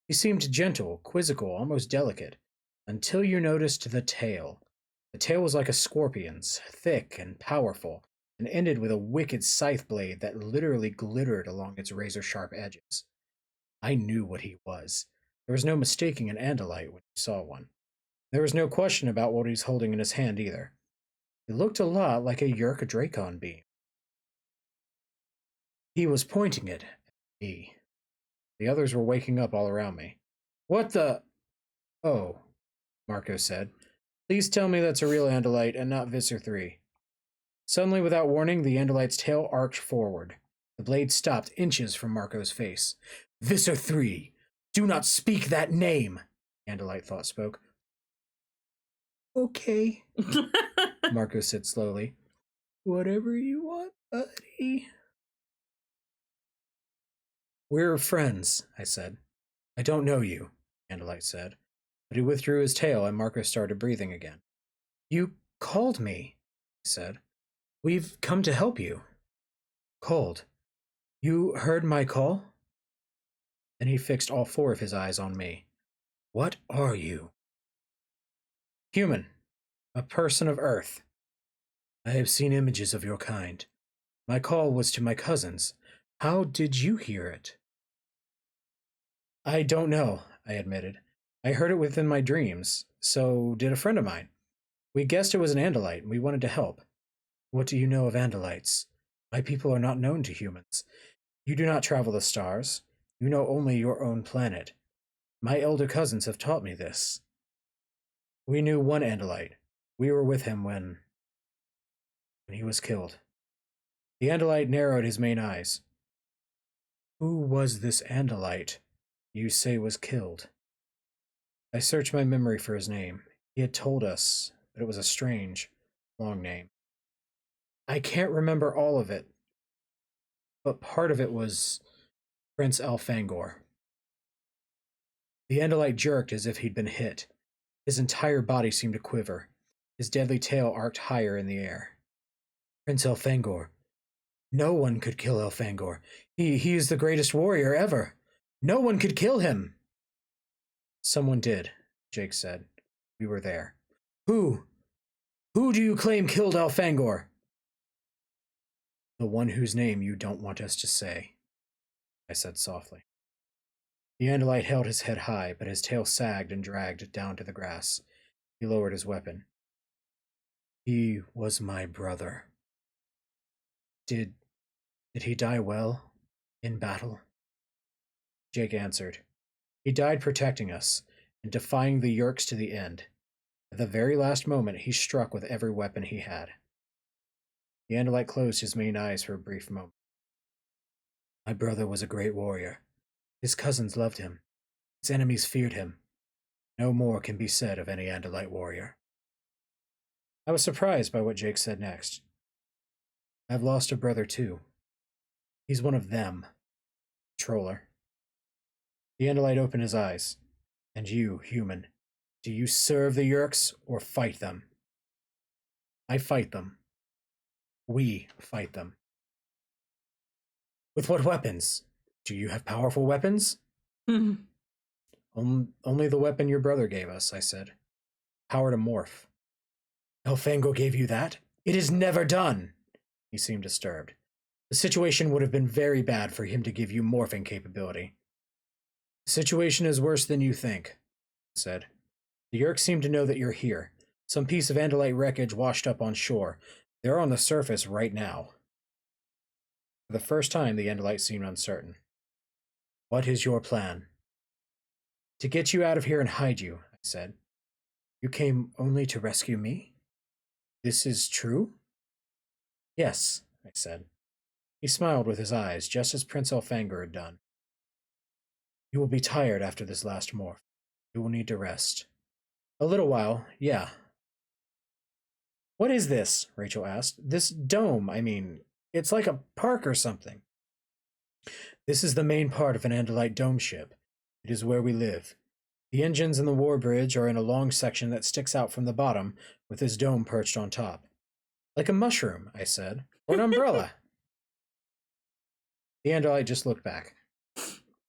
Speaker 1: He seemed gentle, quizzical, almost delicate, until you noticed the tail. The tail was like a scorpion's, thick and powerful, and ended with a wicked scythe blade that literally glittered along its razor-sharp edges. I knew what he was. There was no mistaking an Andalite when you saw one. There was no question about what he's holding in his hand either. It looked a lot like a Yerk Dracon beam. He was pointing it at me. The others were waking up all around me. What the... Oh, Marco said. Please tell me that's a real Andalite and not Visser 3. Suddenly, without warning, the Andalite's tail arched forward. The blade stopped inches from Marco's face. Visser 3! Do not speak that name! Andalite thought spoke. Okay, Marco said slowly. Whatever you want, buddy. We're friends, I said. I don't know you, Andalite said. But he withdrew his tail and Marco started breathing again. You called me, he said. We've come to help you. Cold. You heard my call? Then he fixed all four of his eyes on me. What are you? Human. A person of Earth. I have seen images of your kind. My call was to my cousins. How did you hear it? I don't know, I admitted. I heard it within my dreams. So did a friend of mine. We guessed it was an Andalite, and we wanted to help. What do you know of Andalites? My people are not known to humans. You do not travel the stars. You know only your own planet. My elder cousins have taught me this. We knew one Andalite. We were with him when he was killed. The Andalite narrowed his main eyes. Who was this Andalite you say was killed? I searched my memory for his name. He had told us, but it was a strange, long name. I can't remember all of it, but part of it was Prince Alfangor. The Andalite jerked as if he'd been hit. His entire body seemed to quiver. His deadly tail arced higher in the air. Prince Alfangor. No one could kill Alfangor. He is the greatest warrior ever. No one could kill him. Someone did, Jake said. We were there. Who? Who do you claim killed Alfangor? The one whose name you don't want us to say, I said softly. The Andalite held his head high, but his tail sagged and dragged down to the grass. He lowered his weapon. He was my brother. Did he die well? In battle? Jake answered. He died protecting us, and defying the Yerks to the end. At the very last moment, he struck with every weapon he had. The Andalite closed his main eyes for a brief moment. My brother was a great warrior. His cousins loved him. His enemies feared him. No more can be said of any Andalite warrior. I was surprised by what Jake said next. I've lost a brother too. He's one of them. Troller. The Andalite opened his eyes. And you, human, do you serve the Yerks or fight them? I fight them. We fight them. With what weapons? Do you have powerful weapons? Only the weapon your brother gave us, I said. Power to morph. Elfango gave you that? It is never done! He seemed disturbed. The situation would have been very bad for him to give you morphing capability. The situation is worse than you think, I said. The Yerks seem to know that you're here. Some piece of Andalite wreckage washed up on shore. They're on the surface right now. For the first time, the Andalite seemed uncertain. What is your plan? To get you out of here and hide you, I said. You came only to rescue me? This is true? Yes, I said. He smiled with his eyes, just as Prince Elfangor had done. You will be tired after this last morph. You will need to rest. A little while, yeah. What is this? Rachel asked. This dome, I mean, it's like a park or something. This is the main part of an Andalite dome ship. It is where we live. The engines and the war bridge are in a long section that sticks out from the bottom, with this dome perched on top. Like a mushroom, I said, or an umbrella. The Andalite just looked back.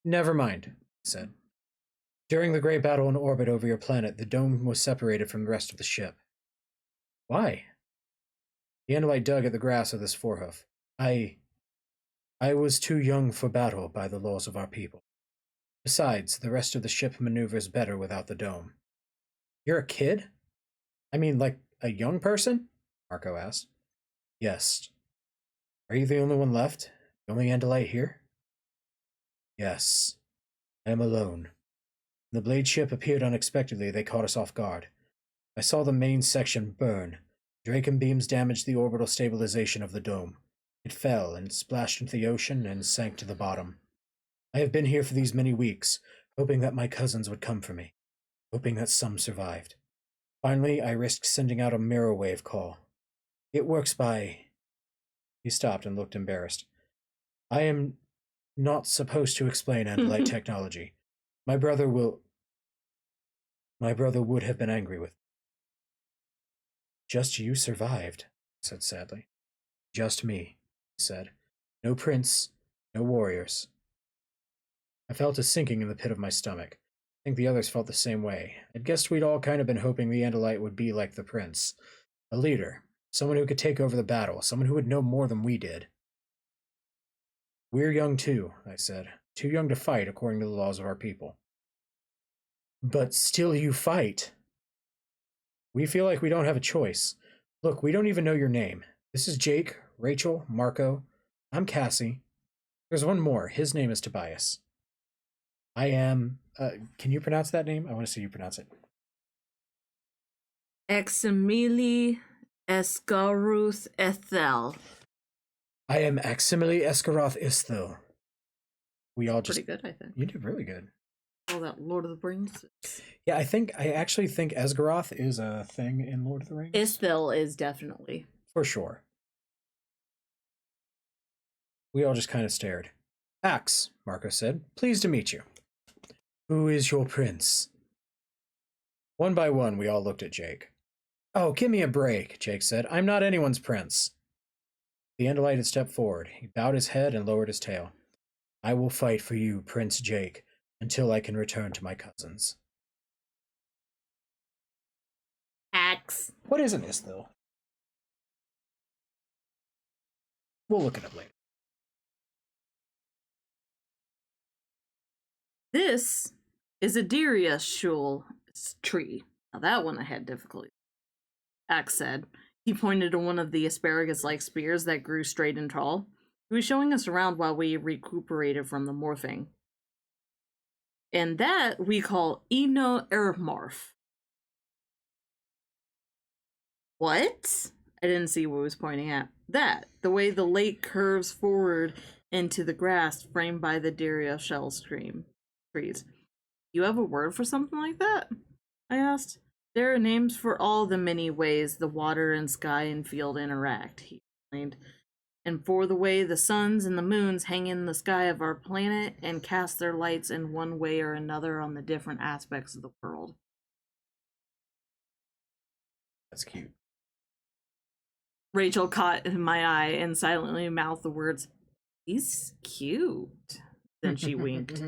Speaker 1: Never mind, I said. During the great battle in orbit over your planet, the dome was separated from the rest of the ship. Why? The Andalite dug at the grass with his forehoof. I was too young for battle by the laws of our people. Besides, the rest of the ship maneuvers better without the dome. You're a kid? I mean, like a young person? Marco asked. Yes. Are you the only one left? The only Andalite here? Yes. I am alone. When the blade ship appeared unexpectedly, they caught us off guard. I saw the main section burn. Draken beams damaged the orbital stabilization of the dome. It fell and splashed into the ocean and sank to the bottom. I have been here for these many weeks, hoping that my cousins would come for me, hoping that some survived. Finally, I risked sending out a mirror wave call. It works by... He stopped and looked embarrassed. I am not supposed to explain Andalite technology. My brother would have been angry with me. Just you survived, I said sadly. Just me, he said. No prince, no warriors. I felt a sinking in the pit of my stomach. I think the others felt the same way. I'd guessed we'd all kind of been hoping the Andalite would be like the prince. A leader. Someone who could take over the battle. Someone who would know more than we did. We're young too, I said. Too young to fight according to the laws of our people. But still you fight. We feel like we don't have a choice. Look, we don't even know your name. This is Jake, Rachel, Marco. I'm Cassie. There's one more. His name is Tobias. I am... can you pronounce that name? I want to see you pronounce it.
Speaker 2: Exemili Esgaruth Ethel.
Speaker 1: I am Aximili Esgaroth Isthil. We all just...
Speaker 2: Pretty good, I think.
Speaker 1: You did really good.
Speaker 2: All that Lord of the Rings.
Speaker 1: Yeah, I actually think Esgaroth is a thing in Lord of the Rings.
Speaker 2: Isthil is definitely.
Speaker 1: For sure. We all just kind of stared. Ax, Marco said. Pleased to meet you. Who is your prince? One by one, we all looked at Jake. Oh, give me a break, Jake said. I'm not anyone's prince. The Andalite had stepped forward. He bowed his head and lowered his tail. I will fight for you, Prince Jake, until I can return to my cousins.
Speaker 2: Axe.
Speaker 1: What is an Isthil? We'll look it up later.
Speaker 2: This is a Darius tree. Now that one I had difficulty. Axe said. He pointed to one of the asparagus-like spears that grew straight and tall. He was showing us around while we recuperated from the morphing. And that we call Animorph. What? I didn't see what he was pointing at. That, the way the lake curves forward into the grass framed by the Darius shell trees. You have a word for something like that? I asked. There are names for all the many ways the water and sky and field interact, he explained. And for the way the suns and the moons hang in the sky of our planet and cast their lights in one way or another on the different aspects of the world.
Speaker 1: That's cute.
Speaker 2: Rachel caught my eye and silently mouthed the words, "He's cute." Then she winked.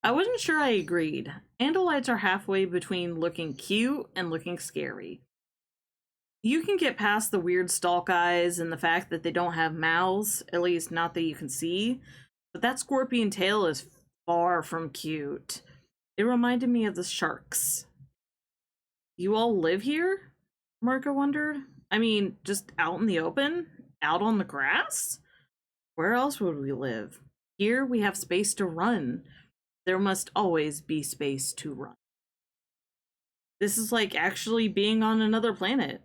Speaker 2: I wasn't sure I agreed. Andalites are halfway between looking cute and looking scary. You can get past the weird stalk eyes and the fact that they don't have mouths, at least not that you can see, but that scorpion tail is far from cute. It reminded me of the sharks. You all live here? Marco wondered. I mean, just out in the open? Out on the grass? Where else would we live? Here we have space to run. There must always be space to run. This is like actually being on another planet,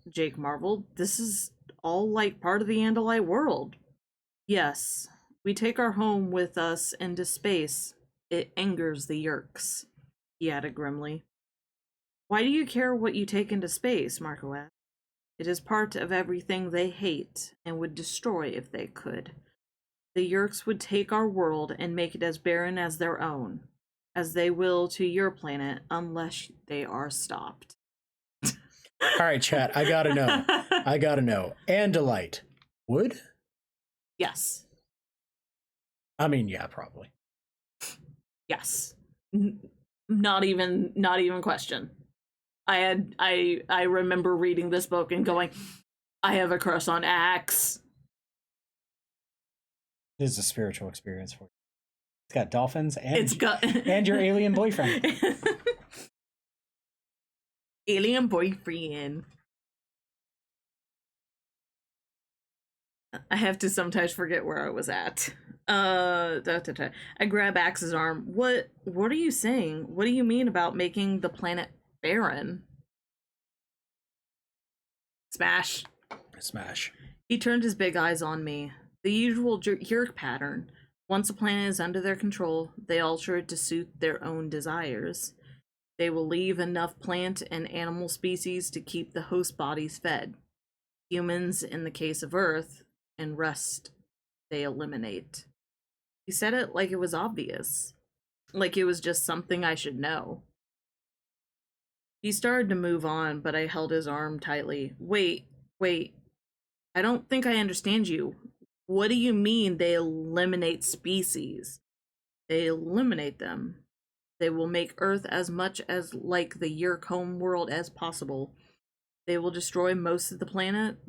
Speaker 2: Jake marveled. This is all like part of the Andalite world. Yes, we take our home with us into space. It angers the Yerks, he added grimly. Why do you care what you take into space? Marco asked. It is part of everything they hate and would destroy if they could. The Yerks would take our world and make it as barren as their own, as they will to your planet unless they are stopped.
Speaker 1: All right, chat. I gotta know. Andalite. Wood?
Speaker 2: Yes.
Speaker 1: I mean, yeah, probably.
Speaker 2: Yes. Not even question. I remember reading this book and going, I have a crush on Axe.
Speaker 1: This is a spiritual experience for you. It's got dolphins and
Speaker 2: and
Speaker 1: your alien boyfriend.
Speaker 2: Alien boyfriend. I have to sometimes forget where I was at. I grab Axe's arm. What are you saying? What do you mean about making the planet barren? Smash. He turned his big eyes on me. The usual Yerk pattern. Once a planet is under their control, they alter it to suit their own desires. They will leave enough plant and animal species to keep the host bodies fed. Humans, in the case of Earth, and rest they eliminate. He said it like it was obvious. Like it was just something I should know. He started to move on, but I held his arm tightly. Wait. I don't think I understand you. What do you mean they eliminate species? They eliminate them. They will make Earth as much as like the Yerk home world as possible. They will destroy most of the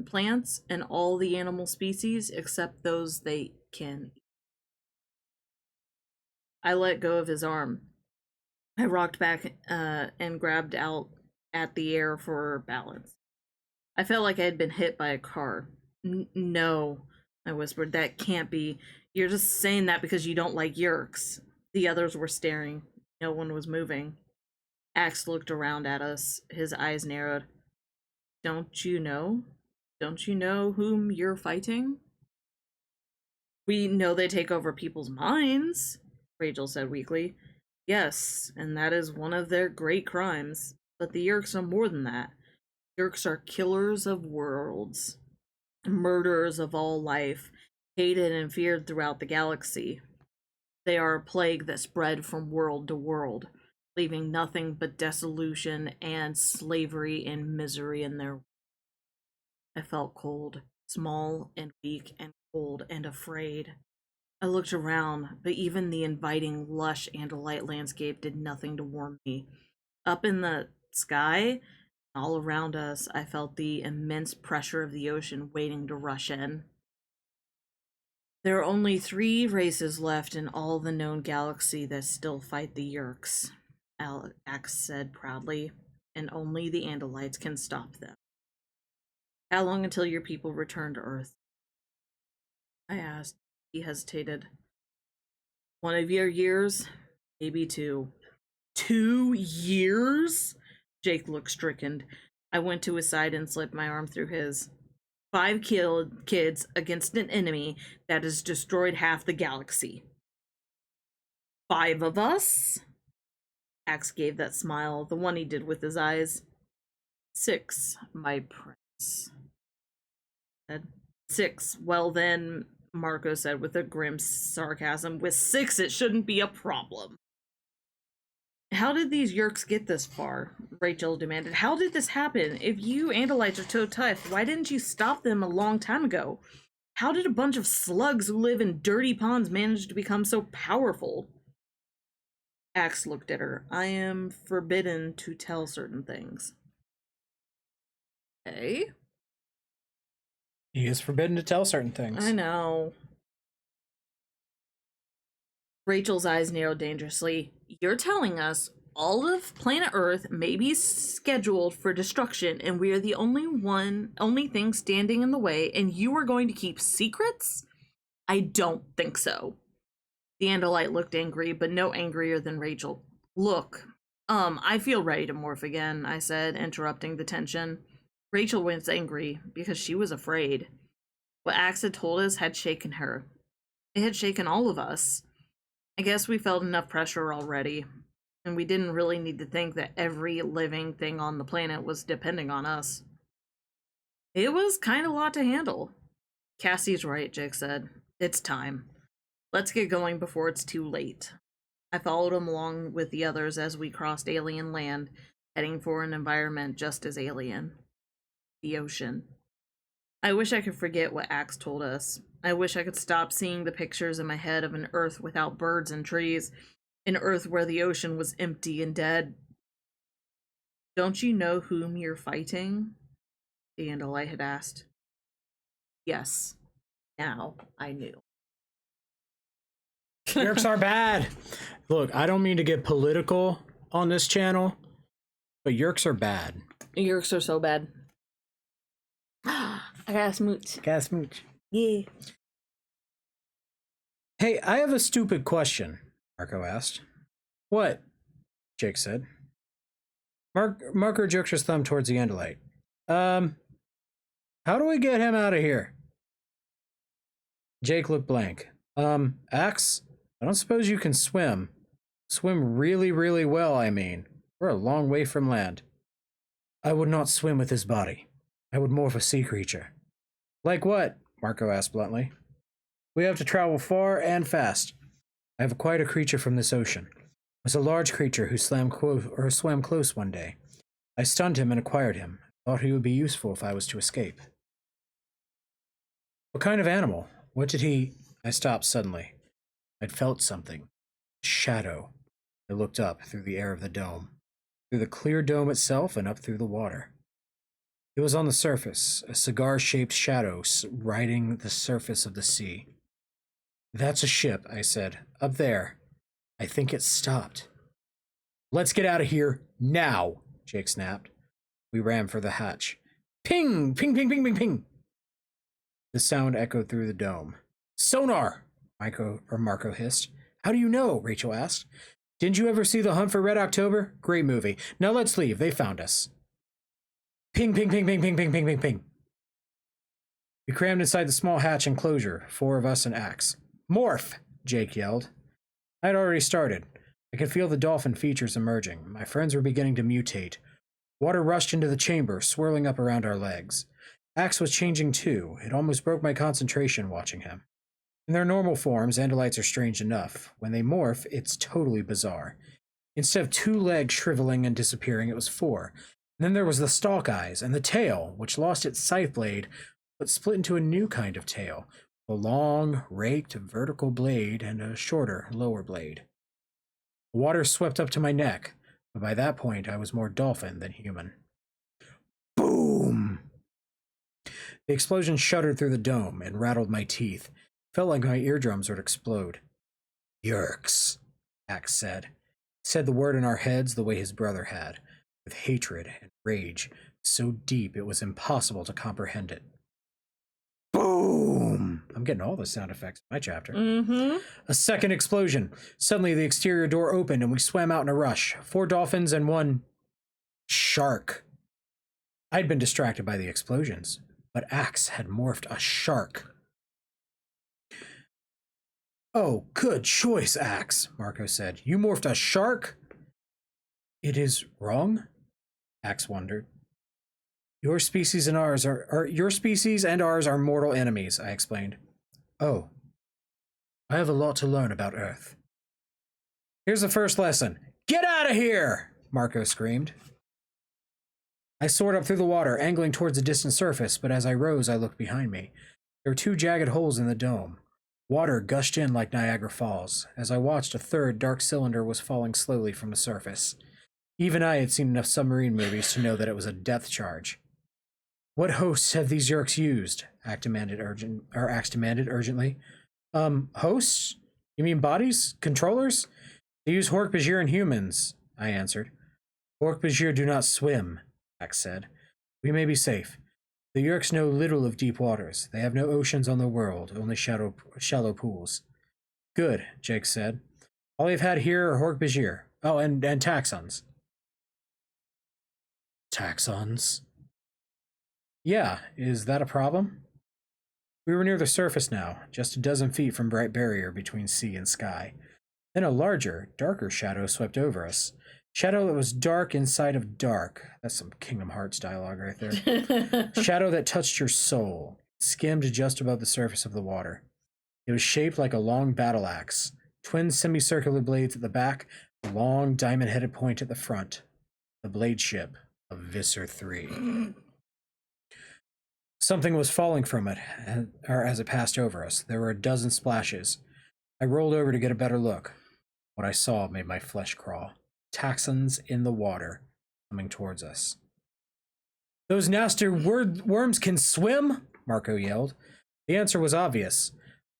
Speaker 2: plants, and all the animal species except those they can eat. I let go of his arm. I rocked back and grabbed out at the air for balance. I felt like I had been hit by a car. No, I whispered. That can't be. You're just saying that because you don't like Yerks. The others were staring. No one was moving. Axe looked around at us. His eyes narrowed. Don't you know? Don't you know whom you're fighting? We know they take over people's minds, Rachel said weakly. Yes, and that is one of their great crimes. But the Yerks are more than that. Yerks are killers of worlds, murderers of all life, hated and feared throughout the galaxy. They are a plague that spread from world to world, leaving nothing but dissolution and slavery and misery in their. I felt cold, small and weak and cold and afraid. I looked around, but even the inviting, lush Andalite landscape did nothing to warm me. Up in the sky, all around us, I felt the immense pressure of the ocean waiting to rush in. There are only 3 races left in all the known galaxy that still fight the Yeerks, Ax said proudly, and only the Andalites can stop them. How long until your people return to Earth? I asked. He hesitated. 1 of your years? Maybe 2. 2 years? Jake looked stricken. I went to his side and slipped my arm through his. 5 killed kids against an enemy that has destroyed half the galaxy. 5 of us? Axe gave that smile, the one he did with his eyes. 6, my prince. Said. 6. Well then, Marco said with a grim sarcasm, with 6 it shouldn't be a problem. How did these Yeerks get this far? Rachel demanded. How did this happen? If you Andalites are so tough, why didn't you stop them a long time ago? How did a bunch of slugs who live in dirty ponds manage to become so powerful? Axe looked at her. I am forbidden to tell certain things. Okay.
Speaker 1: He is forbidden to tell certain things.
Speaker 2: I know. Rachel's eyes narrowed dangerously. You're telling us all of planet Earth may be scheduled for destruction, and we are the only thing standing in the way, and you are going to keep secrets? I don't think so. The Andalite looked angry, but no angrier than Rachel. Look, I feel ready to morph again, I said, interrupting the tension. Rachel was angry because she was afraid. What Axe had told us had shaken her. It had shaken all of us. I guess we felt enough pressure already, and we didn't really need to think that every living thing on the planet was depending on us. It was kind of a lot to handle. Cassie's right, Jake said. It's time. Let's get going before it's too late. I followed him along with the others as we crossed alien land, heading for an environment just as alien. The ocean. I wish I could forget what Axe told us. I wish I could stop seeing the pictures in my head of an Earth without birds and trees, an Earth where the ocean was empty and dead. Don't you know whom you're fighting? The Andalite had asked. Yes. Now I knew.
Speaker 1: Yeerks are bad. Look, I don't mean to get political on this channel, but Yeerks are bad.
Speaker 2: Yeerks are so bad. I got a smooch.
Speaker 1: Got a smooch.
Speaker 2: Yeah.
Speaker 1: Hey, I have a stupid question, Marco asked. What? Jake said. Marco jerked his thumb towards the Andalite. How do we get him out of here? Jake looked blank. Axe? I don't suppose you can swim. Swim really, really well, I mean. We're a long way from land. I would not swim with his body. I would morph a sea creature. Like what? Marco asked bluntly. We have to travel far and fast. I have acquired a creature from this ocean. It was a large creature who swam close one day. I stunned him and acquired him. Thought he would be useful if I was to escape. What kind of animal? What did he... I stopped suddenly. I'd felt something. A shadow. I looked up through the air of the dome. Through the clear dome itself and up through the water. It was on the surface, a cigar-shaped shadow riding the surface of the sea. That's a ship, I said. Up there. I think it stopped. Let's get out of here now, Jake snapped. We ran for the hatch. Ping! Ping, ping, ping, ping, ping! The sound echoed through the dome. Sonar! Marco hissed. How do you know? Rachel asked. Didn't you ever see The Hunt for Red October? Great movie. Now let's leave. They found us. Ping, ping, ping, ping, ping, ping, ping, ping, ping. We crammed inside the small hatch enclosure, 4 of us and Axe. Morph! Jake yelled. I had already started. I could feel the dolphin features emerging. My friends were beginning to mutate. Water rushed into the chamber, swirling up around our legs. Axe was changing too. It almost broke my concentration watching him. In their normal forms, Andalites are strange enough. When they morph, it's totally bizarre. Instead of 2 legs shriveling and disappearing, it was 4. And then there was the stalk eyes and the tail, which lost its scythe blade, but split into a new kind of tail. A long, raked, vertical blade and a shorter, lower blade. The water swept up to my neck, but by that point I was more dolphin than human. Boom! The explosion shuddered through the dome and rattled my teeth. Felt like my eardrums would explode. Yerks, Axe said. Said the word in our heads the way his brother had, with hatred and rage so deep it was impossible to comprehend it. Boom! I'm getting all the sound effects in my chapter.
Speaker 2: Mm-hmm.
Speaker 1: A second explosion. Suddenly the exterior door opened and we swam out in a rush. 4 dolphins and 1 shark. I'd been distracted by the explosions, but Axe had morphed a shark. Oh, good choice, Axe, Marco said. You morphed a shark? It is wrong? Axe wondered. Your species and ours are mortal enemies, I explained. Oh. I have a lot to learn about Earth. Here's the first lesson. Get out of here! Marco screamed. I soared up through the water, angling towards the distant surface, but as I rose, I looked behind me. There were 2 jagged holes in the dome. Water gushed in like Niagara Falls. As I watched, a third dark cylinder was falling slowly from the surface. Even I had seen enough submarine movies to know that it was a depth charge. What hosts have these Yerks used? Axe demanded urgently. Hosts? You mean bodies? Controllers? They use Hork-Bajir and humans, I answered. Hork-Bajir do not swim, Axe said. We may be safe. The Yerks know little of deep waters. They have no oceans on the world, only shallow pools. Good, Jake said. All we've had here are Hork-Bajir. Oh, and taxons. Taxons? Yeah, is that a problem? We were near the surface now, just a dozen feet from bright barrier between sea and sky. Then a larger, darker shadow swept over us. Shadow that was dark inside of dark. That's some Kingdom Hearts dialogue right there. Shadow that touched your soul, skimmed just above the surface of the water. It was shaped like a long battle axe, twin semicircular blades at the back, a long diamond-headed point at the front. The blade ship of Visser III. Something was falling from it, as it passed over us. There were a dozen splashes. I rolled over to get a better look. What I saw made my flesh crawl. Taxons in the water, coming towards us. Those nasty worms can swim? Marco yelled. The answer was obvious.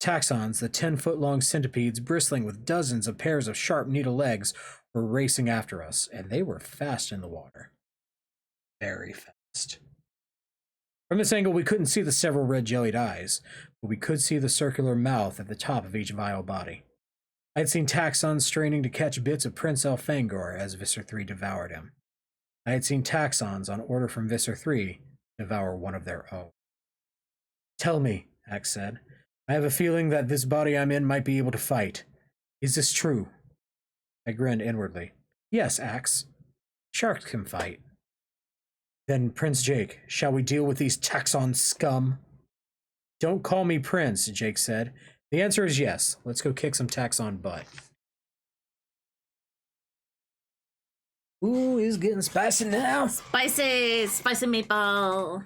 Speaker 1: Taxons, the 10-foot-long centipedes bristling with dozens of pairs of sharp needle legs, were racing after us, and they were fast in the water. Very fast. From this angle, we couldn't see the several red jellied eyes, but we could see the circular mouth at the top of each vile body. I'd seen Taxons straining to catch bits of Prince Elfangor as Visser III devoured him. I had seen Taxons, on order from Visser III, devour one of their own. Tell me, Axe said. I have a feeling that this body I'm in might be able to fight. Is this true? I grinned inwardly. Yes, Axe. Sharks can fight. Then, Prince Jake, shall we deal with these Taxon scum? Don't call me Prince, Jake said. The answer is yes. Let's go kick some Taxon butt. Ooh, it's getting spicy now.
Speaker 2: Spicy meatball.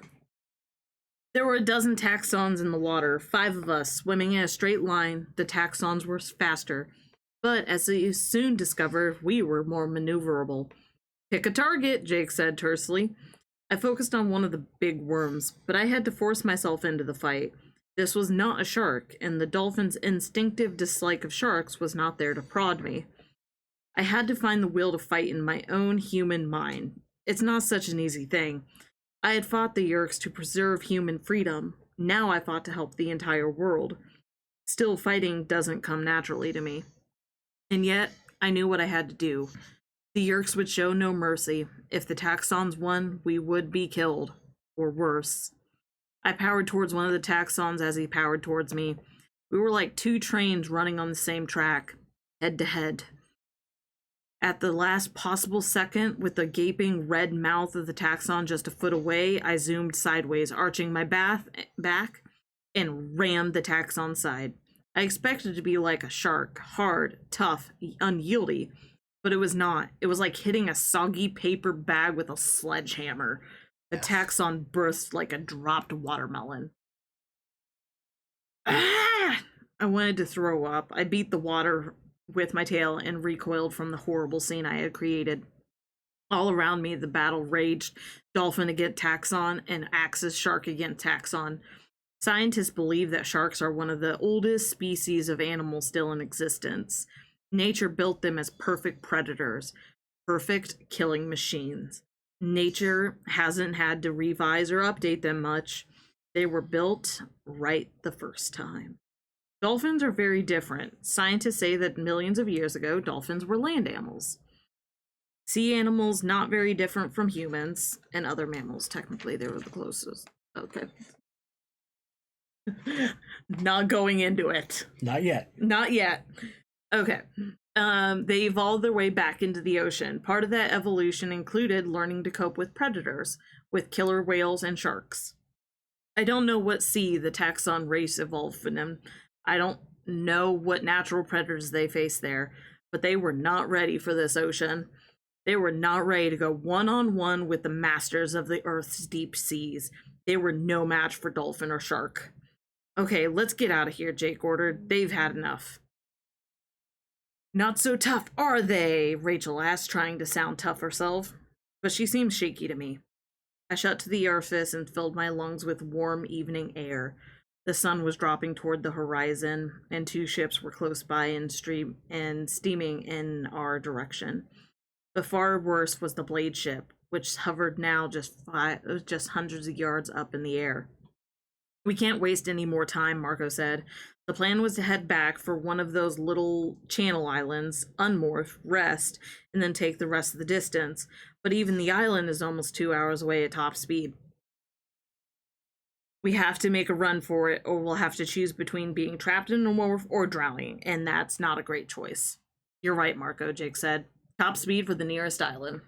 Speaker 2: There were a dozen taxons in the water, 5 of us swimming in a straight line. The taxons were faster, but as you soon discovered, we were more maneuverable. Pick a target, Jake said tersely. I focused on one of the big worms, but I had to force myself into the fight. This was not a shark, and the dolphin's instinctive dislike of sharks was not there to prod me. I had to find the will to fight in my own human mind. It's not such an easy thing. I had fought the Yerks to preserve human freedom. Now I fought to help the entire world. Still, fighting doesn't come naturally to me. And yet, I knew what I had to do. The Yerks would show no mercy. If the Taxons won, we would be killed. Or worse. I powered towards one of the Taxons as he powered towards me. We were like 2 trains running on the same track, head to head. At the last possible second, with the gaping red mouth of the Taxon just a foot away, I zoomed sideways, arching my back, and rammed the Taxon side. I expected it to be like a shark, hard, tough, unyieldy, but it was not. It was like hitting a soggy paper bag with a sledgehammer. The Taxon burst like a dropped watermelon. Ah! I wanted to throw up. I beat the water with my tail and recoiled from the horrible scene I had created. All around me, the battle raged. Dolphin against Taxon and Axe's shark against Taxon. Scientists believe that sharks are one of the oldest species of animals still in existence. Nature built them as perfect predators, perfect killing machines. Nature hasn't had to revise or update them much. They were built right the first time. Dolphins are very different. Scientists say that millions of years ago, dolphins were land animals. Sea animals, not very different from humans and other mammals. Technically, they were the closest. Okay. Not going into it.
Speaker 1: Not yet.
Speaker 2: Not yet. Okay. They evolved their way back into the ocean. Part of that evolution included learning to cope with predators, with killer whales and sharks. I don't know what sea the taxon race evolved from them. I don't know what natural predators they faced there, but they were not ready for this ocean. They were not ready to go one-on-one with the masters of the Earth's deep seas. They were no match for dolphin or shark. Okay, let's get out of here, Jake ordered. They've had enough. Not so tough, are they? Rachel asked, trying to sound tough herself. But she seemed shaky to me. I shut to the orifice and filled my lungs with warm evening air. The sun was dropping toward the horizon, and 2 ships were close by and steaming in our direction. But far worse was the blade ship, which hovered now just hundreds of yards up in the air. We can't waste any more time, Marco said. The plan was to head back for one of those little channel islands, unmorph, rest, and then take the rest of the distance. But even the island is almost 2 hours away at top speed. We have to make a run for it, or we'll have to choose between being trapped in a morph or drowning, and that's not a great choice. You're right, Marco, Jake said. Top speed for the nearest island.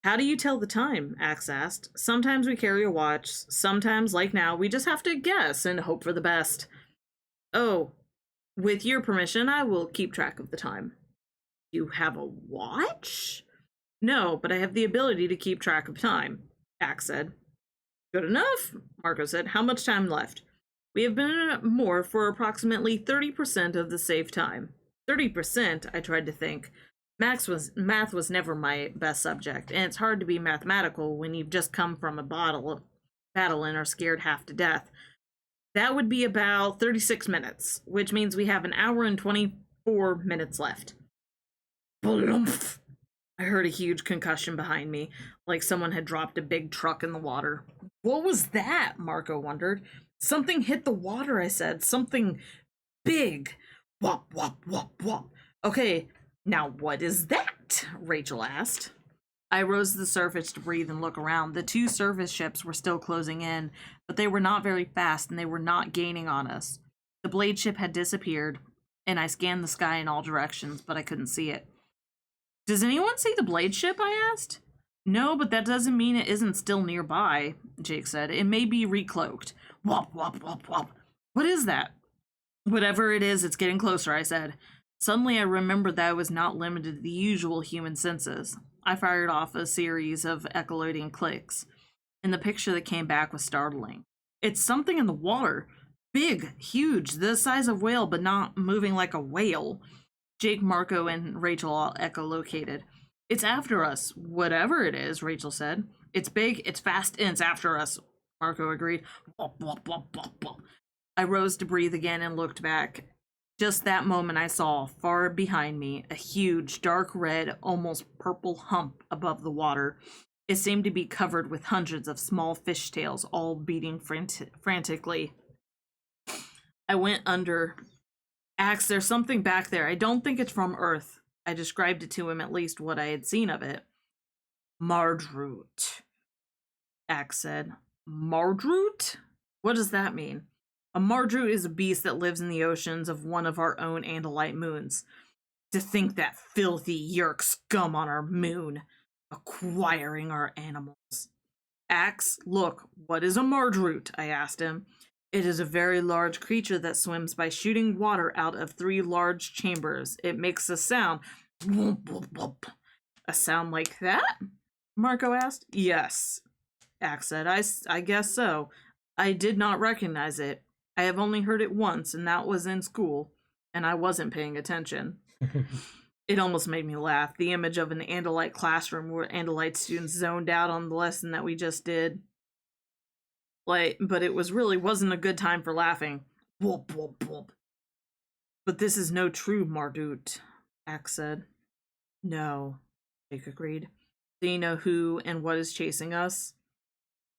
Speaker 2: How do you tell the time? Axe asked. Sometimes we carry a watch. Sometimes, like now, we just have to guess and hope for the best. Oh, with your permission, I will keep track of the time. You have a watch? No, but I have the ability to keep track of time, Axe said. Good enough, Marco said. How much time left? We have been more for approximately 30% of the saved time. 30%, I tried to think. Math was never my best subject, and it's hard to be mathematical when you've just come from a battle and are scared half to death. That would be about 36 minutes, which means we have an hour and 24 minutes left. Blumph! I heard a huge concussion behind me, like someone had dropped a big truck in the water. What was that? Marco wondered. Something hit the water, I said. Something big. Whop, whop, whop, whop. Okay, now what is that? Rachel asked. I rose to the surface to breathe and look around. The 2 surface ships were still closing in, but they were not very fast and they were not gaining on us. The blade ship had disappeared, and I scanned the sky in all directions, but I couldn't see it. Does anyone see the blade ship? I asked. No, but that doesn't mean it isn't still nearby, Jake said. It may be recloaked. Whop, whop, whop, whop. What is that? Whatever it is, it's getting closer, I said. Suddenly I remembered that I was not limited to the usual human senses. I fired off a series of echolocating clicks, and the picture that came back was startling. It's something in the water. Big, huge, the size of a whale, but not moving like a whale. Jake, Marco, and Rachel all echolocated. It's after us. Whatever it is, Rachel said. It's big, it's fast, and it's after us, Marco agreed. Wop, wop, wop, wop, wop. I rose to breathe again and looked back. Just that moment I saw, far behind me, a huge, dark red, almost purple hump above the water. It seemed to be covered with hundreds of small fishtails, all beating frantically. I went under. Axe, there's something back there. I don't think it's from Earth. I described it to him, at least what I had seen of it. Mardroot, Axe said. Mardroot? What does that mean? A mardroot is a beast that lives in the oceans of one of our own Andalite moons. To think that filthy yerk scum on our moon, acquiring our animals. Axe, look, what is a mardroot? I asked him. It is a very large creature that swims by shooting water out of 3 large chambers. It makes a sound. Whoop, whoop, whoop. A sound like that? Marco asked. Yes, Axe said. I guess so. I did not recognize it. I have only heard it once, and that was in school, and I wasn't paying attention. It almost made me laugh. The image of an Andalite classroom where Andalite students zoned out on the lesson that we just did. But it wasn't a good time for laughing. Whoop, whoop, whoop. But this is no true Mardut, Axe said. No, Jake agreed. Do you know who and what is chasing us?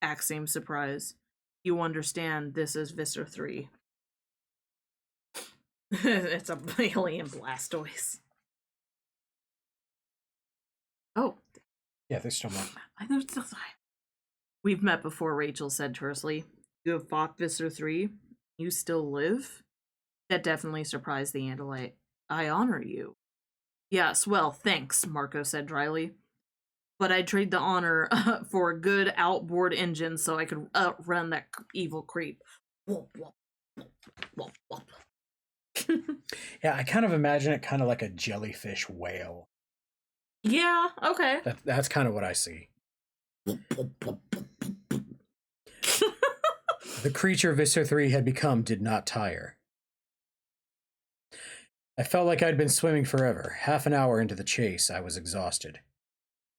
Speaker 2: Axe seemed surprised. You understand this is Visser 3. It's a alien Blastoise. Oh.
Speaker 1: Yeah, there's still more.
Speaker 2: I know it's not. We've met before, Rachel said tersely. You have fought Visser 3? You still live? That definitely surprised the Andalite. I honor you. Yes, well, thanks, Marco said dryly. But I'd trade the honor for a good outboard engine so I could outrun that evil creep. Whoop, whoop, whoop, whoop.
Speaker 1: Yeah, I kind of imagine it kind of like a jellyfish whale.
Speaker 2: Yeah, okay.
Speaker 1: That's kind of what I see. The creature Visser 3 had become did not tire. I felt like I'd been swimming forever. Half an hour into the chase, I was exhausted.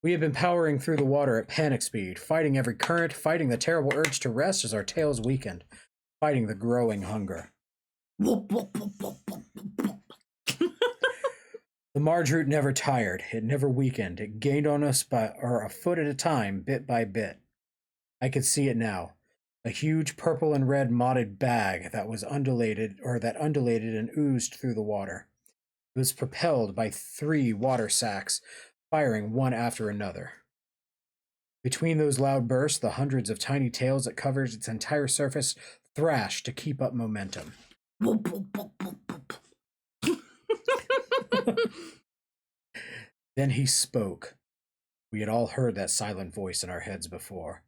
Speaker 1: We had been powering through the water at panic speed, fighting every current, fighting the terrible urge to rest as our tails weakened, fighting the growing hunger. The Marge route never tired. It never weakened. It gained on us a foot at a time, bit by bit. I could see it now. A huge purple and red modded bag that undulated and oozed through the water. It was propelled by 3 water sacs, firing one after another. Between those loud bursts, the hundreds of tiny tails that covered its entire surface thrashed to keep up momentum. Then he spoke. We had all heard that silent voice in our heads before.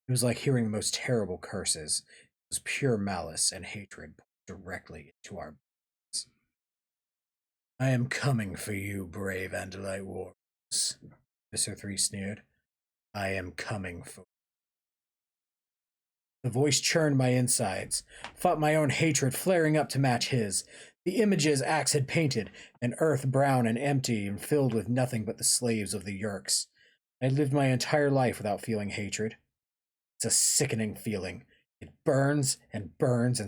Speaker 1: It was like hearing the most terrible curses. It was pure malice and hatred directly into our brains. I am coming for you, brave Andalite warriors, Visser 3 sneered. I am coming for you. The voice churned my insides, fought my own hatred flaring up to match his. The images Axe had painted, an earth brown and empty and filled with nothing but the slaves of the Yerks. I had lived my entire life without feeling hatred. It's a sickening feeling. It burns, and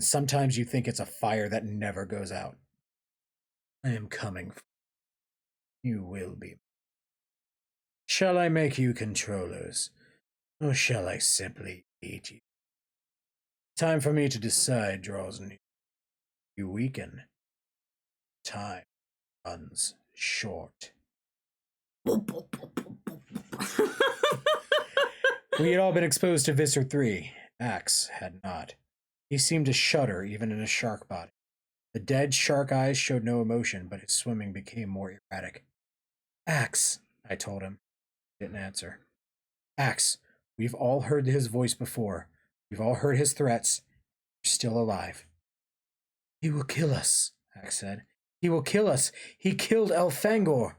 Speaker 1: sometimes you think it's a fire that never goes out. I am coming. You will be. Shall I make you controllers, or shall I simply eat you? Time for me to decide draws near. You weaken. Time runs short. We had all been exposed to Visser 3. Axe had not. He seemed to shudder even in a shark body. The dead shark eyes showed no emotion, but his swimming became more erratic. Axe, I told him. He didn't answer. Axe, we've all heard his voice before. We've all heard his threats. You're still alive. He will kill us, Axe said. He will kill us. He killed Elfangor.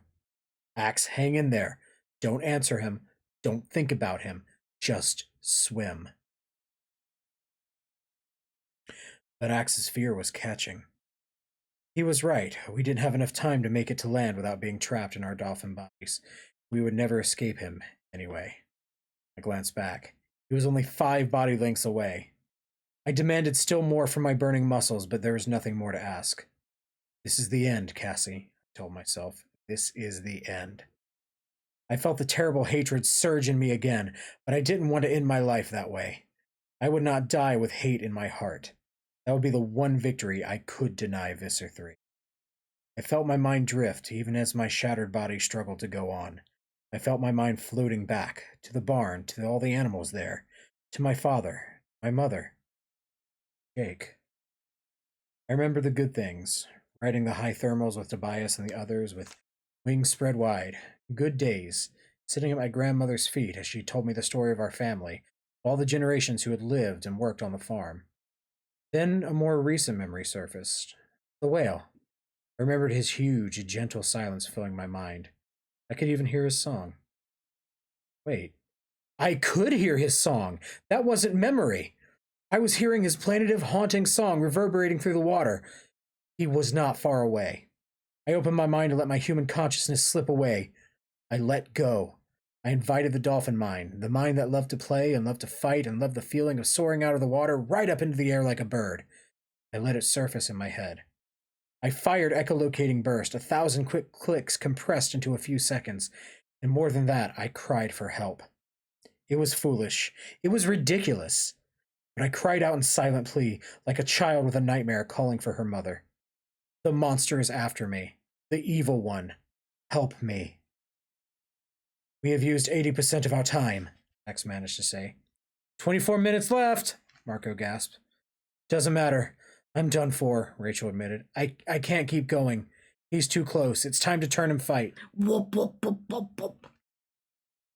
Speaker 1: Axe, hang in there. Don't answer him. Don't think about him. Just swim. But Axe's fear was catching. He was right. We didn't have enough time to make it to land without being trapped in our dolphin bodies. We would never escape him, anyway. I glanced back. He was only 5 body lengths away. I demanded still more from my burning muscles, but there was nothing more to ask. This is the end, Cassie, I told myself. This is the end. I felt the terrible hatred surge in me again, but I didn't want to end my life that way. I would not die with hate in my heart. That would be the one victory I could deny Visser 3. I felt my mind drift, even as my shattered body struggled to go on. I felt my mind floating back, to the barn, to all the animals there, to my father, my mother, Jake. I remember the good things, riding the high thermals with Tobias and the others with wings spread wide, good days, sitting at my grandmother's feet as she told me the story of our family, all the generations who had lived and worked on the farm. Then a more recent memory surfaced. The whale. I remembered his huge, gentle silence filling my mind. I could even hear his song. Wait. I could hear his song! That wasn't memory! I was hearing his plaintive, haunting song reverberating through the water. He was not far away. I opened my mind to let my human consciousness slip away. I let go. I invited the dolphin mind, the mind that loved to play and loved to fight and loved the feeling of soaring out of the water right up into the air like a bird. I let it surface in my head. I fired echolocating burst, 1,000 quick clicks compressed into a few seconds, and more than that, I cried for help. It was foolish. It was ridiculous. But I cried out in silent plea, like a child with a nightmare calling for her mother. The monster is after me. The evil one. Help me. We have used 80% of our time, X managed to say. 24 minutes left, Marco gasped. Doesn't matter. I'm done for, Rachel admitted. I can't keep going. He's too close. It's time to turn and fight.
Speaker 2: Whoop, whoop, whoop, whoop, whoop.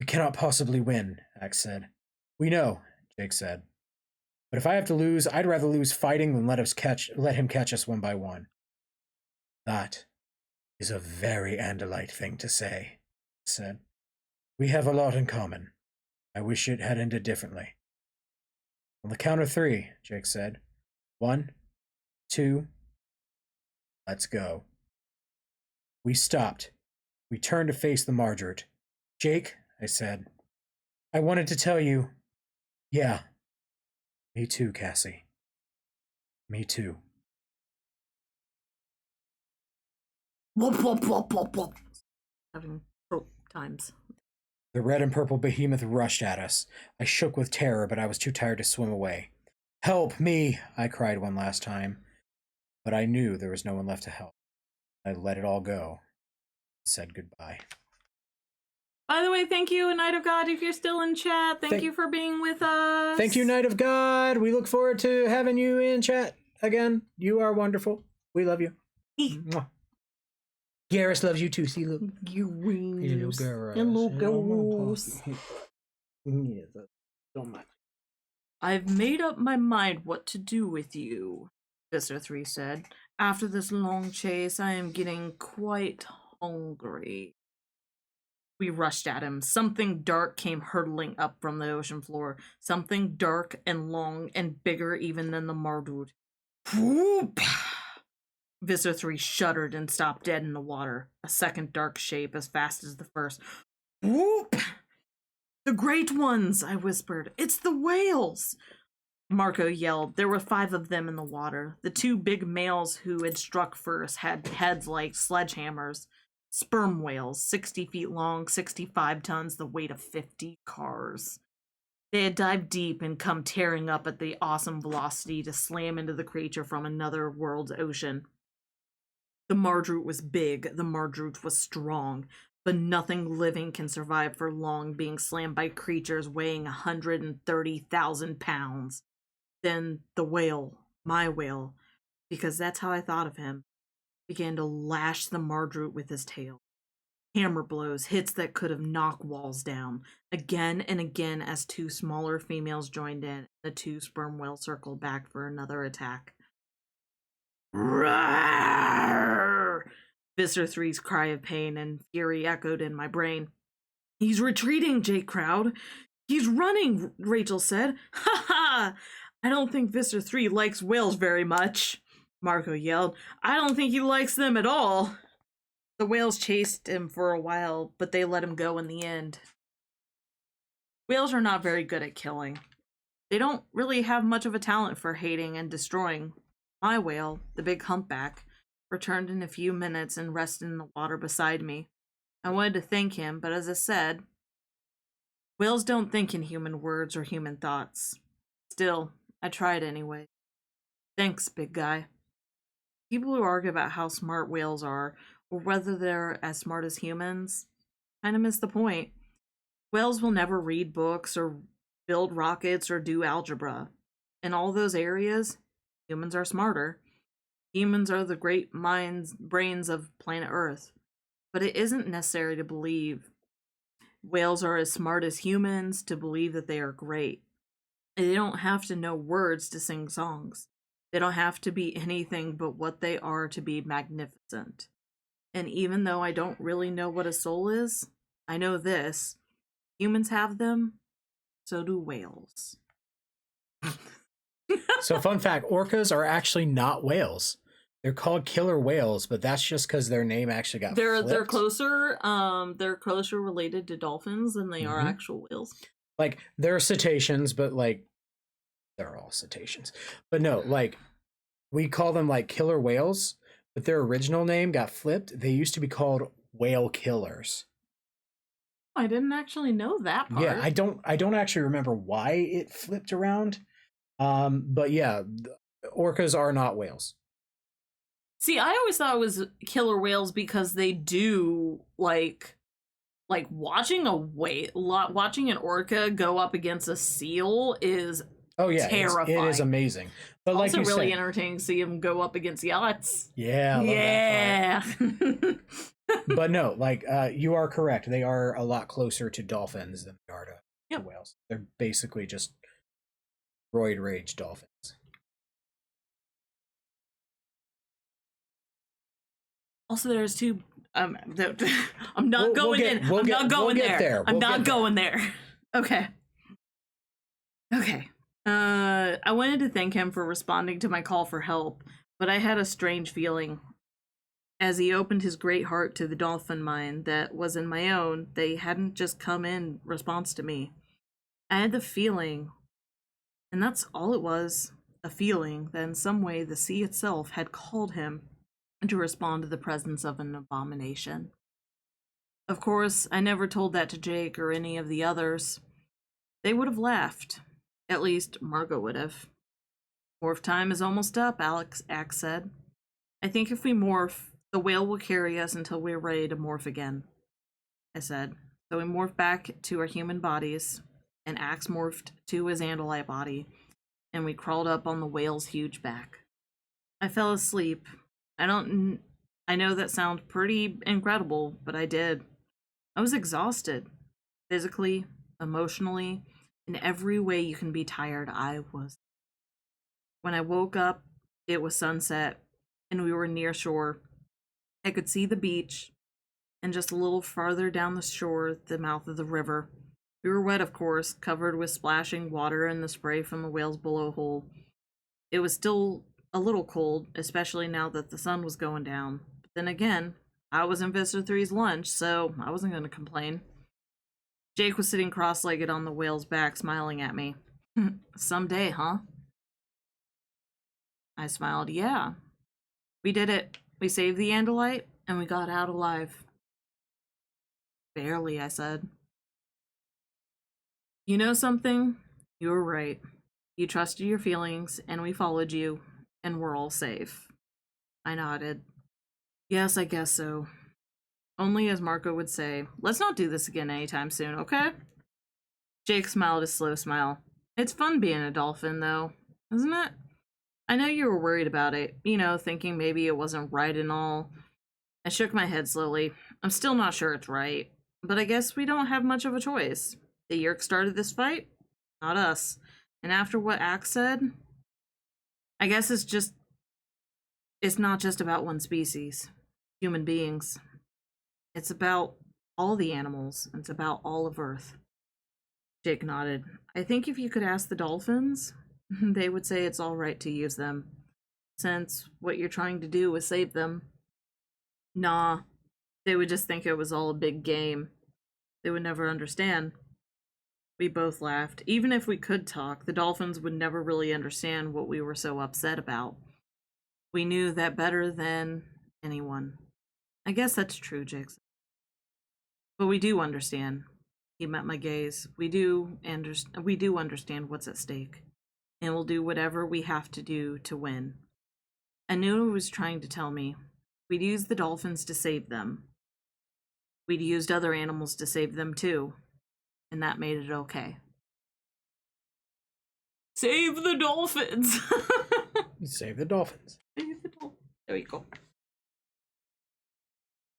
Speaker 1: We cannot possibly win, X said. We know, Jake said. But if I have to lose, I'd rather lose fighting than let him catch us one by one. That is a very Andalite thing to say, said. We have a lot in common. I wish it had ended differently. On the count of 3, Jake said. 1, 2, let's go. We stopped. We turned to face the Mardrut. Jake, I said, I wanted to tell you. Yeah. Me too, Cassie. Me too.
Speaker 2: Whoop, whoop, whoop, whoop, whoop. Having times.
Speaker 1: The red and purple behemoth rushed at us. I shook with terror, but I was too tired to swim away. Help me, I cried one last time. But I knew there was no one left to help. I let it all go and said goodbye.
Speaker 2: By the way, thank you, Knight of God, if you're still in chat. Thank you for being with us.
Speaker 1: Thank you, Knight of God. We look forward to having you in chat again. You are wonderful. We love you. Garrus loves you too. See, look.
Speaker 2: You wings.
Speaker 1: Garrus.
Speaker 2: Hello, Garrus.
Speaker 1: Yeah, that's so much.
Speaker 2: I've made up my mind what to do with you, Visser 3 said. After this long chase, I am getting quite hungry. We rushed at him. Something dark came hurtling up from the ocean floor. Something dark and long and bigger even than the Mardrut. Whoop! Visser 3 shuddered and stopped dead in the water. A second dark shape as fast as the first. Whoop! The great ones, I whispered. It's the whales! Marco yelled. There were 5 of them in the water. The 2 big males who had struck first had heads like sledgehammers. Sperm whales, 60 feet long, 65 tons, the weight of 50 cars. They had dived deep and come tearing up at the awesome velocity to slam into the creature from another world's ocean. The Mardrut was big, the Mardrut was strong, but nothing living can survive for long being slammed by creatures weighing 130,000 pounds. Then the whale, my whale, because that's how I thought of him, began to lash the Mardrut with his tail. Hammer blows, hits that could have knocked walls down. Again and again as 2 smaller females joined in, the 2 sperm whales circled back for another attack. Roar! Visser 3's cry of pain and fury echoed in my brain. He's retreating, Jake crowd. He's running, Rachel said. Ha ha! I don't think Visser 3 likes whales very much. Marco yelled. I don't think he likes them at all. The whales chased him for a while, but they let him go in the end. Whales are not very good at killing. They don't really have much of a talent for hating and destroying. My whale, the big humpback, returned in a few minutes and rested in the water beside me. I wanted to thank him, but as I said, whales don't think in human words or human thoughts. Still, I tried anyway. Thanks, big guy. People who argue about how smart whales are, or whether they're as smart as humans, kind of miss the point. Whales will never read books or build rockets or do algebra. In all those areas, humans are smarter. Humans are the great brains of planet Earth. But it isn't necessary to believe whales are as smart as humans to believe that they are great. They don't have to know words to sing songs. They don't have to be anything but what they are to be magnificent. And even though I don't really know what a soul is, I know this. Humans have them, so do whales.
Speaker 1: So fun fact, orcas are actually not whales. They're called killer whales, but that's just because their name actually got
Speaker 2: They're
Speaker 1: flipped.
Speaker 2: closer related to dolphins than they are actual whales.
Speaker 1: Like they're cetaceans, but like they're all cetaceans. But no, like we call them like killer whales, but their original name got flipped. They used to be called whale killers.
Speaker 2: I didn't actually know that part.
Speaker 1: Yeah, I don't actually remember why it flipped around. But yeah, orcas are not whales.
Speaker 2: See, I always thought it was killer whales because they do like watching watching an orca go up against a seal is terrifying.
Speaker 1: It is amazing. But
Speaker 2: also
Speaker 1: like
Speaker 2: really
Speaker 1: said,
Speaker 2: entertaining to see them go up against yachts.
Speaker 1: Yeah, I love that part. But no, like you are correct. They are a lot closer to dolphins than they are to whales. They're basically just roid rage dolphins.
Speaker 2: Also, there's two. I'm not going in. I'm not going there. I'm not going there. Okay. Okay. I wanted to thank him for responding to my call for help, but I had a strange feeling. As he opened his great heart to the dolphin mind that was in my own, they hadn't just come in response to me. I had the feeling, and that's all it was, a feeling that in some way the sea itself had called him to respond to the presence of an abomination. Of course, I never told that to Jake or any of the others. They would have laughed. At least, Margot would have. Morph time is almost up, Axe said. I think if we morph, the whale will carry us until we're ready to morph again, I said. So we morphed back to our human bodies, and Axe morphed to his Andalite body, and we crawled up on the whale's huge back. I fell asleep. I know that sounds pretty incredible, but I did. I was exhausted. Physically, emotionally, in every way you can be tired, I was. When I woke up, it was sunset, and we were near shore. I could see the beach, and just a little farther down the shore, the mouth of the river. We were wet, of course, covered with splashing water and the spray from the whale's blowhole. It was still a little cold, especially now that the sun was going down. But then again, I was in Vista 3's lunch, so I wasn't going to complain. Jake was sitting cross-legged on the whale's back, smiling at me. Someday, huh? I smiled. Yeah. We did it. We saved the Andalite, and we got out alive. Barely, I said. You know something? You were right. You trusted your feelings, and we followed you, and we're all safe. I nodded. Yes, I guess so. Only as Marco would say, let's not do this again anytime soon, okay? Jake smiled a slow smile. It's fun being a dolphin, though, isn't it? I know you were worried about it, thinking maybe it wasn't right and all. I shook my head slowly. I'm still not sure it's right, but I guess we don't have much of a choice. The Yeerk started this fight, not us. And after what Axe said, I guess it's not just about one species, human beings. It's about all the animals. It's about all of Earth. Jake nodded. I think if you could ask the dolphins, they would say it's all right to use them, since what you're trying to do is save them. Nah, they would just think it was all a big game. They would never understand. We both laughed. Even if we could talk, the dolphins would never really understand what we were so upset about. We knew that better than anyone. I guess that's true, Jake. But we do understand. He met my gaze. We do understand what's at stake, and we'll do whatever we have to do to win. I knew he was trying to tell me. We'd used the dolphins to save them. We'd used other animals to save them too, and that made it okay. Save the dolphins!
Speaker 1: Save the dolphins.
Speaker 2: Save the dolphins. There you go.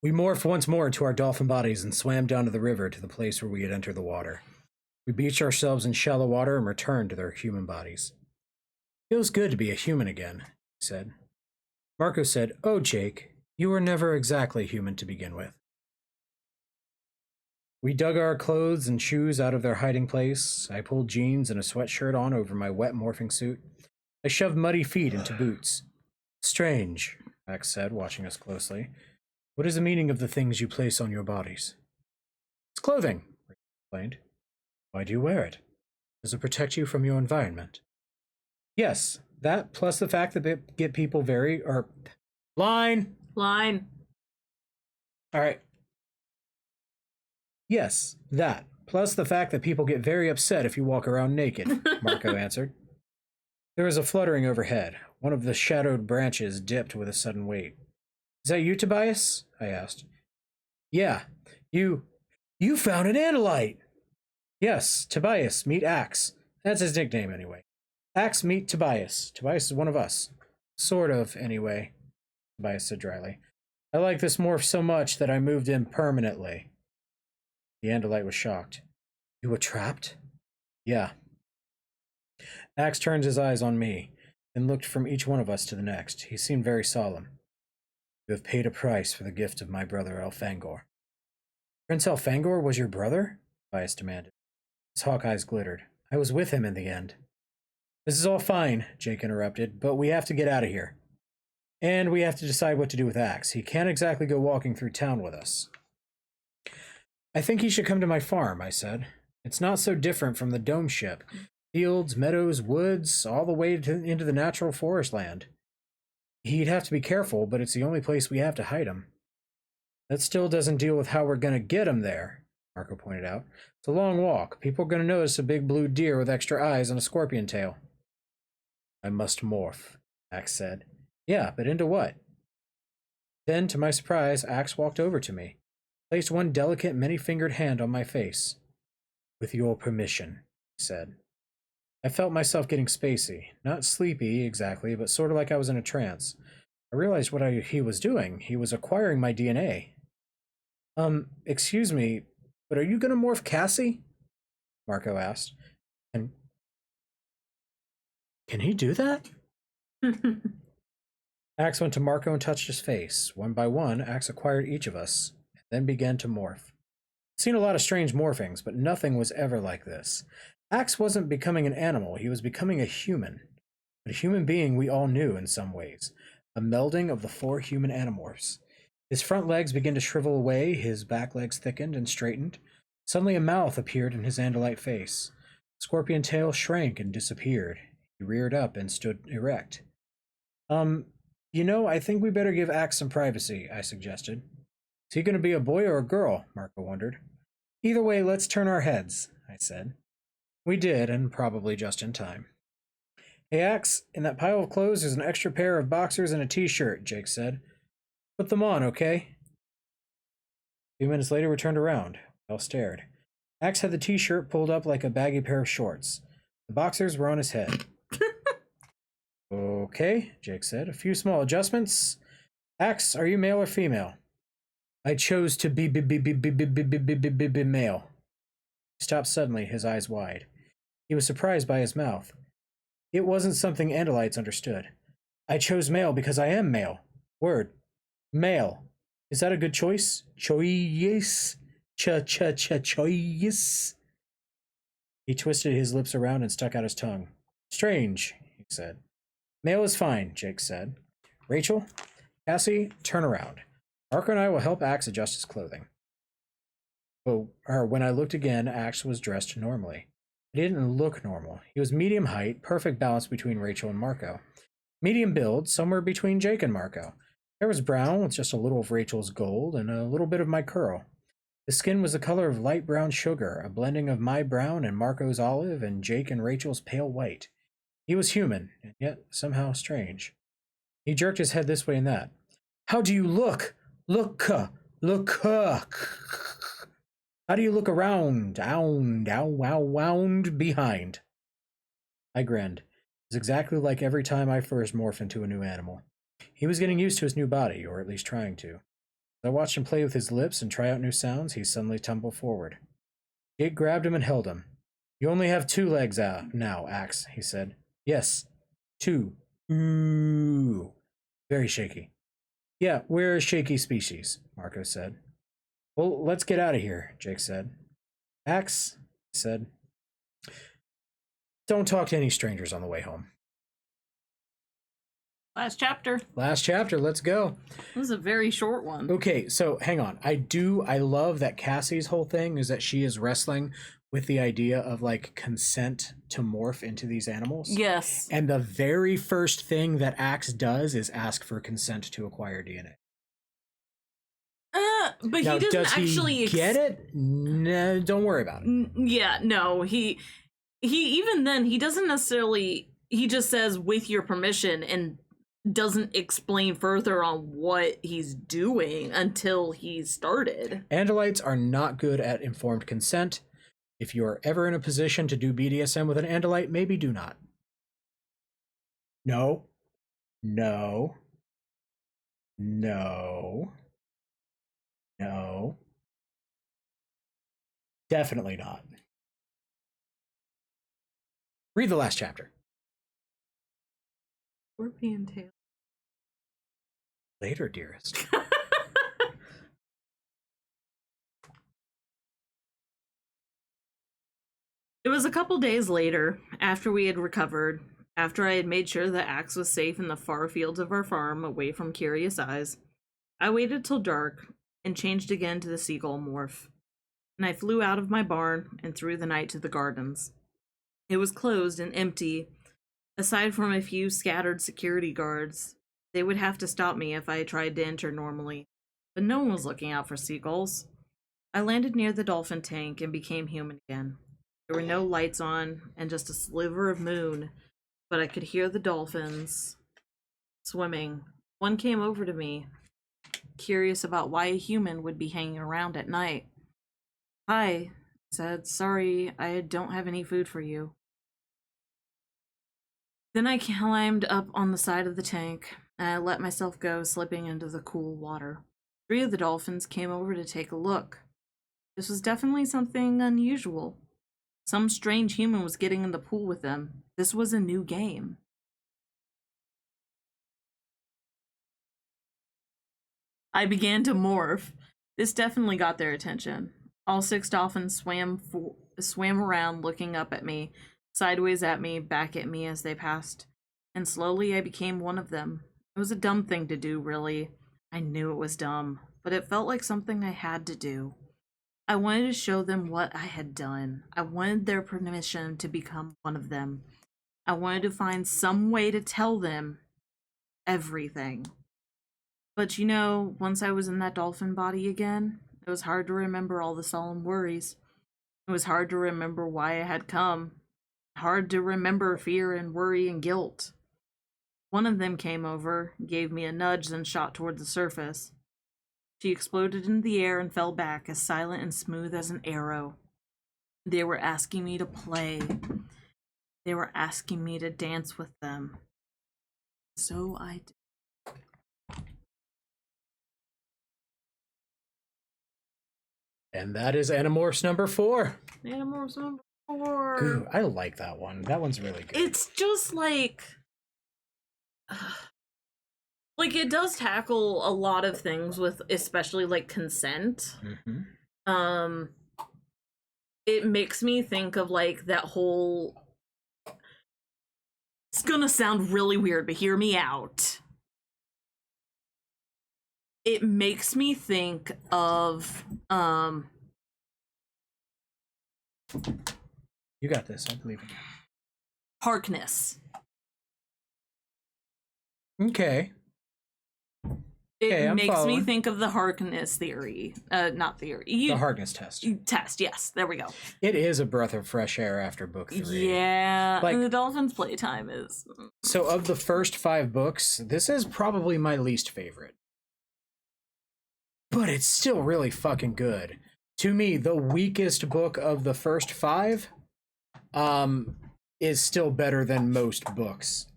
Speaker 1: We morphed once more into our dolphin bodies and swam down to the river to the place where we had entered the water. We beached ourselves in shallow water and returned to their human bodies. Feels good to be a human again, he said. Marco said, Oh, Jake, you were never exactly human to begin with. We dug our clothes and shoes out of their hiding place. I pulled jeans and a sweatshirt on over my wet morphing suit. I shoved muddy feet into boots. Strange, Axe said, watching us closely. What is the meaning of the things you place on your bodies? It's clothing, Rachel explained. Why do you wear it? Does it protect you from your environment? Yes, that plus the fact that they get people line.
Speaker 2: Line.
Speaker 1: All right. Yes, that. Plus the fact that people get very upset if you walk around naked, Marco answered. There was a fluttering overhead. One of the shadowed branches dipped with a sudden weight. Is that you, Tobias? I asked. Yeah. You found an Andalite! Yes, Tobias, meet Axe. That's his nickname, anyway. Axe, meet Tobias. Tobias is one of us. Sort of, anyway, Tobias said dryly. I like this morph so much that I moved in permanently. The Andalite was shocked. You were trapped? Yeah. Axe turned his eyes on me, and looked from each one of us to the next. He seemed very solemn. You have paid a price for the gift of my brother Elfangor. Prince Elfangor was your brother? Tobias demanded. His hawk eyes glittered. I was with him in the end. This is all fine, Jake interrupted, but we have to get out of here. And we have to decide what to do with Axe. He can't exactly go walking through town with us. I think he should come to my farm, I said. It's not so different from the dome ship. Fields, meadows, woods, all the way into the natural forest land. He'd have to be careful, but it's the only place we have to hide him. That still doesn't deal with how we're going to get him there, Marco pointed out. It's a long walk. People are going to notice a big blue deer with extra eyes and a scorpion tail. I must morph, Axe said. Yeah, but into what? Then, to my surprise, Axe walked over to me, placed one delicate, many-fingered hand on my face. With your permission, he said. I felt myself getting spacey. Not sleepy, exactly, but sort of like I was in a trance. I realized what he was doing. He was acquiring my DNA. Excuse me, but are you gonna morph Cassie? Marco asked. And can he do that? Axe went to Marco and touched his face. One by one, Axe acquired each of us, and then began to morph. I've seen a lot of strange morphings, but nothing was ever like this. Axe wasn't becoming an animal, he was becoming a human. But a human being we all knew in some ways. A melding of the 4 human Animorphs. His front legs began to shrivel away, his back legs thickened and straightened. Suddenly a mouth appeared in his Andalite face. Scorpion tail shrank and disappeared. He reared up and stood erect. I think we better give Axe some privacy, I suggested. Is he going to be a boy or a girl? Marco wondered. Either way, let's turn our heads, I said. We did, and probably just in time. Hey, Axe, in that pile of clothes there's an extra pair of boxers and a t-shirt, Jake said. Put them on, okay? A few minutes later, we turned around. We all stared. Axe had the t-shirt pulled up like a baggy pair of shorts. The boxers were on his head. Okay, Jake said. A few small adjustments. Axe, are you male or female? I chose to be male. He stopped suddenly, his eyes wide. He was surprised by his mouth. It wasn't something Andalites understood. I chose male because I am male. Word. Male. Is that a good choice? Choice. Choice. He twisted his lips around and stuck out his tongue. Strange, he said. Male is fine, Jake said. Rachel, Cassie, turn around. Marco and I will help Axe adjust his clothing. When I looked again, Axe was dressed normally. He didn't look normal. He was medium height, perfect balance between Rachel and Marco. Medium build, somewhere between Jake and Marco. Hair was brown with just a little of Rachel's gold and a little bit of my curl. His skin was the color of light brown sugar, a blending of my brown and Marco's olive and Jake and Rachel's pale white. He was human, and yet somehow strange. He jerked his head this way and that. How do you look? Look. How do you look around? Wound behind. I grinned. It was exactly like every time I first morphed into a new animal. He was getting used to his new body, or at least trying to. As I watched him play with his lips and try out new sounds, he suddenly tumbled forward. Jake grabbed him and held him. You only have 2 legs now, Axe, he said. Yes, 2. Ooh. Very shaky. Yeah, we're a shaky species, Marco said. Well, let's get out of here, Jake said. Axe, he said. Don't talk to any strangers on the way home.
Speaker 2: Last chapter.
Speaker 1: Last chapter, let's go.
Speaker 2: This is a very short one.
Speaker 1: Okay, so hang on. I love that Cassie's whole thing is that she is wrestling with the idea of like consent to morph into these animals.
Speaker 2: Yes.
Speaker 1: And the very first thing that Axe does is ask for consent to acquire DNA.
Speaker 2: But
Speaker 1: Now,
Speaker 2: he doesn't
Speaker 1: does he
Speaker 2: actually
Speaker 1: get it? No, don't worry about it.
Speaker 2: Yeah, no. He even then he doesn't necessarily. He just says with your permission and doesn't explain further on what he's doing until he started.
Speaker 1: Andalites are not good at informed consent. If you are ever in a position to do BDSM with an Andalite, maybe do not. No. No. No. No. Definitely not. Read the last chapter.
Speaker 2: Scorpion tail.
Speaker 1: Later, dearest.
Speaker 2: It was a couple days later, after we had recovered, after I had made sure the axe was safe in the far fields of our farm, away from curious eyes. I waited till dark and changed again to the seagull morph. And I flew out of my barn and through the night to the gardens. It was closed and empty, aside from a few scattered security guards. They would have to stop me if I tried to enter normally, but no one was looking out for seagulls. I landed near the dolphin tank and became human again. There were no lights on and just a sliver of moon, but I could hear the dolphins swimming. One came over to me, curious about why a human would be hanging around at night. "Hi," I said. "Sorry, I don't have any food for you." Then I climbed up on the side of the tank, and I let myself go, slipping into the cool water. 3 of the dolphins came over to take a look. This was definitely something unusual. Some strange human was getting in the pool with them. This was a new game. I began to morph. This definitely got their attention. All 6 dolphins swam around, looking up at me, sideways at me, back at me as they passed. And slowly I became one of them. It was a dumb thing to do, really. I knew it was dumb, but it felt like something I had to do. I wanted to show them what I had done. I wanted their permission to become one of them. I wanted to find some way to tell them everything. But you know, once I was in that dolphin body again, it was hard to remember all the solemn worries. It was hard to remember why I had come. Hard to remember fear and worry and guilt. One of them came over, gave me a nudge, then shot toward the surface. She exploded into the air and fell back, as silent and smooth as an arrow. They were asking me to play. They were asking me to dance with them. So I did.
Speaker 1: And that is Animorphs number 4.
Speaker 2: Animorphs number 4.
Speaker 1: Ooh, I like that one. That one's really good.
Speaker 2: It's just like it does tackle a lot of things with, especially like consent.
Speaker 1: Mm-hmm.
Speaker 2: It makes me think of like that whole, it's gonna sound really weird, but hear me out. It makes me think of
Speaker 1: You got this, I believe in you.
Speaker 2: Harkness.
Speaker 1: Okay.
Speaker 2: It makes me
Speaker 1: following.
Speaker 2: think of the Harkness theory. Not theory.
Speaker 1: The Harkness test.
Speaker 2: Test, yes. There we go.
Speaker 1: It is a breath of fresh air after book 3.
Speaker 2: Yeah.
Speaker 1: Like,
Speaker 2: and the Dolphins' playtime is...
Speaker 1: So of the first 5 books, this is probably my least favorite. But it's still really fucking good. To me, the weakest book of the first 5 is still better than most books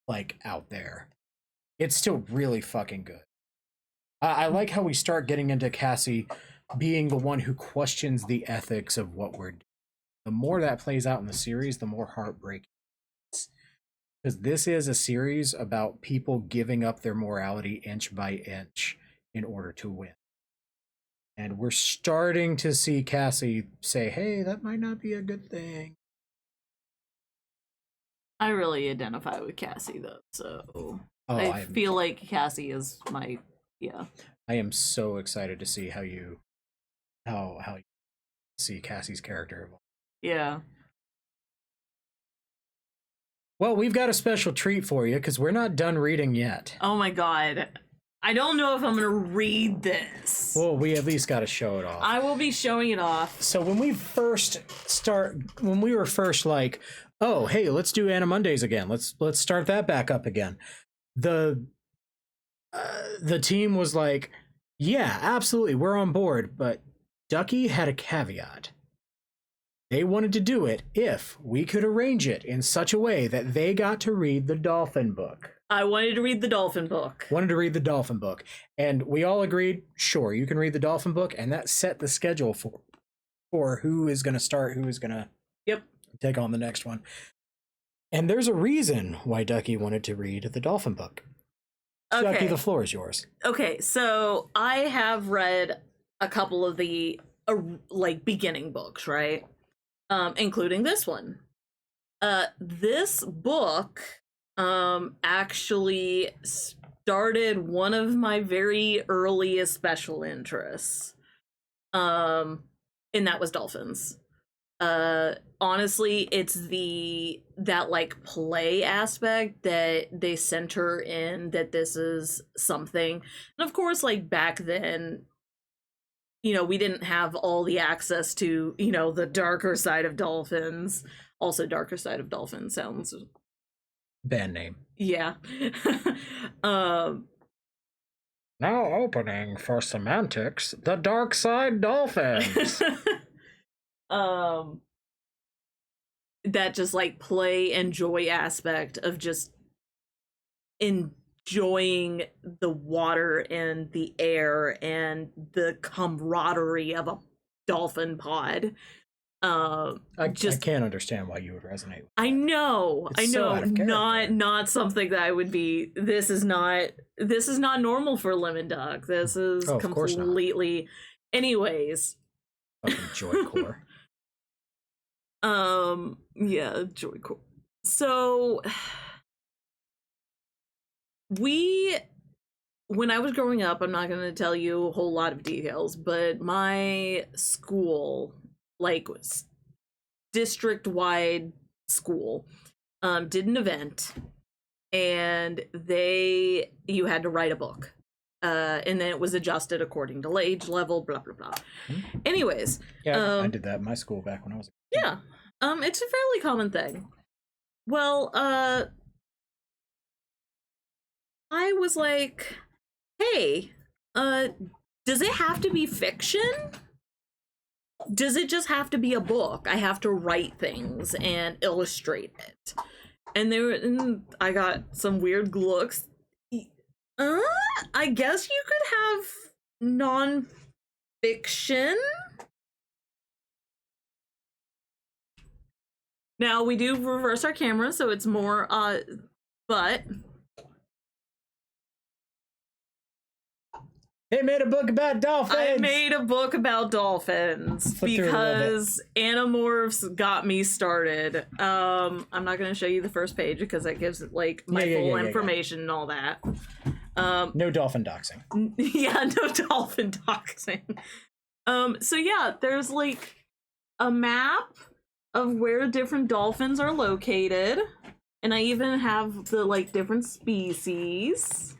Speaker 1: like out there. It's still really fucking good. I like how we start getting into Cassie being the one who questions the ethics of what we're doing. The more that plays out in the series, the more heartbreaking it is. Because this is a series about people giving up their morality inch by inch in order to win. And we're starting to see Cassie say, hey, that might not be a good thing.
Speaker 2: I really identify with Cassie though, so I
Speaker 1: I'm
Speaker 2: feel like Cassie is my
Speaker 1: I am so excited to see how you see Cassie's character evolve.
Speaker 2: Yeah.
Speaker 1: Well, we've got a special treat for you because we're not done reading yet.
Speaker 2: Oh my god. I don't know if I'm gonna read this.
Speaker 1: Well, we at least got to show it off.
Speaker 2: I will be showing it off.
Speaker 1: So when we were first like, oh, hey, let's do Anna Mondays again. Let's start that back up again. The team was like, yeah, absolutely, we're on board. But Ducky had a caveat. They wanted to do it if we could arrange it in such a way that they got to read the Dolphin book.
Speaker 2: I wanted to read the Dolphin book.
Speaker 1: And we all agreed, sure, you can read the Dolphin book, and that set the schedule for who is going to start, who is going to take on the next one. And there's a reason why Ducky wanted to read the Dolphin book.
Speaker 2: Okay.
Speaker 1: Ducky, the floor is yours.
Speaker 2: Okay, so I have read a couple of the beginning books, right? Including this one. This book actually started one of my very earliest special interests. And that was dolphins. Honestly, it's that like play aspect that they center in, that this is something. And of course, like back then, we didn't have all the access to, the darker side of dolphins. Also, darker side of dolphins sounds
Speaker 1: band name.
Speaker 2: Yeah.
Speaker 1: Now opening for semantics, the dark side dolphins.
Speaker 2: That just like play and joy aspect of just enjoying the water and the air and the camaraderie of a dolphin pod.
Speaker 1: I can't understand why you would resonate with that.
Speaker 2: I know.
Speaker 1: So out of character.
Speaker 2: Not something that I would be. This is not normal for Lemon Duck. This is completely. Anyways.
Speaker 1: Fucking joy core.
Speaker 2: Yeah, joy core. So when I was growing up, I'm not going to tell you a whole lot of details, but my school, like district-wide school, did an event, and you had to write a book, and then it was adjusted according to age level, blah blah blah. Anyways,
Speaker 1: yeah, I did that in my school back when I was a kid.
Speaker 2: Yeah, it's a fairly common thing. Well, I was like, hey, does it have to be fiction? Does it just have to be a book? I have to write things and illustrate it. And I got some weird looks. I guess you could have non-fiction. Now we do reverse our camera, so it's more, but
Speaker 1: They made a book about dolphins.
Speaker 2: I made a book about dolphins because Animorphs got me started. I'm not going to show you the first page because that gives like my full information and all that.
Speaker 1: No dolphin doxing.
Speaker 2: Yeah, no dolphin doxing. So yeah, there's like a map of where different dolphins are located, and I even have the like different species.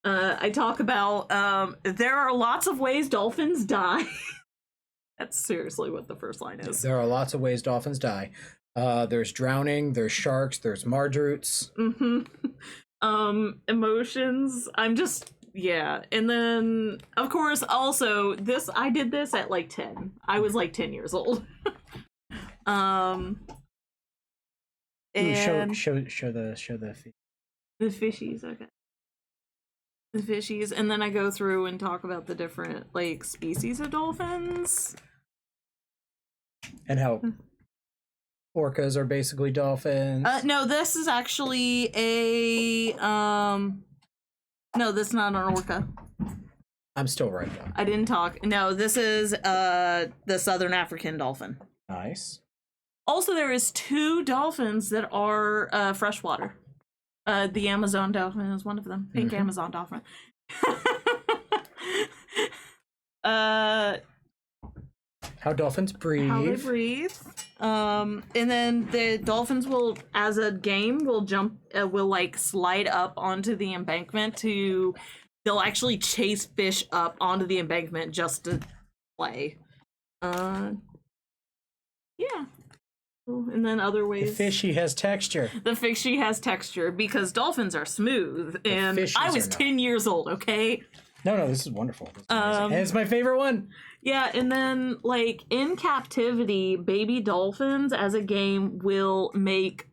Speaker 2: I talk about there are lots of ways dolphins die. That's seriously what the first line is.
Speaker 1: There are lots of ways dolphins die. There's drowning, there's sharks, there's marge-roots.
Speaker 2: Emotions. And then of course also I did this at like 10. I was like 10 years old.
Speaker 1: And show the
Speaker 2: fishies, okay. The fishies, and then I go through and talk about the different like species of dolphins.
Speaker 1: And how orcas are basically dolphins.
Speaker 2: No, this is actually a no, this is not an orca.
Speaker 1: I'm still right though.
Speaker 2: I didn't talk. No, this is the Southern African dolphin.
Speaker 1: Nice.
Speaker 2: Also, there is 2 dolphins that are freshwater. The Amazon dolphin is one of them. Pink Amazon dolphin.
Speaker 1: How dolphins breathe.
Speaker 2: How they breathe. And then the dolphins will, as a game, will jump, will like slide up onto the embankment to. They'll actually chase fish up onto the embankment just to play. Yeah. And then other ways.
Speaker 1: The fishy has texture.
Speaker 2: The fishy has texture because dolphins are smooth, and I was 10 years old. Okay.
Speaker 1: No, this is wonderful. This is and it's my favorite one.
Speaker 2: Yeah, and then like in captivity, baby dolphins as a game will make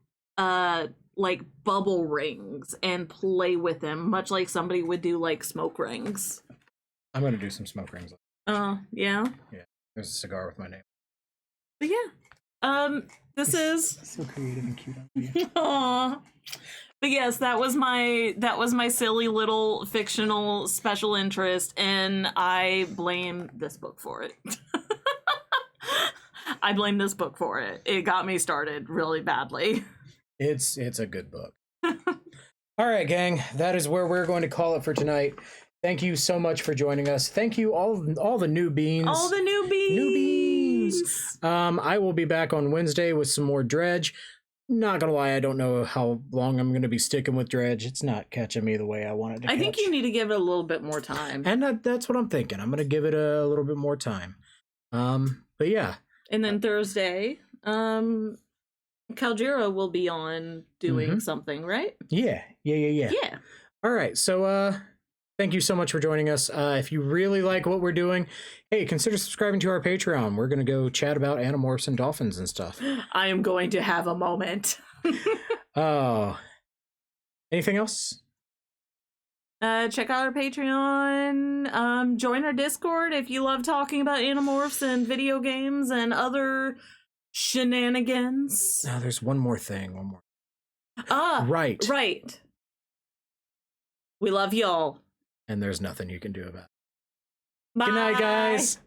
Speaker 2: like bubble rings and play with them, much like somebody would do like smoke rings.
Speaker 1: I'm gonna do some smoke rings.
Speaker 2: Yeah.
Speaker 1: Yeah. There's a cigar with my name.
Speaker 2: But yeah. This is
Speaker 1: so creative and cute.
Speaker 2: Aww. But yes, that was my silly little fictional special interest, and I blame this book for it. I blame this book for it. It got me started really badly.
Speaker 1: It's a good book. All right, gang, that is where we're going to call it for tonight. Thank you so much for joining us. Thank you all the newbies.
Speaker 2: All the newbies.
Speaker 1: I will be back on Wednesday with some more Dredge. Not gonna lie, I don't know how long I'm gonna be sticking with Dredge. It's not catching me the way I want it to catch.
Speaker 2: I think you need to give it a little bit more time.
Speaker 1: And that's what I'm thinking. I'm gonna give it a little bit more time. But yeah.
Speaker 2: And then Thursday, Kaljira will be on doing something, right?
Speaker 1: Yeah.
Speaker 2: Yeah.
Speaker 1: All right. So thank you so much for joining us. If you really like what we're doing, hey, consider subscribing to our Patreon. We're going to go chat about Animorphs and dolphins and stuff.
Speaker 2: I am going to have a moment.
Speaker 1: Oh. Anything else?
Speaker 2: Check out our Patreon. Join our Discord if you love talking about Animorphs and video games and other shenanigans.
Speaker 1: No, there's one more thing. One more.
Speaker 2: Right. We love y'all.
Speaker 1: And there's nothing you can do about it.
Speaker 2: Bye.
Speaker 1: Good night, guys.